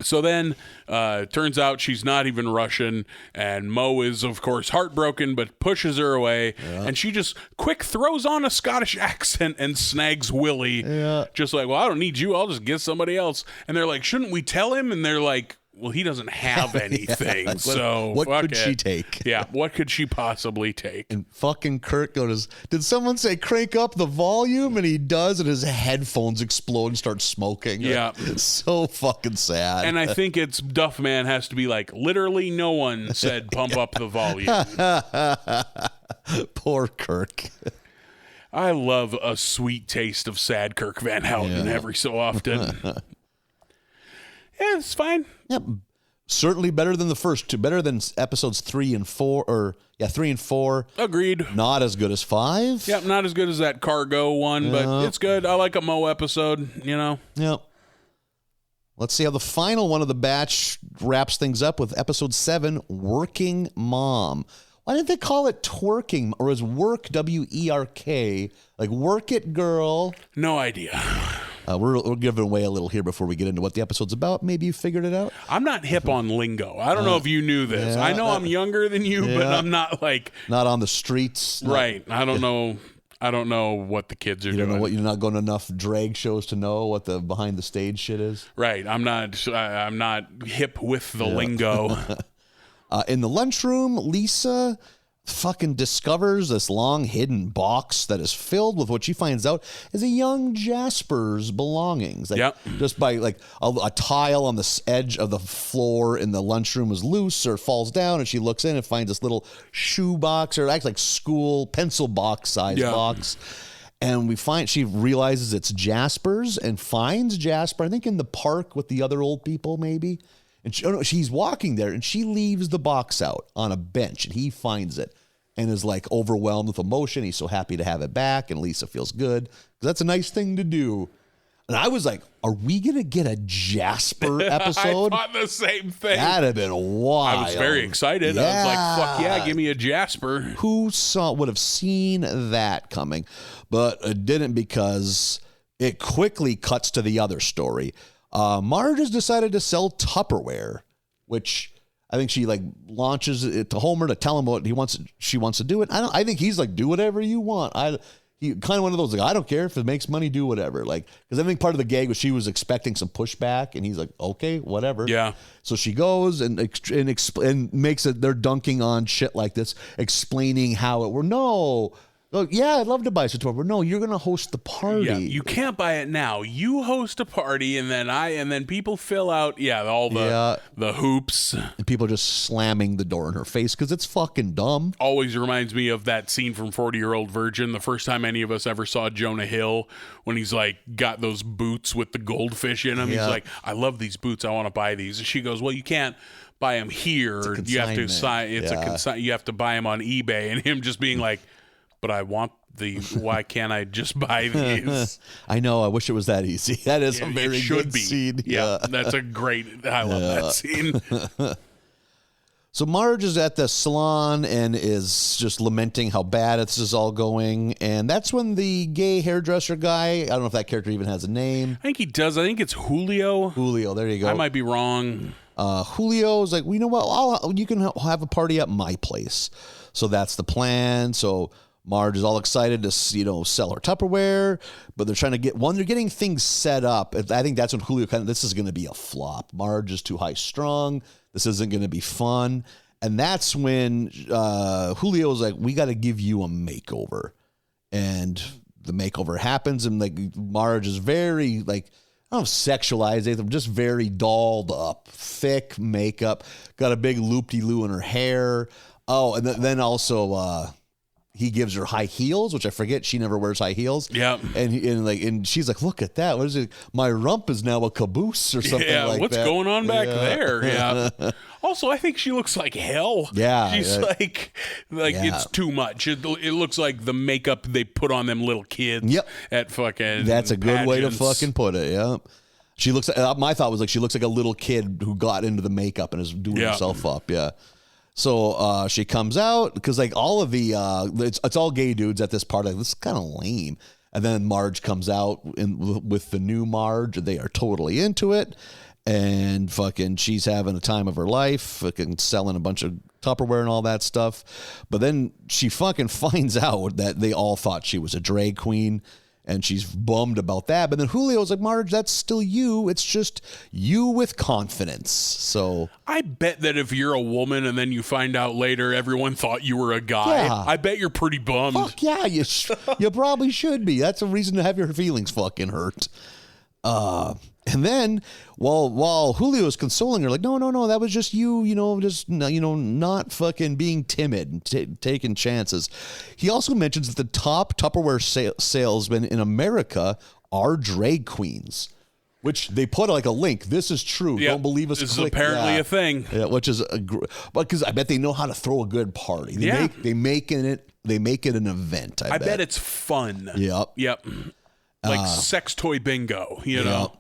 So then, turns out she's not even Russian, and Moe is, of course, heartbroken, but pushes her away, and she just quick throws on a Scottish accent and snags Willie. Yeah. Just like, well, I don't need you, I'll just get somebody else. And they're like, shouldn't we tell him? And they're like, well, he doesn't have anything, so what could she take? Yeah, what could she possibly take? And fucking Kirk goes, did someone say crank up the volume? And he does, and his headphones explode and start smoking. Yeah. It's so fucking sad. And I think it's Duff Man has to be like, literally no one said pump up the volume. Poor Kirk. I love a sweet taste of sad Kirk Van Houten every so often. Yeah, it's fine. Yep. Certainly better than the first two. Better than episodes 3 and 4. 3 and 4. Agreed. Not as good as 5. Yep, not as good as that cargo one, but it's good. I like a Mo episode, Yep. Let's see how the final one of the batch wraps things up with episode 7, Working Mom. Why didn't they call it twerking, or is work W-E-R-K? Like work it, girl. No idea. We're giving away a little here before we get into what the episode's about. Maybe you figured it out. I'm not hip on lingo. I don't know if you knew this. I know I'm younger than you, but I'm not not on the streets. Right. I don't know. I don't know what the kids are doing. You don't know what, you're not going to enough drag shows to know what the behind the stage shit is. Right. I'm not hip with the lingo. In the lunchroom, Lisa fucking discovers this long hidden box that is filled with what she finds out is a young Jasper's belongings. Just by a tile on the edge of the floor in the lunchroom is loose or falls down, and she looks in and finds this little shoe box, or acts like school pencil box size box. And she realizes it's Jasper's and finds Jasper, I think in the park with the other old people maybe. And she's walking there, and she leaves the box out on a bench, and he finds it and is overwhelmed with emotion. He's so happy to have it back, and Lisa feels good because that's a nice thing to do. And I was like, are we going to get a Jasper episode? I thought the same thing. That'd have been wild. I was very excited. I was like, fuck yeah, give me a Jasper. Who would have seen that coming? But it didn't, because it quickly cuts to the other story. Marge has decided to sell Tupperware, which I think she launches it to Homer to tell him what she wants to do it. I think he's do whatever you want. He kind of one of those I don't care if it makes money, do whatever. Because I think part of the gag was she was expecting some pushback, and he's like, okay, whatever. Yeah. So she goes and makes it. They're dunking on shit like this, explaining how it were Oh, yeah, I'd love to buy Sator. No, you're going to host the party. Yeah, you can't buy it now. You host a party, and then people fill out all the hoops. And people just slamming the door in her face because it's fucking dumb. Always reminds me of that scene from 40-Year-Old Virgin, the first time any of us ever saw Jonah Hill, when he's got those boots with the goldfish in them. Yeah. He's like, I love these boots. I want to buy these. And she goes, well, you can't buy them here. You have to sign. You have to buy them on eBay. And him just being like, but I want why can't I just buy these? I know. I wish it was that easy. That is a very good scene. Yeah, that's a great, I love that scene. So Marge is at the salon and is just lamenting how bad this is all going. And that's when the gay hairdresser guy, I don't know if that character even has a name. I think he does. I think it's Julio. Julio, there you go. I might be wrong. Julio's like, well, you know what? You can have a party at my place. So that's the plan. So Marge is all excited to, sell her Tupperware, but they're trying to they're getting things set up. I think that's when Julio this is going to be a flop. Marge is too high strung. This isn't going to be fun. And that's when Julio's like, we got to give you a makeover. And the makeover happens, and Marge is very I don't know, sexualized, just very dolled up, thick makeup, got a big loop-de-loo in her hair. Oh, and then also, he gives her high heels, which I forget. She never wears high heels. Yeah. And she's like, look at that. What is it? My rump is now a caboose or something like that. What's going on back there? Yeah. Also, I think she looks like hell. Yeah. She's it's too much. It looks like the makeup they put on them little kids at fucking That's a good pageants. way to fucking put it. Yeah. She looks. My thought was she looks like a little kid who got into the makeup and is doing herself up. Yeah. So she comes out because all of the it's all gay dudes at this party. This is kind of lame. And then Marge comes out with the new Marge. They are totally into it, and fucking she's having a time of her life, fucking selling a bunch of Tupperware and all that stuff. But then she fucking finds out that they all thought she was a drag queen. And she's bummed about that. But then Julio's like, Marge, that's still you. It's just you with confidence. So I bet that if you're a woman and then you find out later everyone thought you were a guy, I bet you're pretty bummed. Fuck yeah, you probably should be. That's a reason to have your feelings fucking hurt. And then while Julio's consoling her, like, no, that was just you, not fucking being timid and taking chances. He also mentions that the top Tupperware salesmen in America are drag queens, Which they put like a link. This is true. Yep. Don't believe us. This is click apparently that. a thing. Yeah, which is because I bet they know how to throw a good party. They make it an event. I bet it's fun. Yep. Like sex toy bingo, you know.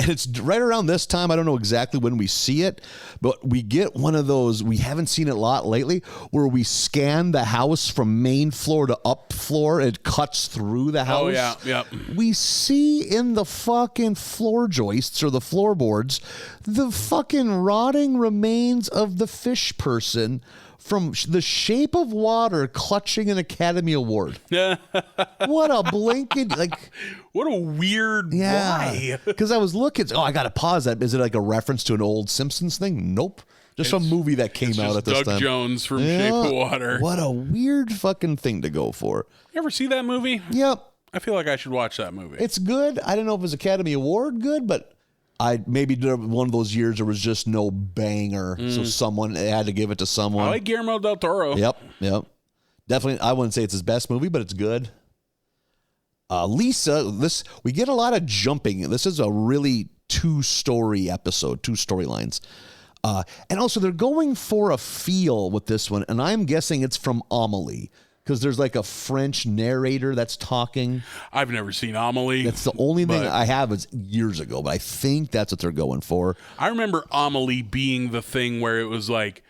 And it's right around this time. I don't know exactly when we see it, but we get one of those. We haven't seen it a lot lately, where we scan the house from main floor to up floor. It cuts through the house. Oh yeah. We see in the fucking floor joists or the floorboards the fucking rotting remains of the fish person from The Shape of Water clutching an Academy Award. What a blinking, what a weird why. Because I was looking, I got to pause that. Is it like a reference to an old Simpsons thing? Nope. Just a movie that came out at this Doug time. Jones from Shape of Water. What a weird fucking thing to go for. You ever see that movie? Yep. I feel like I should watch that movie. It's good. I don't know if it was Academy Award good, but I maybe one of those years there was just no banger, so someone had to give it to someone. I like Guillermo del Toro. Yep. Definitely, I wouldn't say it's his best movie, but it's good. Lisa, we get a lot of jumping. This is a really two-story episode, two storylines. And also, they're going for a feel with this one, and I'm guessing it's from Amelie. Because there's like a French narrator that's talking. I've never seen Amelie. That's the only thing I have is years ago, but I think that's what they're going for. I remember Amelie being the thing where it was like,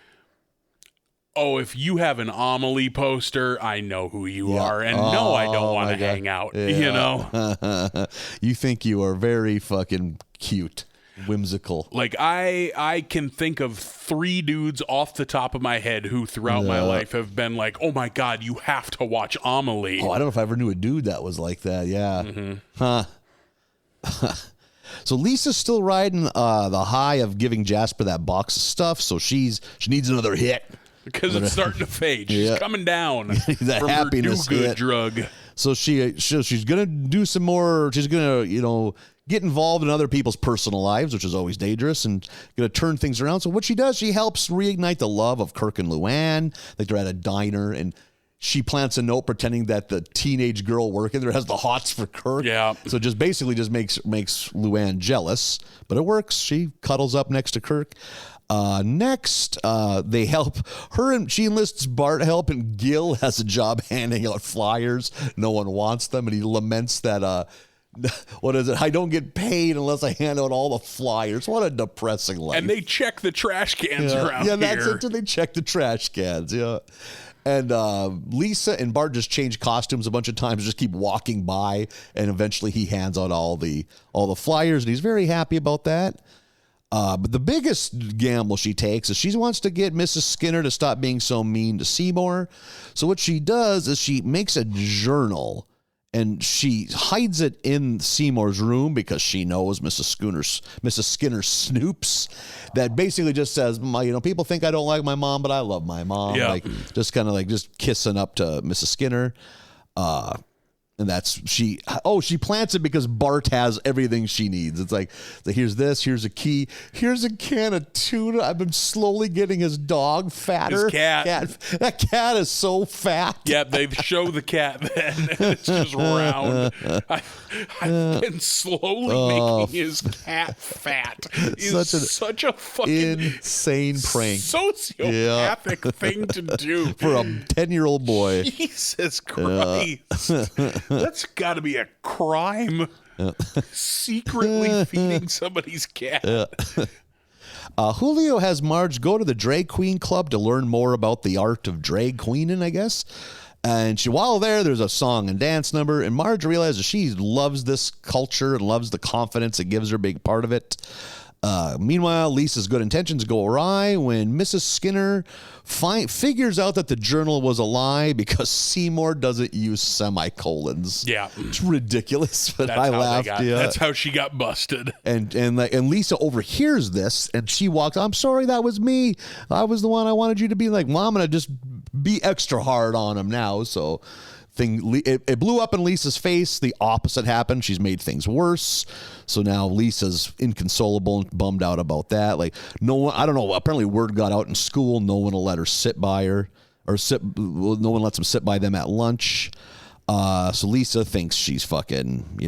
oh, if you have an Amelie poster, I know who you are. And no, I don't want to hang out, you know? You think you are very fucking cute. Whimsical. Like I can think of 3 dudes off the top of my head who throughout my life have been like, oh my God, you have to watch Amelie. Oh, I don't know if I ever knew a dude that was like that. Yeah. Huh. So Lisa's still riding the high of giving Jasper that box of stuff. So she needs another hit. Because it's starting to fade. She's coming down that from happiness her do-good hit. drug. So she's going to do some more. She's going to, get involved in other people's personal lives, which is always dangerous, and going to turn things around. So what she does, she helps reignite the love of Kirk and Luann. Like they're at a diner, and she plants a note pretending that the teenage girl working there has the hots for Kirk. Yeah. So just basically makes Luann jealous, but it works. She cuddles up next to Kirk. Next, they help her, and she enlists Bart help, and Gil has a job handing out flyers. No one wants them, and he laments that, what is it? I don't get paid unless I hand out all the flyers. What a depressing life. And they check the trash cans around here. Yeah, that's it. They check the trash cans. Yeah. And Lisa and Bart just change costumes a bunch of times, just keep walking by, and eventually he hands out all the flyers, and he's very happy about that. But the biggest gamble she takes is she wants to get Mrs. Skinner to stop being so mean to Seymour. So what she does is she makes a journal, and she hides it in Seymour's room because she knows Mrs. Skinner snoops. That basically just says, people think I don't like my mom, but I love my mom. Yeah. Like just kind of like just kissing up to Mrs. Skinner. And that's she plants it because Bart has everything she needs. It's like here's this, here's a key, here's a can of tuna. I've been slowly getting his dog fatter. His cat. That cat is so fat. Yeah, they show the cat then. It's just round. I've been slowly making his cat fat. It's such a fucking insane prank. Sociopathic thing to do. For a 10-year-old boy. Jesus Christ. That's got to be a crime. Secretly feeding somebody's cat. Julio has Marge go to the Drag Queen Club to learn more about the art of drag queening, I guess. And while there's a song and dance number, and Marge realizes she loves this culture and loves the confidence it gives her, a big part of it. Meanwhile, Lisa's good intentions go awry when Mrs. Skinner figures out that the journal was a lie because Seymour doesn't use semicolons. Yeah, it's ridiculous, but I laughed. That's how she got busted. And Lisa overhears this, and she walks. I'm sorry, that was me. I was the one. I wanted you to be like, well, I'm gonna just be extra hard on him now. So. It blew up in Lisa's face. The opposite happened. She's made things worse. So now Lisa's inconsolable and bummed out about that. Like no one, I don't know. Apparently word got out in school. No one will let her sit by her, no one lets them sit by them at lunch. So Lisa thinks she's fucking,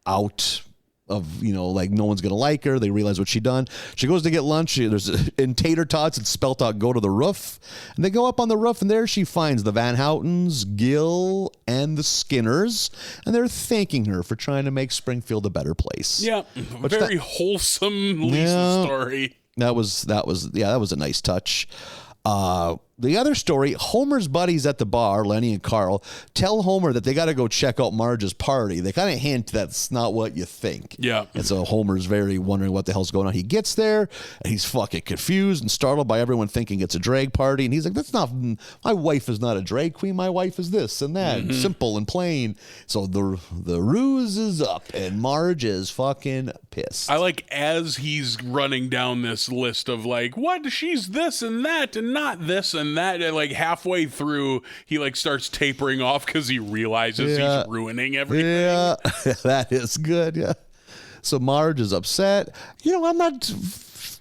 out. like no one's gonna like her. They realize what she done. She goes to get lunch. In tater tots, it's spelt out, go to the roof. And they go up on the roof, and there she finds the Van Houtens, Gil, and the Skinners. And they're thanking her for trying to make Springfield a better place. Yeah, very wholesome Lisa story. That was a nice touch. The other story, Homer's buddies at the bar, Lenny and Carl, tell Homer that they got to go check out Marge's party. They kind of hint that's not what you think. Yeah. And so Homer's very wondering what the hell's going on. He gets there, and he's fucking confused and startled by everyone thinking it's a drag party. And he's like, my wife is not a drag queen. My wife is this and that, simple and plain. So the ruse is up, and Marge is fucking pissed. I like as he's running down this list of like, what? She's this and that and not this and that, and like halfway through he like starts tapering off because he realizes he's ruining everything. Yeah, that is good. Yeah. So Marge is upset. I'm not.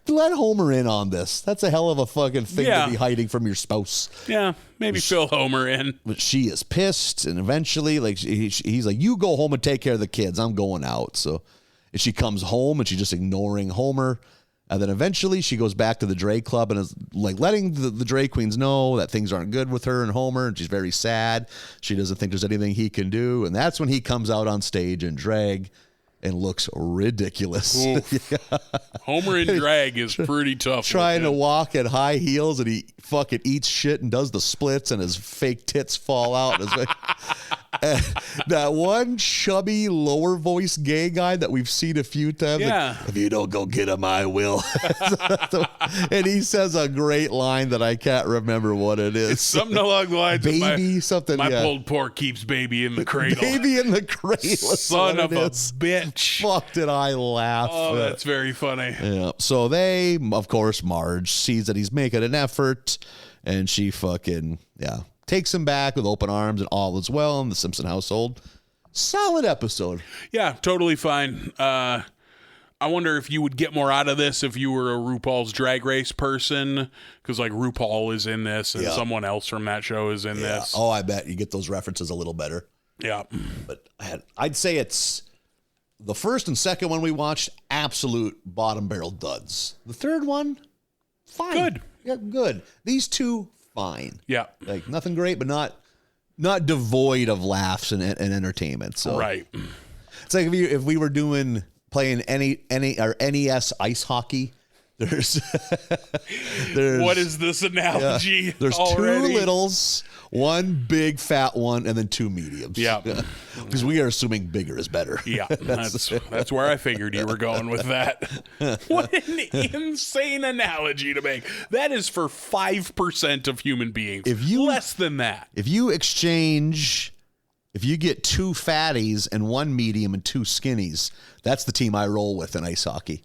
Let Homer in on this. That's a hell of a fucking thing to be hiding from your spouse. Yeah, maybe fill Homer in. But she is pissed, and eventually, like he's like, "You go home and take care of the kids. I'm going out." So, and she comes home and she's just ignoring Homer. And then eventually she goes back to the drag club and is like letting the drag queens know that things aren't good with her and Homer. And she's very sad. She doesn't think there's anything he can do. And that's when he comes out on stage in drag and looks ridiculous. Homer in drag is pretty tough. Trying to walk at high heels, and he fucking eats shit and does the splits, and his fake tits fall out. That one chubby lower voice gay guy that we've seen a few times. Yeah. Like, if you don't go get him, I will. And he says a great line that I can't remember what it is. It's something along the lines baby, of something. My pulled pork keeps baby in the cradle. Baby in the cradle. Son of a bitch. Fuck, did I laugh. Oh, that's very funny. Yeah. So they, of course, Marge sees that he's making an effort, and she fucking, takes him back with open arms, and all is well in the Simpson household. Solid episode. Yeah, totally fine. I wonder if you would get more out of this if you were a RuPaul's Drag Race person, because like RuPaul is in this, and someone else from that show is in this. Oh, I bet you get those references a little better. Yeah. But I'd say it's the first and second one we watched, absolute bottom barrel duds. The third one, fine. Good. Yeah, good. These two, fine. Yeah. Like nothing great, but not devoid of laughs and entertainment. So right. It's like if we were playing any or NES ice hockey. There's what is this analogy? Yeah, there's already? 2 littles, 1 big fat one, and then 2 mediums. Yeah. Because we are assuming bigger is better. Yeah. That's where I figured you were going with that. What an insane analogy to make. That is for 5% of human beings. Less than that. If you get 2 fatties and 1 medium and 2 skinnies, that's the team I roll with in ice hockey.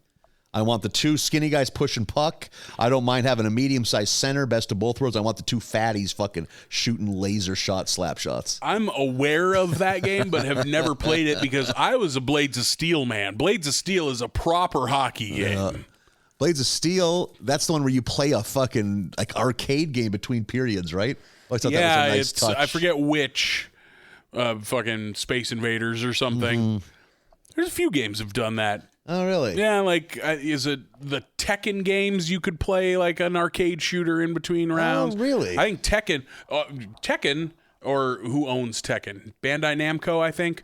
I want the 2 skinny guys pushing puck. I don't mind having a medium-sized center, best of both worlds. I want the 2 fatties fucking shooting laser shot slap shots. I'm aware of that game, but have never played it because I was a Blades of Steel man. Blades of Steel is a proper hockey game. Blades of Steel, that's the one where you play a fucking like arcade game between periods, right? I thought that was a nice touch. I forget which, fucking Space Invaders or something. Mm-hmm. There's a few games have done that. Oh, really? Yeah, like, is it the Tekken games you could play, like, an arcade shooter in between rounds? Oh, really? I think Tekken, or who owns Tekken? Bandai Namco, I think.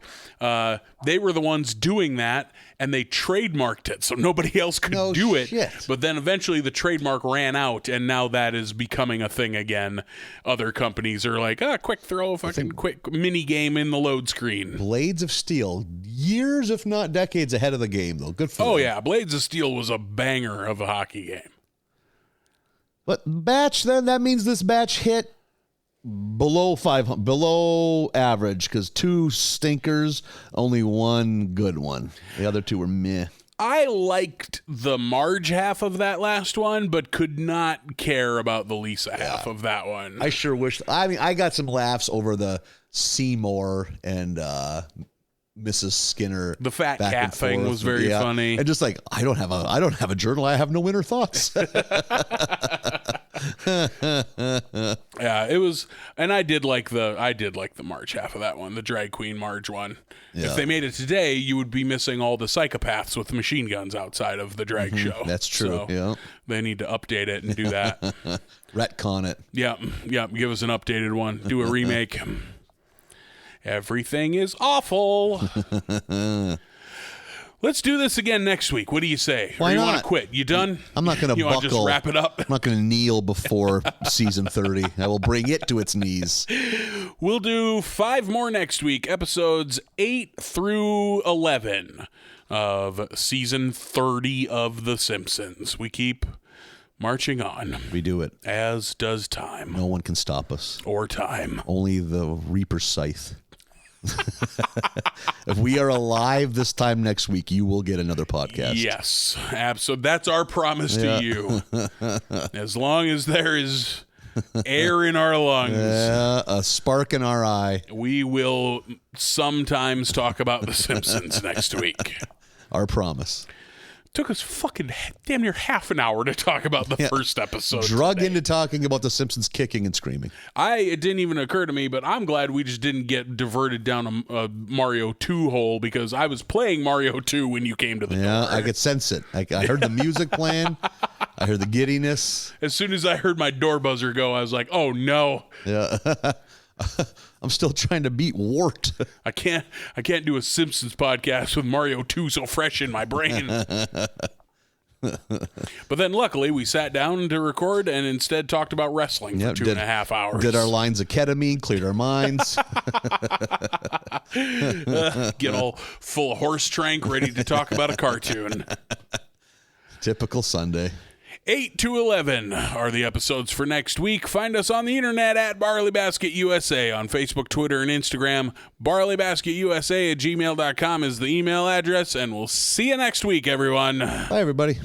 They were the ones doing that, and they trademarked it, so nobody else could do it. Shit. But then eventually the trademark ran out, and now that is becoming a thing again. Other companies are like, quick throw, fucking quick mini game in the load screen. Blades of Steel, years if not decades ahead of the game, though. Good for them. Oh, yeah. Blades of Steel was a banger of a hockey game. But batch, then, that means this batch hit below 500, below average, because 2 stinkers, only 1 good one. The other 2 were meh. I liked the Marge half of that last one, but could not care about the Lisa half of that one. I sure wish. I mean, I got some laughs over the Seymour and Mrs. Skinner. The fat cat thing was very funny. And just like, I don't have a journal. I have no inner thoughts. Yeah, it was, and I did like the March half of that one, the drag queen March one. Yeah. If they made it today, you would be missing all the psychopaths with machine guns outside of the drag show. That's true. So yeah, they need to update it and do that. Retcon it. Yeah. Give us an updated one. Do a remake. Everything is awful. Let's do this again next week. What do you say? Why or you not? want to quit? You done? I'm not going to buckle. You want to just wrap it up? I'm not going to kneel before season 30. I will bring it to its knees. We'll do 5 more next week, episodes 8 through 11 of season 30 of The Simpsons. We keep marching on. We do it. As does time. No one can stop us. Or time. Only the Reaper's scythe. If we are alive this time next week, you will get another podcast. Yes, absolutely. That's our promise to you. As long as there is air in our lungs, a spark in our eye, we will sometimes talk about The Simpsons next week. Our promise. Took us fucking damn near half an hour to talk about the first episode. Drug today. into talking about The Simpsons kicking and screaming. It didn't even occur to me, but I'm glad we just didn't get diverted down a Mario 2 hole, because I was playing Mario 2 when you came to the door. Yeah, I could sense it. I heard the music playing. I heard the giddiness. As soon as I heard my door buzzer go, I was like, oh no. Yeah. I'm still trying to beat Wart. I can't do a Simpsons podcast with Mario 2 so fresh in my brain. But then luckily we sat down to record and instead talked about wrestling for 2.5 hours. Did our lines of ketamine, cleared our minds. Get all full of horse trank, ready to talk about a cartoon. Typical Sunday. 8 to 11 are the episodes for next week. Find us on the internet at Barley Basket USA on Facebook, Twitter, and Instagram. BarleyBasketUSA@gmail.com is the email address, and we'll see you next week, everyone. Bye, everybody.